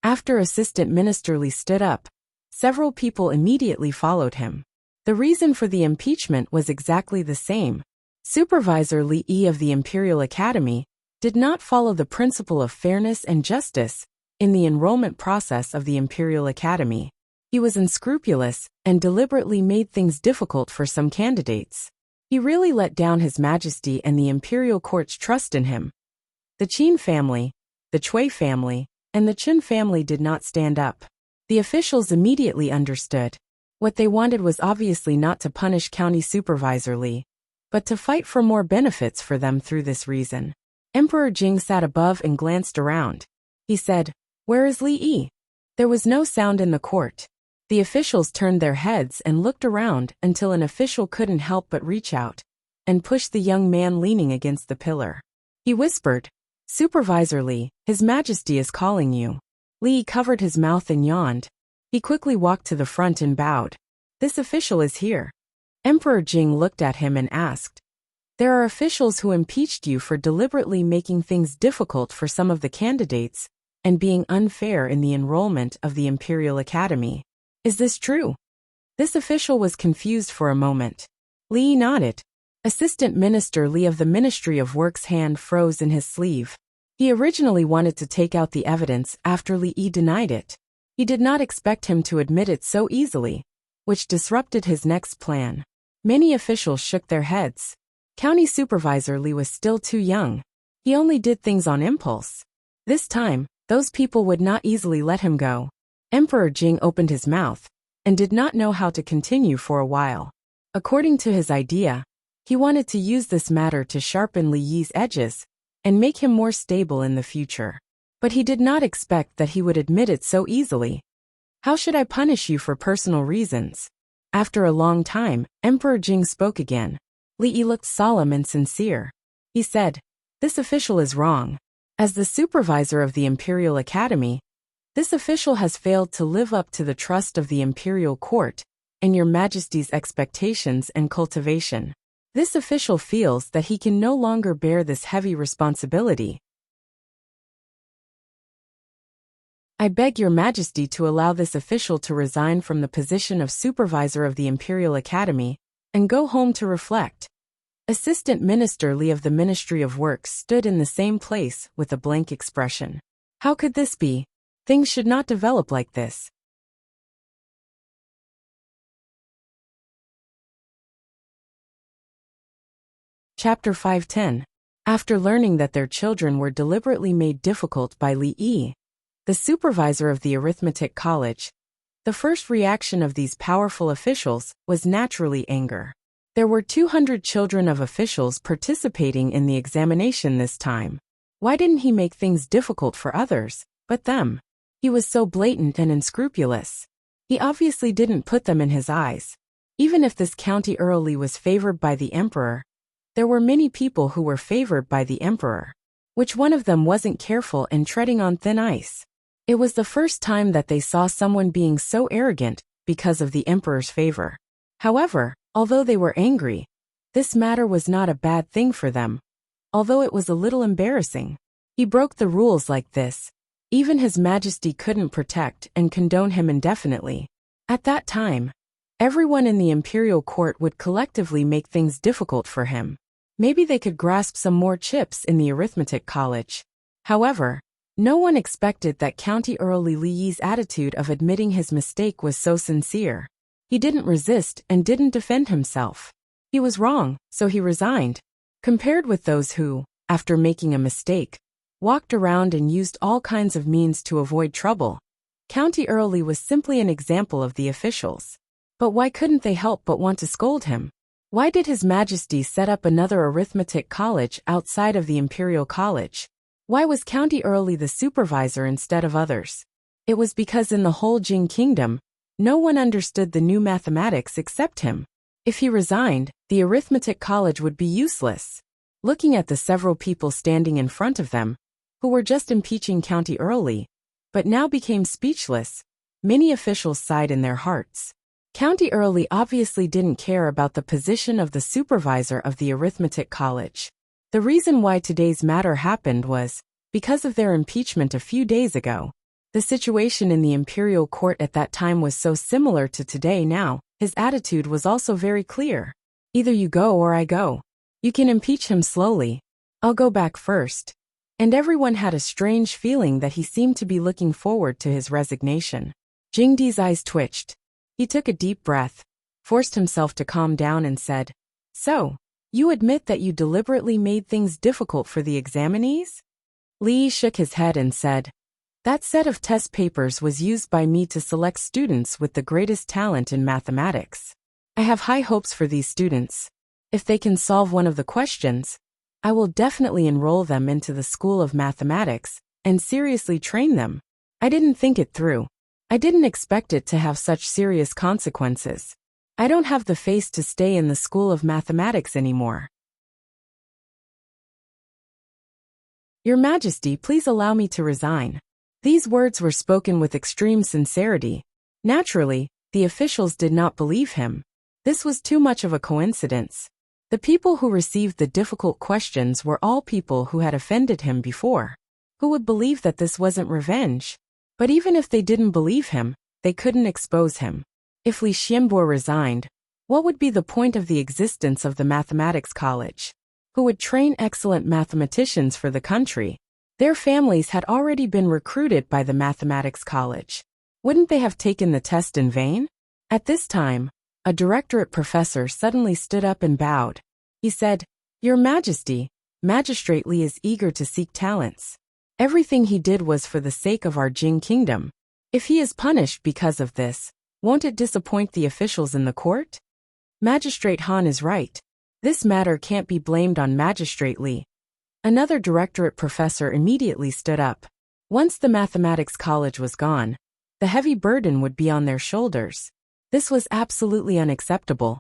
After Assistant Minister Li stood up, several people immediately followed him. The reason for the impeachment was exactly the same. Supervisor Li Yi of the Imperial Academy did not follow the principle of fairness and justice in the enrollment process of the Imperial Academy. He was unscrupulous and deliberately made things difficult for some candidates. He really let down His Majesty and the Imperial Court's trust in him. The Qin family, the Cui family, and the Chun family did not stand up. The officials immediately understood. What they wanted was obviously not to punish County Supervisor Li, but to fight for more benefits for them through this reason. Emperor Jing sat above and glanced around. He said, "Where is Li Yi?" There was no sound in the court. The officials turned their heads and looked around until an official couldn't help but reach out and push the young man leaning against the pillar. He whispered, "Supervisor Li, His Majesty is calling you." Li covered his mouth and yawned. He quickly walked to the front and bowed. "This official is here." Emperor Jing looked at him and asked, "There are officials who impeached you for deliberately making things difficult for some of the candidates and being unfair in the enrollment of the Imperial Academy. Is this true?" This official was confused for a moment. Li nodded. Assistant Minister Li of the Ministry of Work's hand froze in his sleeve. He originally wanted to take out the evidence after Li Yi denied it. He did not expect him to admit it so easily, which disrupted his next plan. Many officials shook their heads. County Supervisor Li was still too young. He only did things on impulse. This time, those people would not easily let him go. Emperor Jing opened his mouth and did not know how to continue for a while. According to his idea, he wanted to use this matter to sharpen Li Yi's edges and make him more stable in the future. But he did not expect that he would admit it so easily. "How should I punish you for personal reasons?" After a long time, Emperor Jing spoke again. Li Yi looked solemn and sincere. He said, "This official is wrong. As the supervisor of the Imperial Academy, this official has failed to live up to the trust of the Imperial Court and Your Majesty's expectations and cultivation. This official feels that he can no longer bear this heavy responsibility. I beg Your Majesty to allow this official to resign from the position of supervisor of the Imperial Academy and go home to reflect." Assistant Minister Li of the Ministry of Works stood in the same place with a blank expression. How could this be? Things should not develop like this. Chapter 510. After learning that their children were deliberately made difficult by Li Yi, the supervisor of the arithmetic college, the first reaction of these powerful officials was naturally anger. There were 200 children of officials participating in the examination this time. Why didn't he make things difficult for others, but them? He was so blatant and unscrupulous. He obviously didn't put them in his eyes. Even if this county early was favored by the emperor, there were many people who were favored by the emperor. Which one of them wasn't careful and treading on thin ice? It was the first time that they saw someone being so arrogant because of the emperor's favor. However, although they were angry, this matter was not a bad thing for them, although it was a little embarrassing. He broke the rules like this. Even His Majesty couldn't protect and condone him indefinitely. At that time, everyone in the imperial court would collectively make things difficult for him. Maybe they could grasp some more chips in the arithmetic college. However, no one expected that County Earl Li Yi's attitude of admitting his mistake was so sincere. He didn't resist and didn't defend himself. He was wrong, so he resigned. Compared with those who, after making a mistake, walked around and used all kinds of means to avoid trouble, County Earl Li was simply an example of the officials. But why couldn't they help but want to scold him? Why did His Majesty set up another arithmetic college outside of the Imperial College? Why was County Earl Li the supervisor instead of others? It was because in the whole Jing Kingdom, no one understood the new mathematics except him. If he resigned, the arithmetic college would be useless. Looking at the several people standing in front of them, who were just impeaching County Earl Li, but now became speechless, many officials sighed in their hearts. County Earl Li obviously didn't care about the position of the supervisor of the arithmetic college. The reason why today's matter happened was because of their impeachment a few days ago. The situation in the imperial court at that time was so similar to today now. His attitude was also very clear. Either you go or I go. You can impeach him slowly. I'll go back first. And everyone had a strange feeling that he seemed to be looking forward to his resignation. Jingdi's eyes twitched. He took a deep breath, forced himself to calm down and said, "So, you admit that you deliberately made things difficult for the examinees?" Li shook his head and said, "That set of test papers was used by me to select students with the greatest talent in mathematics. I have high hopes for these students. If they can solve one of the questions, I will definitely enroll them into the School of Mathematics and seriously train them. I didn't think it through. I didn't expect it to have such serious consequences. I don't have the face to stay in the School of Mathematics anymore. Your Majesty, please allow me to resign." These words were spoken with extreme sincerity. Naturally, the officials did not believe him. This was too much of a coincidence. The people who received the difficult questions were all people who had offended him before. Who would believe that this wasn't revenge? But even if they didn't believe him, they couldn't expose him. If Li Xianbo resigned, what would be the point of the existence of the Mathematics College? Who would train excellent mathematicians for the country? Their families had already been recruited by the Mathematics College. Wouldn't they have taken the test in vain? At this time, a directorate professor suddenly stood up and bowed. He said, "Your Majesty, Magistrate Li is eager to seek talents. Everything he did was for the sake of our Jing kingdom. If he is punished because of this, won't it disappoint the officials in the court?" Magistrate Han is right. This matter can't be blamed on Magistrate Li. Another directorate professor immediately stood up. Once the Mathematics College was gone, the heavy burden would be on their shoulders. This was absolutely unacceptable.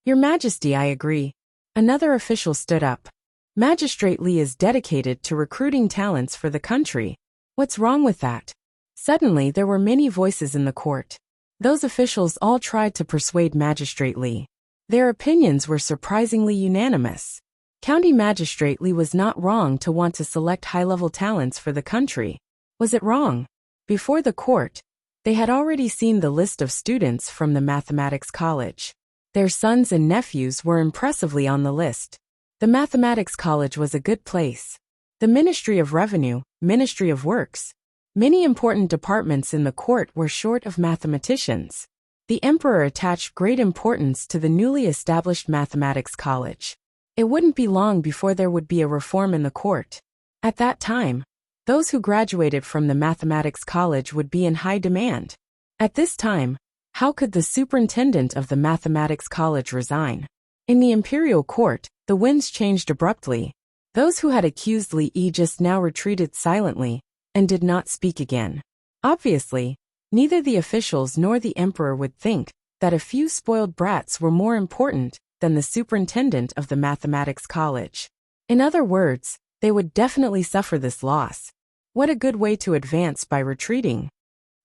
"Your Majesty, I agree." Another official stood up. "Magistrate Li is dedicated to recruiting talents for the country. What's wrong with that?" Suddenly there were many voices in the court. Those officials all tried to persuade Magistrate Li. Their opinions were surprisingly unanimous. County Magistrate Li was not wrong to want to select high-level talents for the country. Was it wrong? Before the court, they had already seen the list of students from the Mathematics College. Their sons and nephews were impressively on the list. The Mathematics College was a good place. The Ministry of Revenue, Ministry of Works, many important departments in the court were short of mathematicians. The emperor attached great importance to the newly established Mathematics College. It wouldn't be long before there would be a reform in the court. At that time, those who graduated from the Mathematics College would be in high demand. At this time, how could the superintendent of the Mathematics College resign? In the imperial court, the winds changed abruptly. Those who had accused Li Yi just now retreated silently and did not speak again. Obviously, neither the officials nor the emperor would think that a few spoiled brats were more important than the superintendent of the Mathematics College. In other words, they would definitely suffer this loss. What a good way to advance by retreating.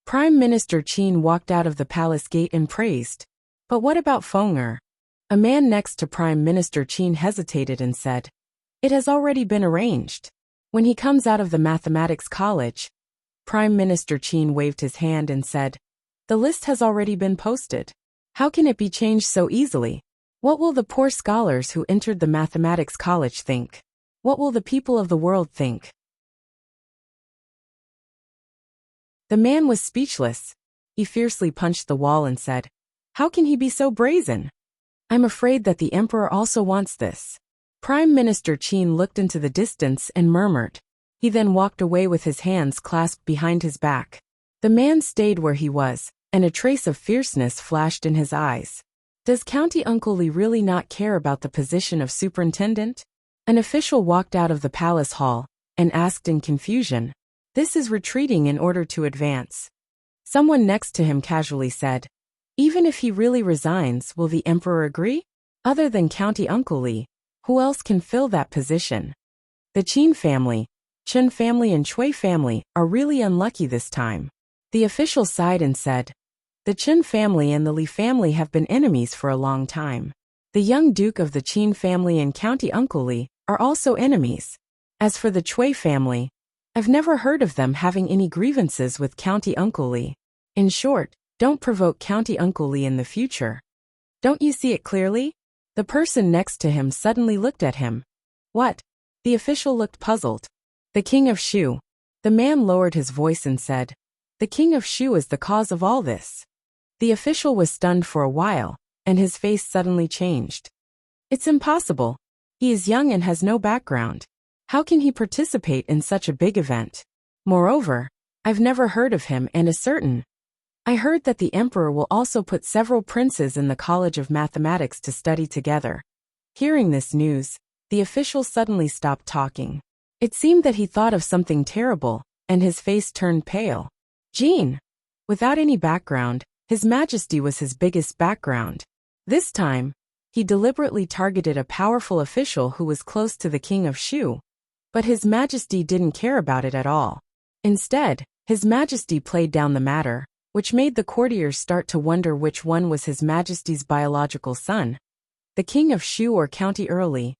Prime Minister Qin walked out of the palace gate and praised. But what about Feng Er? A man next to Prime Minister Qin hesitated and said, "It has already been arranged. When he comes out of the Mathematics College." Prime Minister Qin waved his hand and said, "The list has already been posted. How can it be changed so easily? What will the poor scholars who entered the Mathematics College think? What will the people of the world think?" The man was speechless. He fiercely punched the wall and said, "How can he be so brazen? I'm afraid that the emperor also wants this." Prime Minister Qin looked into the distance and murmured. He then walked away with his hands clasped behind his back. The man stayed where he was, and a trace of fierceness flashed in his eyes. Does County Uncle Li really not care about the position of superintendent? An official walked out of the palace hall and asked in confusion, "This is retreating in order to advance." Someone next to him casually said, "Even if he really resigns, will the emperor agree? Other than County Uncle Li, who else can fill that position? The Qin family, Chen family and Cui family are really unlucky this time." The official sighed and said, "The Chen family and the Li family have been enemies for a long time. The young duke of the Qin family and County Uncle Li are also enemies. As for the Cui family, I've never heard of them having any grievances with County Uncle Li. In short, don't provoke County Uncle Li in the future. Don't you see it clearly?" The person next to him suddenly looked at him. "What?" The official looked puzzled. "The King of Shu." The man lowered his voice and said, "The King of Shu is the cause of all this." The official was stunned for a while, and his face suddenly changed. "It's impossible. He is young and has no background. How can he participate in such a big event? Moreover, I've never heard of him and is certain. I heard that the emperor will also put several princes in the College of Mathematics to study together. Hearing this news, the official suddenly stopped talking. It seemed that he thought of something terrible, and his face turned pale. Jean! Without any background, His Majesty was his biggest background. This time, he deliberately targeted a powerful official who was close to the King of Shu. But His Majesty didn't care about it at all. Instead, His Majesty played down the matter, which made the courtiers start to wonder which one was His Majesty's biological son, the King of Shu or County Early.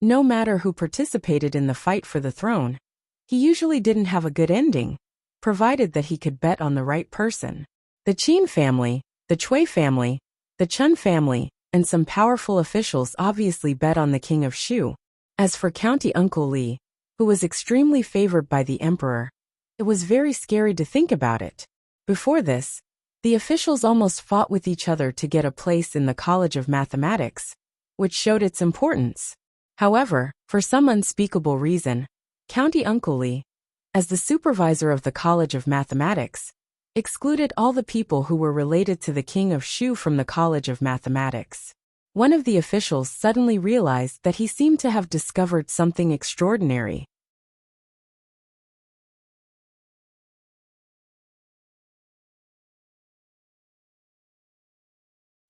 No matter who participated in the fight for the throne, he usually didn't have a good ending, provided that he could bet on the right person. The Qin family, the Cui family, the Chun family, and some powerful officials obviously bet on the King of Shu. As for County Uncle Li, who was extremely favored by the emperor, it was very scary to think about it. Before this, the officials almost fought with each other to get a place in the College of Mathematics, which showed its importance. However, for some unspeakable reason, County Uncle Li, as the supervisor of the College of Mathematics, excluded all the people who were related to the King of Shu from the College of Mathematics. One of the officials suddenly realized that he seemed to have discovered something extraordinary.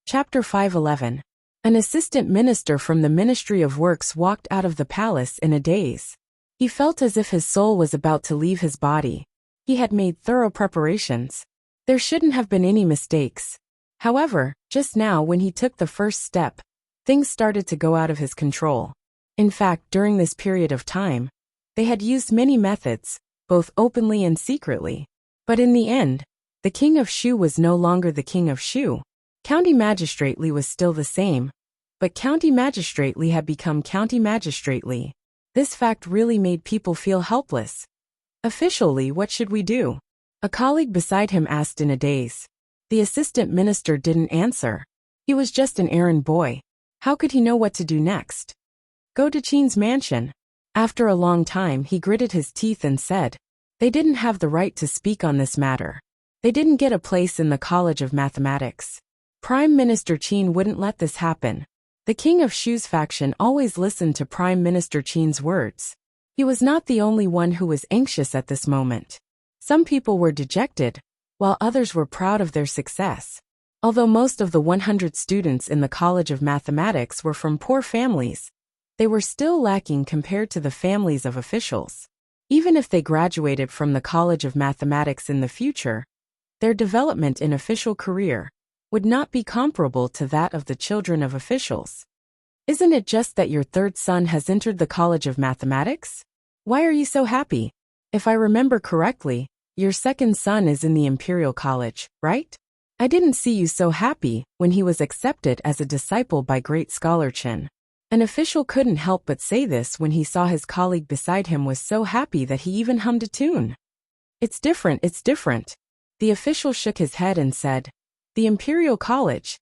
Chapter 511. An assistant minister from the Ministry of Works walked out of the palace in a daze. He felt as if his soul was about to leave his body. He had made thorough preparations. There shouldn't have been any mistakes. However, just now when he took the first step, things started to go out of his control. In fact, during this period of time, they had used many methods, both openly and secretly. But in the end, the King of Shu was no longer the King of Shu. County Magistrate Li was still the same, but County Magistrate Li had become County Magistrate Li. This fact really made people feel helpless. Officially, what should we do? A colleague beside him asked in a daze. The assistant minister didn't answer. He was just an errand boy. How could he know what to do next? Go to Qin's mansion. After a long time, he gritted his teeth and said, they didn't have the right to speak on this matter. They didn't get a place in the College of Mathematics. Prime Minister Qin wouldn't let this happen. The King of Shu's faction always listened to Prime Minister Qin's words. He was not the only one who was anxious at this moment. Some people were dejected, while others were proud of their success. Although most of the 100 students in the College of Mathematics were from poor families, they were still lacking compared to the families of officials. Even if they graduated from the College of Mathematics in the future, their development in official career would not be comparable to that of the children of officials. Isn't it just that your third son has entered the College of Mathematics? Why are you so happy? If I remember correctly, your second son is in the Imperial College, right? I didn't see you so happy when he was accepted as a disciple by great scholar Chen. An official couldn't help but say this when he saw his colleague beside him was so happy that he even hummed a tune. It's different, it's different. The official shook his head and said, The Imperial College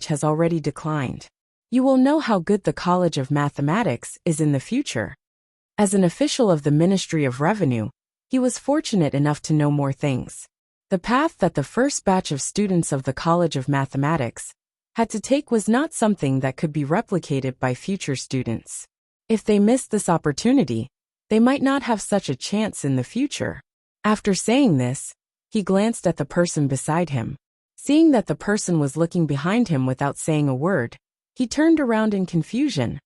has already declined. You will know how good the College of Mathematics is in the future. As an official of the Ministry of Revenue, he was fortunate enough to know more things. The path that the first batch of students of the College of Mathematics had to take was not something that could be replicated by future students. If they missed this opportunity, they might not have such a chance in the future. After saying this, he glanced at the person beside him. Seeing that the person was looking behind him without saying a word, he turned around in confusion.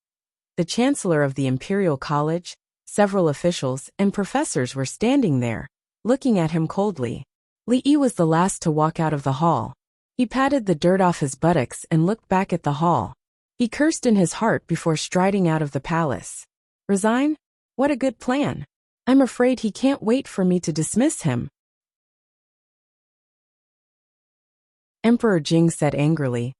The Chancellor of the Imperial College, several officials, and professors were standing there, looking at him coldly. Li Yi was the last to walk out of the hall. He patted the dirt off his buttocks and looked back at the hall. He cursed in his heart before striding out of the palace. Resign? What a good plan. I'm afraid he can't wait for me to dismiss him. Emperor Jing said angrily.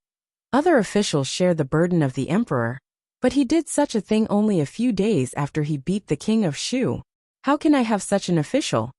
Other officials share the burden of the emperor, but he did such a thing only a few days after he beat the King of Shu. How can I have such an official?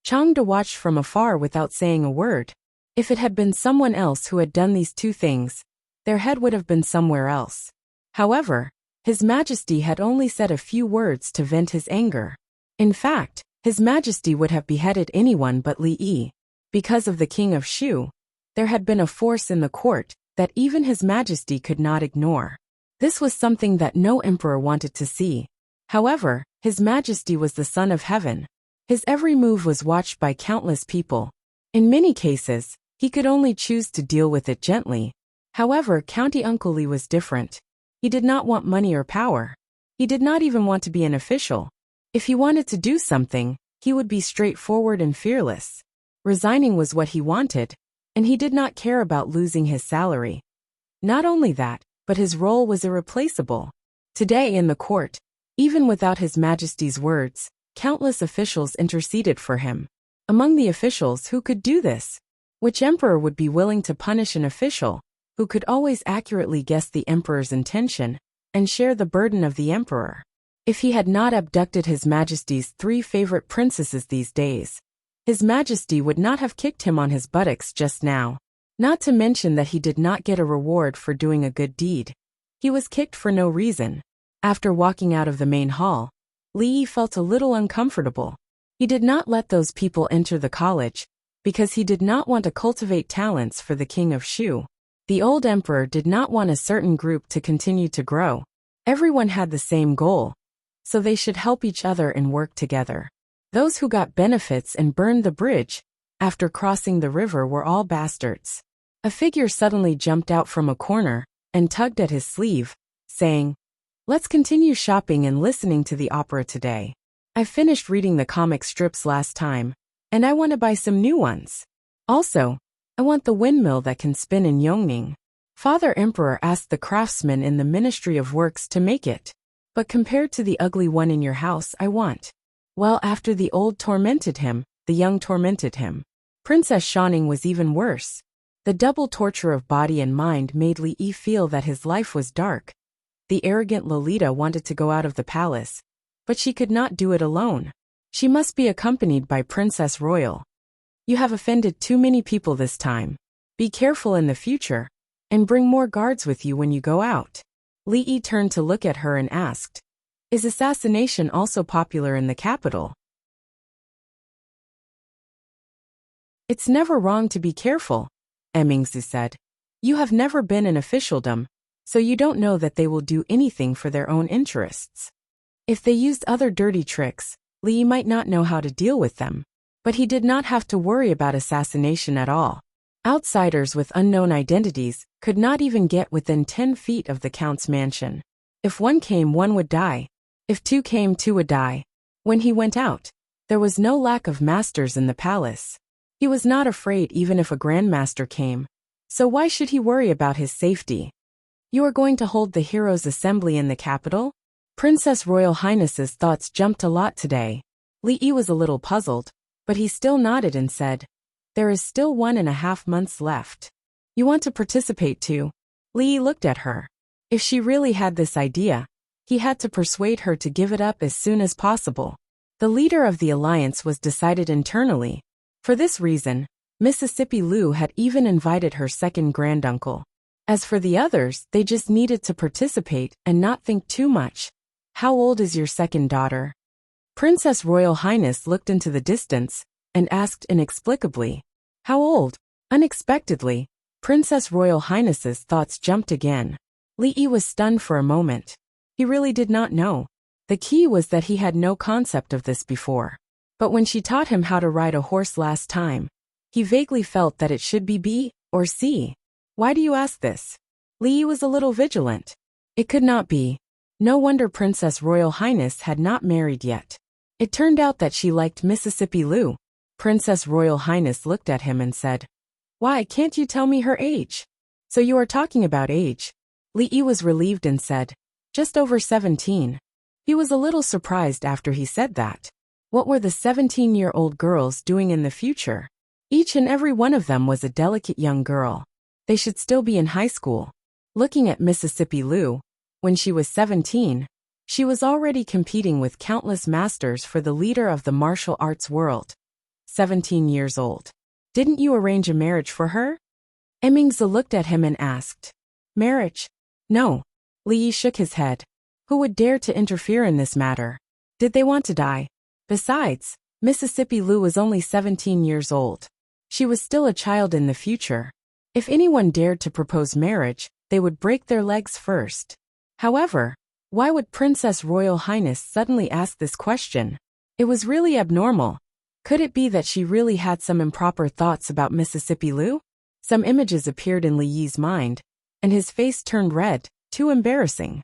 Changde watched from afar without saying a word. If it had been someone else who had done these two things, their head would have been somewhere else. However, His Majesty had only said a few words to vent his anger. In fact, His Majesty would have beheaded anyone but Li Yi. Because of the King of Shu, there had been a force in the court that even His Majesty could not ignore. This was something that no emperor wanted to see. However, His Majesty was the Son of Heaven. His every move was watched by countless people. In many cases, he could only choose to deal with it gently. However, County Uncle Li was different. He did not want money or power. He did not even want to be an official. If he wanted to do something, he would be straightforward and fearless. Resigning was what he wanted, and he did not care about losing his salary. Not only that, but his role was irreplaceable. Today in the court, even without His Majesty's words, countless officials interceded for him. Among the officials who could do this, which emperor would be willing to punish an official who could always accurately guess the emperor's intention and share the burden of the emperor? If he had not abducted His Majesty's 3 favorite princesses these days, His Majesty would not have kicked him on his buttocks just now. Not to mention that he did not get a reward for doing a good deed. He was kicked for no reason. After walking out of the main hall, Li Yi felt a little uncomfortable. He did not let those people enter the college because he did not want to cultivate talents for the King of Shu. The old emperor did not want a certain group to continue to grow. Everyone had the same goal, so they should help each other and work together. Those who got benefits and burned the bridge after crossing the river were all bastards. A figure suddenly jumped out from a corner and tugged at his sleeve, saying, "Let's continue shopping and listening to the opera today. I finished reading the comic strips last time, and I want to buy some new ones. Also, I want the windmill that can spin in Yongning." Father Emperor asked the craftsman in the Ministry of Works to make it. "But compared to the ugly one in your house, I want." Well, after the old tormented him, the young tormented him. Princess Shaning was even worse. The double torture of body and mind made Li Yi feel that his life was dark. The arrogant Lolita wanted to go out of the palace, but she could not do it alone. She must be accompanied by Princess Royal. "You have offended too many people this time. Be careful in the future, and bring more guards with you when you go out." Li Yi turned to look at her and asked, "Is assassination also popular in the capital?" "It's never wrong to be careful," Emingzi said. "You have never been in officialdom, so you don't know that they will do anything for their own interests. If they used other dirty tricks, Li Yi might not know how to deal with them. But he did not have to worry about assassination at all. Outsiders with unknown identities could not even get within 10 feet of the Count's mansion. If one came, one would die. If 2 came, 2 would die. When he went out, there was no lack of masters in the palace. He was not afraid even if a grandmaster came. So why should he worry about his safety? "You are going to hold the Heroes' Assembly in the capital?" Princess Royal Highness's thoughts jumped a lot today. Li Yi was a little puzzled, but he still nodded and said, "There is still 1.5 months left. You want to participate too?" Li Yi looked at her. If she really had this idea, he had to persuade her to give it up as soon as possible. The leader of the alliance was decided internally. For this reason, Mississippi Lu had even invited her second granduncle. As for the others, they just needed to participate and not think too much. "How old is your second daughter?" Princess Royal Highness looked into the distance and asked inexplicably, "How old?" Unexpectedly, Princess Royal Highness's thoughts jumped again. Li Yi was stunned for a moment. He really did not know. The key was that he had no concept of this before. But when she taught him how to ride a horse last time, he vaguely felt that it should be B or C. "Why do you ask this?" Li Yi was a little vigilant. It could not be. No wonder Princess Royal Highness had not married yet. It turned out that she liked Mississippi Lu. Princess Royal Highness looked at him and said, "Why can't you tell me her age?" "So you are talking about age." Li Yi was relieved and said, "Just over 17. He was a little surprised after he said that. What were the 17-year-old girls doing in the future? Each and every one of them was a delicate young girl. They should still be in high school. Looking at Mississippi Lu, when she was 17, she was already competing with countless masters for the leader of the martial arts world. 17 years old. "Didn't you arrange a marriage for her?" Emingzi looked at him and asked. "Marriage? No." Li Yi shook his head. Who would dare to interfere in this matter? Did they want to die? Besides, Mississippi Lou was only 17 years old. She was still a child in the future. If anyone dared to propose marriage, they would break their legs first. However, why would Princess Royal Highness suddenly ask this question? It was really abnormal. Could it be that she really had some improper thoughts about Mississippi Lou? Some images appeared in Li Yi's mind, and his face turned red. Too embarrassing.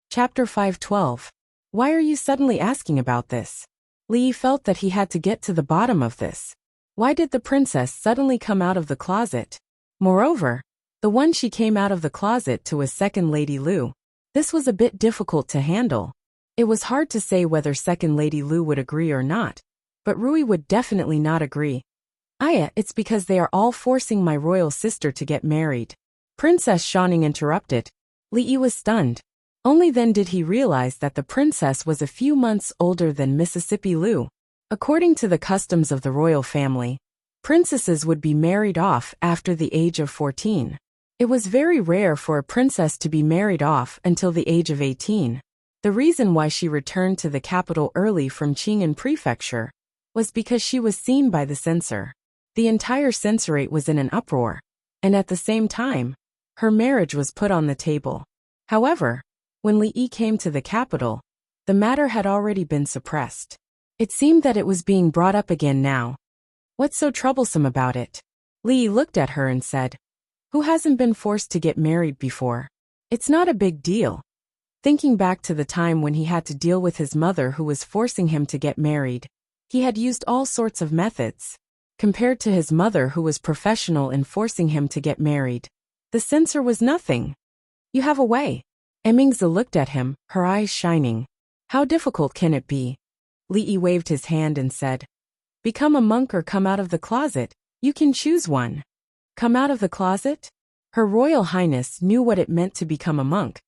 Chapter 5:12. Why are you suddenly asking about this? Li Yi felt that he had to get to the bottom of this. Why did the princess suddenly come out of the closet? Moreover, the one she came out of the closet to was Second Lady Lu. This was a bit difficult to handle. It was hard to say whether Second Lady Lu would agree or not, but Rui would definitely not agree. It's because they are all forcing my royal sister to get married. Princess Shaning interrupted. Li Yi was stunned. Only then did he realize that the princess was a few months older than Mississippi Lou. According to the customs of the royal family, princesses would be married off after the age of 14. It was very rare for a princess to be married off until the age of 18. The reason why she returned to the capital early from Qing'an Prefecture was because she was seen by the censor. The entire censorate was in an uproar, and at the same time, her marriage was put on the table. However, when Li Yi came to the capital, the matter had already been suppressed. It seemed that it was being brought up again now. What's so troublesome about it? Li Yi looked at her and said, who hasn't been forced to get married before? It's not a big deal. Thinking back to the time when he had to deal with his mother who was forcing him to get married, he had used all sorts of methods. Compared to his mother who was professional in forcing him to get married, the censor was nothing. You have a way. Emingzi looked at him, her eyes shining. How difficult can it be? Li Yi waved his hand and said, become a monk or come out of the closet. You can choose one. Come out of the closet? Her Royal Highness knew what it meant to become a monk,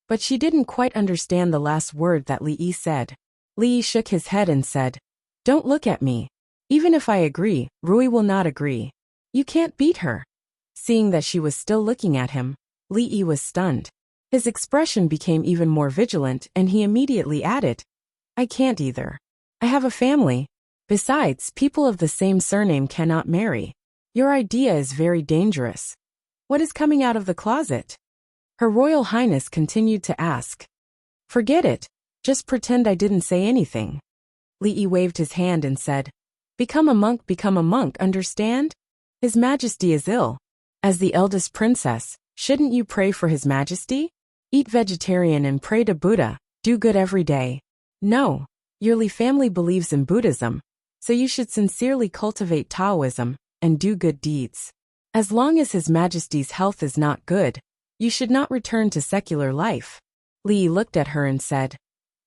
but she didn't quite understand the last word that Li Yi said. Li Yi shook his head and said, don't look at me. Even if I agree, Rui will not agree. You can't beat her. Seeing that she was still looking at him, Li Yi was stunned. His expression became even more vigilant and he immediately added, I can't either. I have a family. Besides, people of the same surname cannot marry. Your idea is very dangerous. What is coming out of the closet? Her Royal Highness continued to ask. Forget it. Just pretend I didn't say anything. Li Yi waved his hand and said, become a monk, understand? His Majesty is ill. As the eldest princess, shouldn't you pray for His Majesty? Eat vegetarian and pray to Buddha, do good every day. No, your Li family believes in Buddhism, so you should sincerely cultivate Taoism and do good deeds. As long as His Majesty's health is not good, you should not return to secular life. Li Yi looked at her and said,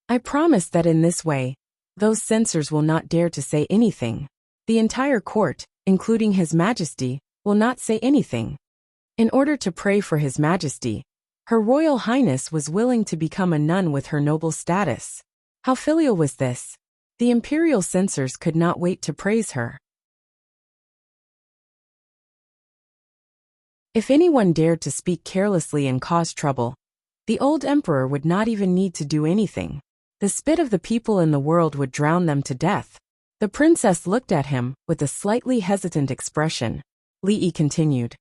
I promise that in this way, those censors will not dare to say anything. The entire court, including His Majesty, will not say anything. In order to pray for His Majesty, Her Royal Highness was willing to become a nun with her noble status. How filial was this? The imperial censors could not wait to praise her. If anyone dared to speak carelessly and cause trouble, the old emperor would not even need to do anything. The spit of the people in the world would drown them to death. The princess looked at him with a slightly hesitant expression. Li Yi continued.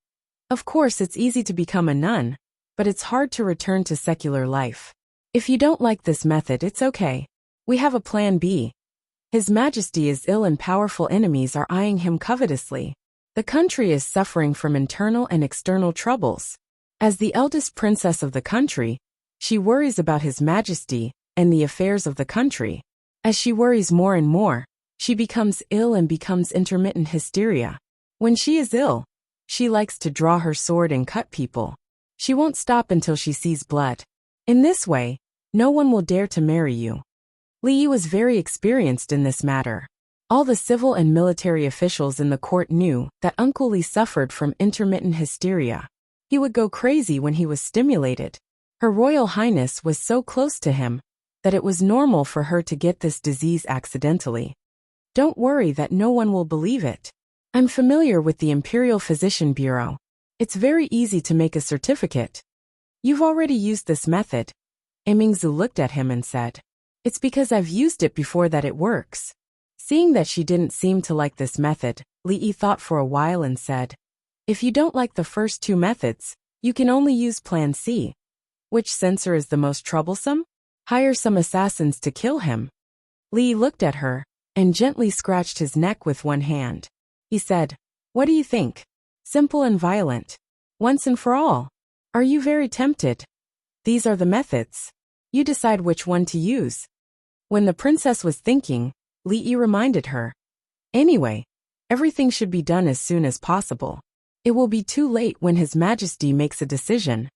Of course it's easy to become a nun, but it's hard to return to secular life. If you don't like this method, it's okay. We have a plan B. His Majesty is ill and powerful enemies are eyeing him covetously. The country is suffering from internal and external troubles. As the eldest princess of the country, she worries about His Majesty and the affairs of the country. As she worries more and more, she becomes ill and becomes intermittent hysteria. When she is ill, she likes to draw her sword and cut people. She won't stop until she sees blood. In this way, no one will dare to marry you. Li Yi was very experienced in this matter. All the civil and military officials in the court knew that Uncle Li suffered from intermittent hysteria. He would go crazy when he was stimulated. Her Royal Highness was so close to him that it was normal for her to get this disease accidentally. Don't worry that no one will believe it. I'm familiar with the Imperial Physician Bureau. It's very easy to make a certificate. You've already used this method. Emingzu looked at him and said, It's because I've used it before that it works. Seeing that she didn't seem to like this method, Li Yi thought for a while and said, If you don't like the first two methods, you can only use Plan C. Which censor is the most troublesome? Hire some assassins to kill him. Li Yi looked at her and gently scratched his neck with one hand. He said, What do you think? Simple and violent. Once and for all. Are you very tempted? These are the methods. You decide which one to use. When the princess was thinking, Li Yi reminded her. Anyway, everything should be done as soon as possible. It will be too late when His Majesty makes a decision.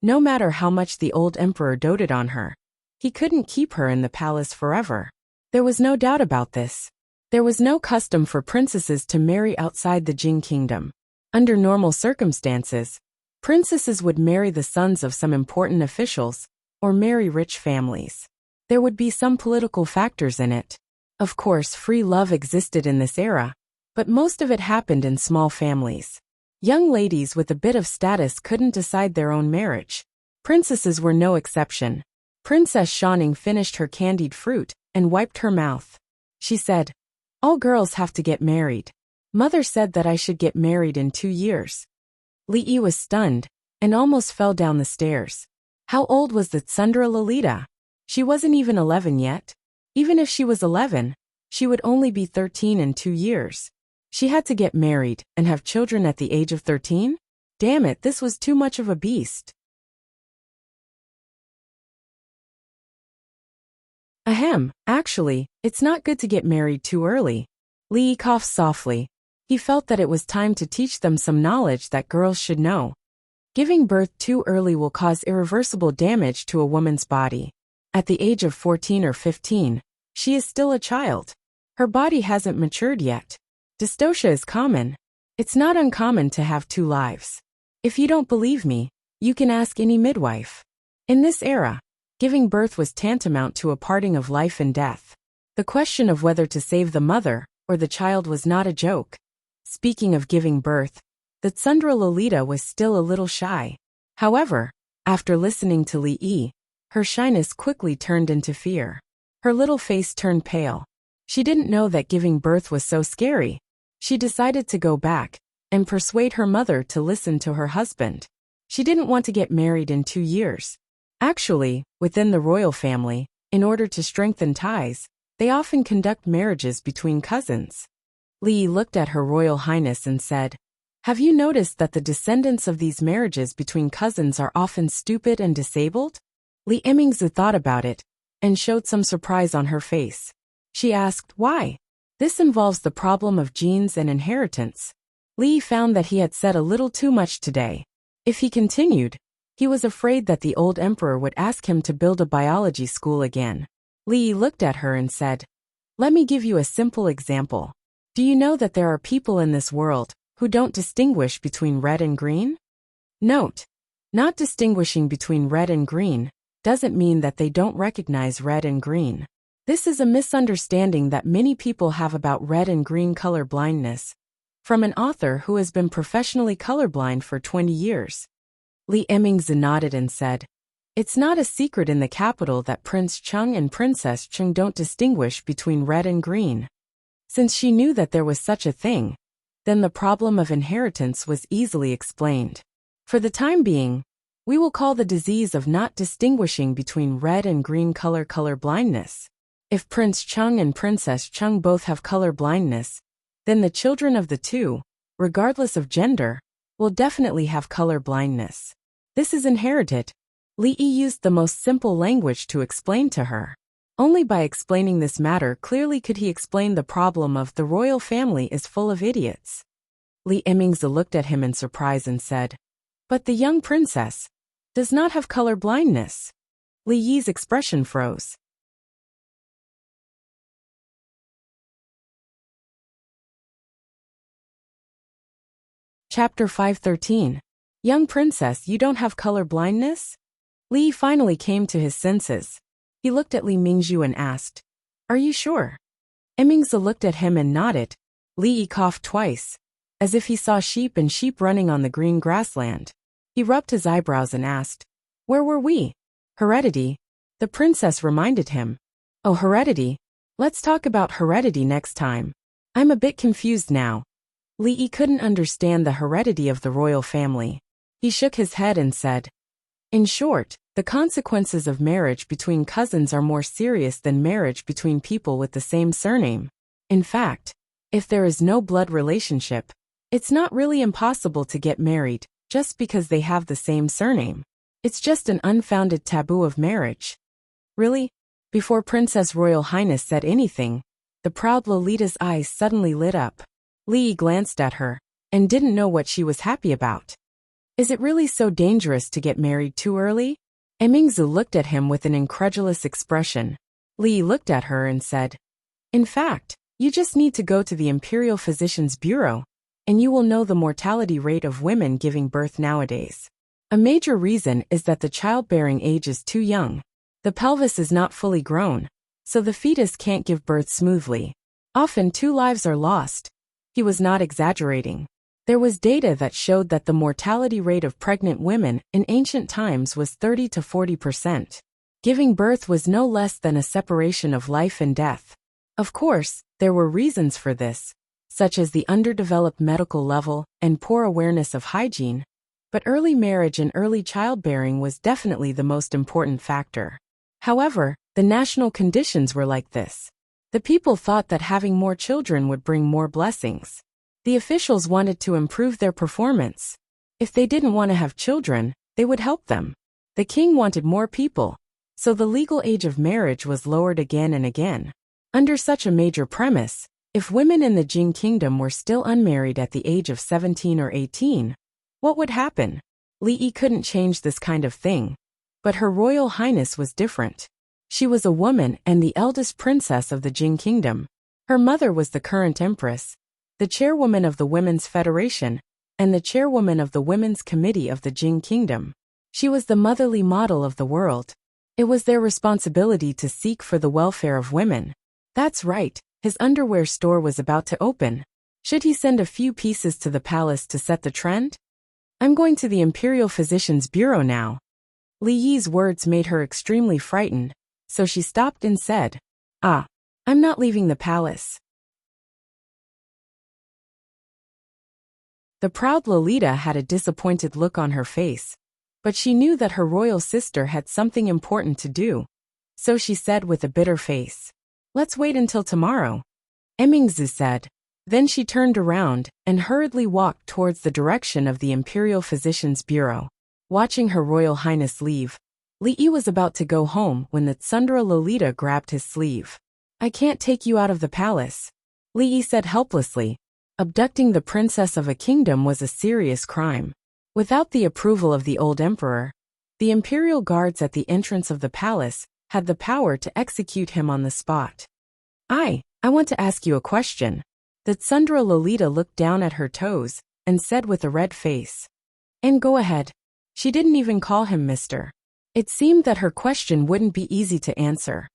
No matter how much the old emperor doted on her, he couldn't keep her in the palace forever. There was no doubt about this. There was no custom for princesses to marry outside the Jing kingdom. Under normal circumstances, princesses would marry the sons of some important officials, or marry rich families. There would be some political factors in it. Of course, free love existed in this era, but most of it happened in small families. Young ladies with a bit of status couldn't decide their own marriage. Princesses were no exception. Princess Shaning finished her candied fruit and wiped her mouth. She said, All girls have to get married. Mother said that I should get married in 2 years. Li Yi was stunned and almost fell down the stairs. How old was the Tsundere Lolita? She wasn't even 11 yet. Even if she was 11, she would only be 13 in 2 years. She had to get married and have children at the age of 13? Damn it, this was too much of a beast. Ahem, actually, it's not good to get married too early. Li Yi coughed softly. He felt that it was time to teach them some knowledge that girls should know. Giving birth too early will cause irreversible damage to a woman's body. At the age of 14 or 15, she is still a child. Her body hasn't matured yet. Dystocia is common. It's not uncommon to have 2 lives. If you don't believe me, you can ask any midwife. In this era, giving birth was tantamount to a parting of life and death. The question of whether to save the mother or the child was not a joke. Speaking of giving birth, the Tsundere Lolita was still a little shy. However, after listening to Li Yi, her shyness quickly turned into fear. Her little face turned pale. She didn't know that giving birth was so scary. She decided to go back and persuade her mother to listen to her husband. She didn't want to get married in 2 years. Actually, within the royal family, in order to strengthen ties, they often conduct marriages between cousins. Li Yi looked at Her Royal Highness and said, Have you noticed that the descendants of these marriages between cousins are often stupid and disabled? Li Emingzu thought about it and showed some surprise on her face. She asked, Why? This involves the problem of genes and inheritance. Li Yi found that he had said a little too much today. If he continued, he was afraid that the old emperor would ask him to build a biology school again. Li Yi looked at her and said, Let me give you a simple example. Do you know that there are people in this world who don't distinguish between red and green? Note, not distinguishing between red and green doesn't mean that they don't recognize red and green. This is a misunderstanding that many people have about red and green color blindness. From an author who has been professionally colorblind for 20 years. Li Emingzu nodded and said, It's not a secret in the capital that Prince Chung and Princess Chung don't distinguish between red and green. Since she knew that there was such a thing, then the problem of inheritance was easily explained. For the time being, we will call the disease of not distinguishing between red and green color blindness. If Prince Chung and Princess Chung both have color blindness, then the children of the two, regardless of gender, will definitely have color blindness. This is inherited. Li Yi used the most simple language to explain to her. Only by explaining this matter clearly could he explain the problem of the royal family is full of idiots. Li Emingzu looked at him in surprise and said, But the young princess does not have color blindness. Li Yi's expression froze. Chapter 513. Young princess, you don't have color blindness? Li Yi finally came to his senses. He looked at Li Mingzhu and asked, Are you sure? Emingzu looked at him and nodded. Li coughed twice, as if he saw sheep and sheep running on the green grassland. He rubbed his eyebrows and asked, "Where were we?" "Heredity," the princess reminded him. "Oh, heredity. Let's talk about heredity next time. I'm a bit confused now." Li couldn't understand the heredity of the royal family. He shook his head and said, "In short, the consequences of marriage between cousins are more serious than marriage between people with the same surname. In fact, if there is no blood relationship, it's not really impossible to get married just because they have the same surname. It's just an unfounded taboo of marriage." "Really?" Before Princess Royal Highness said anything, the proud Lolita's eyes suddenly lit up. Li glanced at her and didn't know what she was happy about. "Is it really so dangerous to get married too early?" Emingzu looked at him with an incredulous expression. Li looked at her and said, "In fact, you just need to go to the Imperial Physician's Bureau, and you will know the mortality rate of women giving birth nowadays. A major reason is that the childbearing age is too young. The pelvis is not fully grown, so the fetus can't give birth smoothly. Often 2 lives are lost." He was not exaggerating. There was data that showed that the mortality rate of pregnant women in ancient times was 30 to 40%. Giving birth was no less than a separation of life and death. Of course, there were reasons for this, such as the underdeveloped medical level and poor awareness of hygiene, but early marriage and early childbearing was definitely the most important factor. However, the national conditions were like this. The people thought that having more children would bring more blessings. The officials wanted to improve their performance. If they didn't want to have children, they would help them. The king wanted more people, so the legal age of marriage was lowered again and again. Under such a major premise, if women in the Jing kingdom were still unmarried at the age of 17 or 18, what would happen? Li couldn't change this kind of thing. But Her Royal Highness was different. She was a woman and the eldest princess of the Jing kingdom. Her mother was the current empress, the chairwoman of the Women's Federation, and the chairwoman of the Women's Committee of the Jing Kingdom. She was the motherly model of the world. It was their responsibility to seek for the welfare of women. That's right, his underwear store was about to open. Should he send a few pieces to the palace to set the trend? "I'm going to the Imperial Physician's Bureau now." Li Yi's words made her extremely frightened, so she stopped and said, "Ah, I'm not leaving the palace." The proud Lolita had a disappointed look on her face, but she knew that her royal sister had something important to do, so she said with a bitter face, "Let's wait until tomorrow." Emingzu said. Then she turned around and hurriedly walked towards the direction of the Imperial Physician's Bureau. Watching Her Royal Highness leave, Li Yi was about to go home when the Tsundere Lolita grabbed his sleeve. "I can't take you out of the palace," Li Yi said helplessly. Abducting the princess of a kingdom was a serious crime. Without the approval of the old emperor, the imperial guards at the entrance of the palace had the power to execute him on the spot. I want to ask you a question." The Tsundere Lolita looked down at her toes and said with a red face. "And go ahead." She didn't even call him Mr. It seemed that her question wouldn't be easy to answer.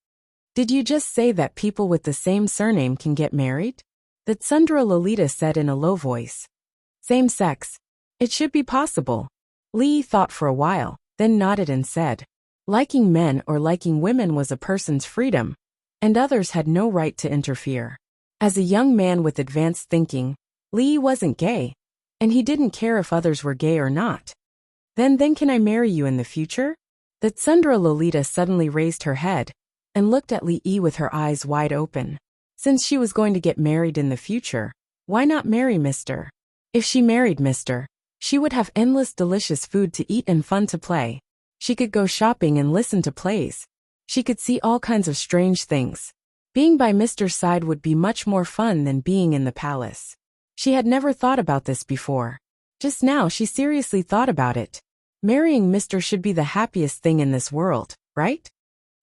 "Did you just say that people with the same surname can get married?" The Tsundere Lolita said in a low voice. "Same sex. It should be possible." Li thought for a while, then nodded and said, "Liking men or liking women was a person's freedom, and others had no right to interfere." As a young man with advanced thinking, Li wasn't gay, and he didn't care if others were gay or not. Then can I marry you in the future?" The Tsundere Lolita suddenly raised her head and looked at Li Yi with her eyes wide open. Since she was going to get married in the future, why not marry Mr.? If she married Mr., she would have endless delicious food to eat and fun to play. She could go shopping and listen to plays. She could see all kinds of strange things. Being by Mr.'s side would be much more fun than being in the palace. She had never thought about this before. Just now she seriously thought about it. Marrying Mr. should be the happiest thing in this world, right?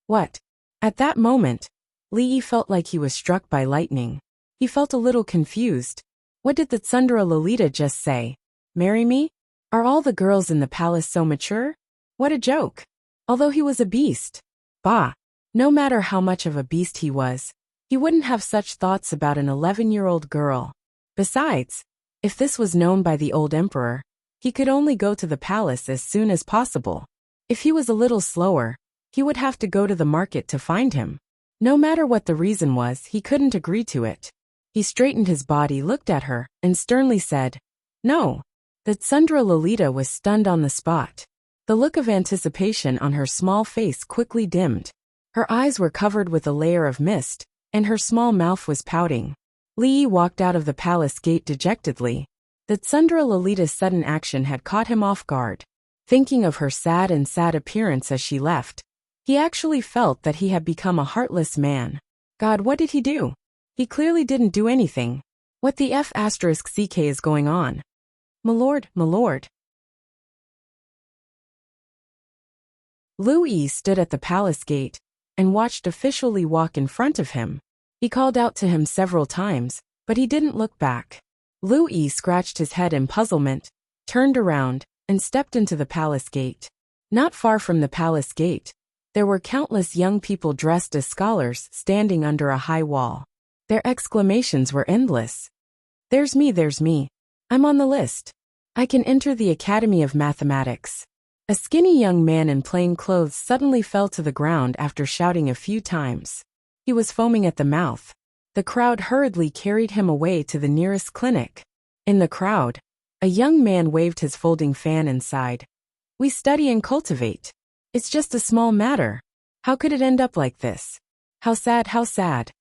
What? At that moment, Li Yi felt like he was struck by lightning. He felt a little confused. What did the Tsundere Lolita just say? Marry me? Are all the girls in the palace so mature? What a joke. Although he was a beast. Bah! No matter how much of a beast he was, he wouldn't have such thoughts about an 11-year-old girl. Besides, if this was known by the old emperor, he could only go to the palace as soon as possible. If he was a little slower, he would have to go to the market to find him. No matter what the reason was, he couldn't agree to it. He straightened his body, looked at her, and sternly said, "No." That Tsundra Lolita was stunned on the spot. The look of anticipation on her small face quickly dimmed. Her eyes were covered with a layer of mist, and her small mouth was pouting. Li Yi walked out of the palace gate dejectedly. That Tsundra Lolita's sudden action had caught him off guard. Thinking of her sad appearance as she left, he actually felt that he had become a heartless man. God, what did he do? He clearly didn't do anything. What the F***ck is going on? "Milord, milord." Lu Yi stood at the palace gate and watched official Li walk in front of him. He called out to him several times, but he didn't look back. Lu Yi scratched his head in puzzlement, turned around, and stepped into the palace gate. Not far from the palace gate, there were countless young people dressed as scholars standing under a high wall. Their exclamations were endless. There's me. I'm on the list. I can enter the Academy of Mathematics." A skinny young man in plain clothes suddenly fell to the ground after shouting a few times. He was foaming at the mouth. The crowd hurriedly carried him away to the nearest clinic. In the crowd, a young man waved his folding fan and sighed. "We study and cultivate. It's just a small matter. How could it end up like this? How sad, how sad."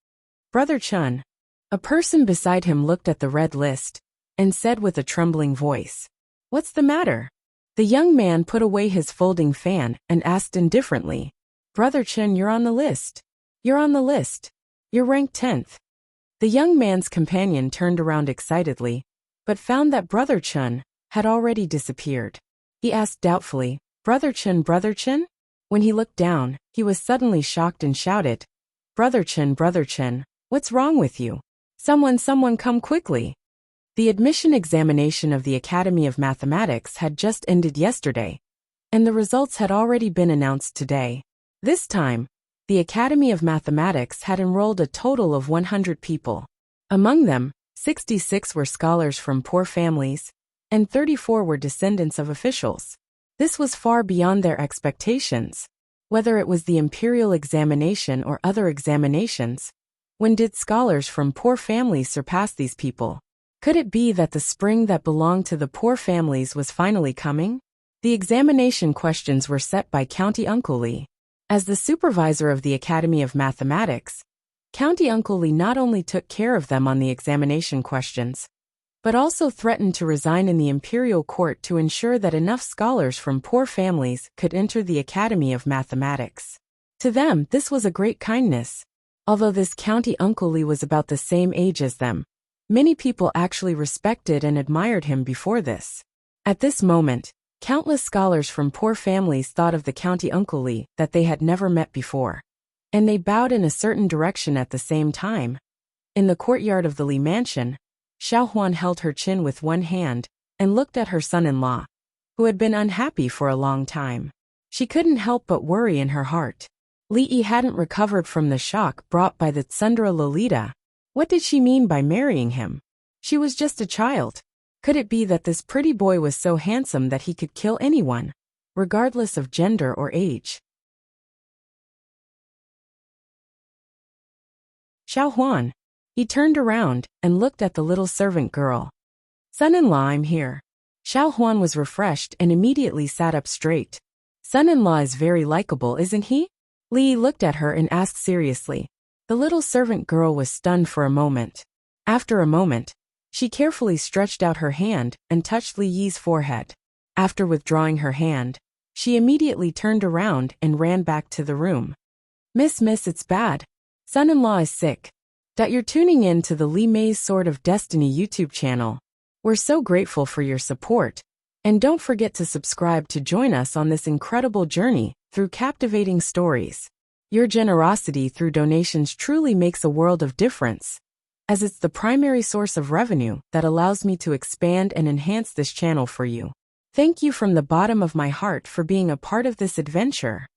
"Brother Chun." A person beside him looked at the red list and said with a trembling voice, "What's the matter?" The young man put away his folding fan and asked indifferently, "Brother Chun, you're on the list. You're on the list. You're ranked 10th. The young man's companion turned around excitedly, but found that Brother Chun had already disappeared. He asked doubtfully, Brother Chun? When he looked down, he was suddenly shocked and shouted, Brother Chun, what's wrong with you? Someone come quickly." The admission examination of the Academy of Mathematics had just ended yesterday, and the results had already been announced today. This time, the Academy of Mathematics had enrolled a total of 100 people. Among them, 66 were scholars from poor families, and 34 were descendants of officials. This was far beyond their expectations. Whether it was the imperial examination or other examinations, when did scholars from poor families surpass these people? Could it be that the spring that belonged to the poor families was finally coming? The examination questions were set by County Uncle Li. As the supervisor of the Academy of Mathematics, County Uncle Li not only took care of them on the examination questions, but also threatened to resign in the imperial court to ensure that enough scholars from poor families could enter the Academy of Mathematics. To them, this was a great kindness. Although this County Uncle Li was about the same age as them, many people actually respected and admired him before this. At this moment, countless scholars from poor families thought of the County Uncle Li that they had never met before, and they bowed in a certain direction at the same time. In the courtyard of the Li mansion, Xiao Huan held her chin with one hand and looked at her son-in-law, who had been unhappy for a long time. She couldn't help but worry in her heart. Li Yi hadn't recovered from the shock brought by the Tsundra Lolita. What did she mean by marrying him? She was just a child. Could it be that this pretty boy was so handsome that he could kill anyone, regardless of gender or age? Xiao Huan. He turned around and looked at the little servant girl. "Son-in-law, I'm here." Xiao Huan was refreshed and immediately sat up straight. "Son-in-law is very likable, isn't he?" Li looked at her and asked seriously. The little servant girl was stunned for a moment. After a moment, she carefully stretched out her hand and touched Li Yi's forehead. After withdrawing her hand, she immediately turned around and ran back to the room. Miss, it's bad. Son-in-law is sick." That you're tuning in to the Li Mei's Sword of Destiny YouTube channel. We're so grateful for your support, and don't forget to subscribe to join us on this incredible journey through captivating stories. Your generosity through donations truly makes a world of difference, as it's the primary source of revenue that allows me to expand and enhance this channel for you. Thank you from the bottom of my heart for being a part of this adventure.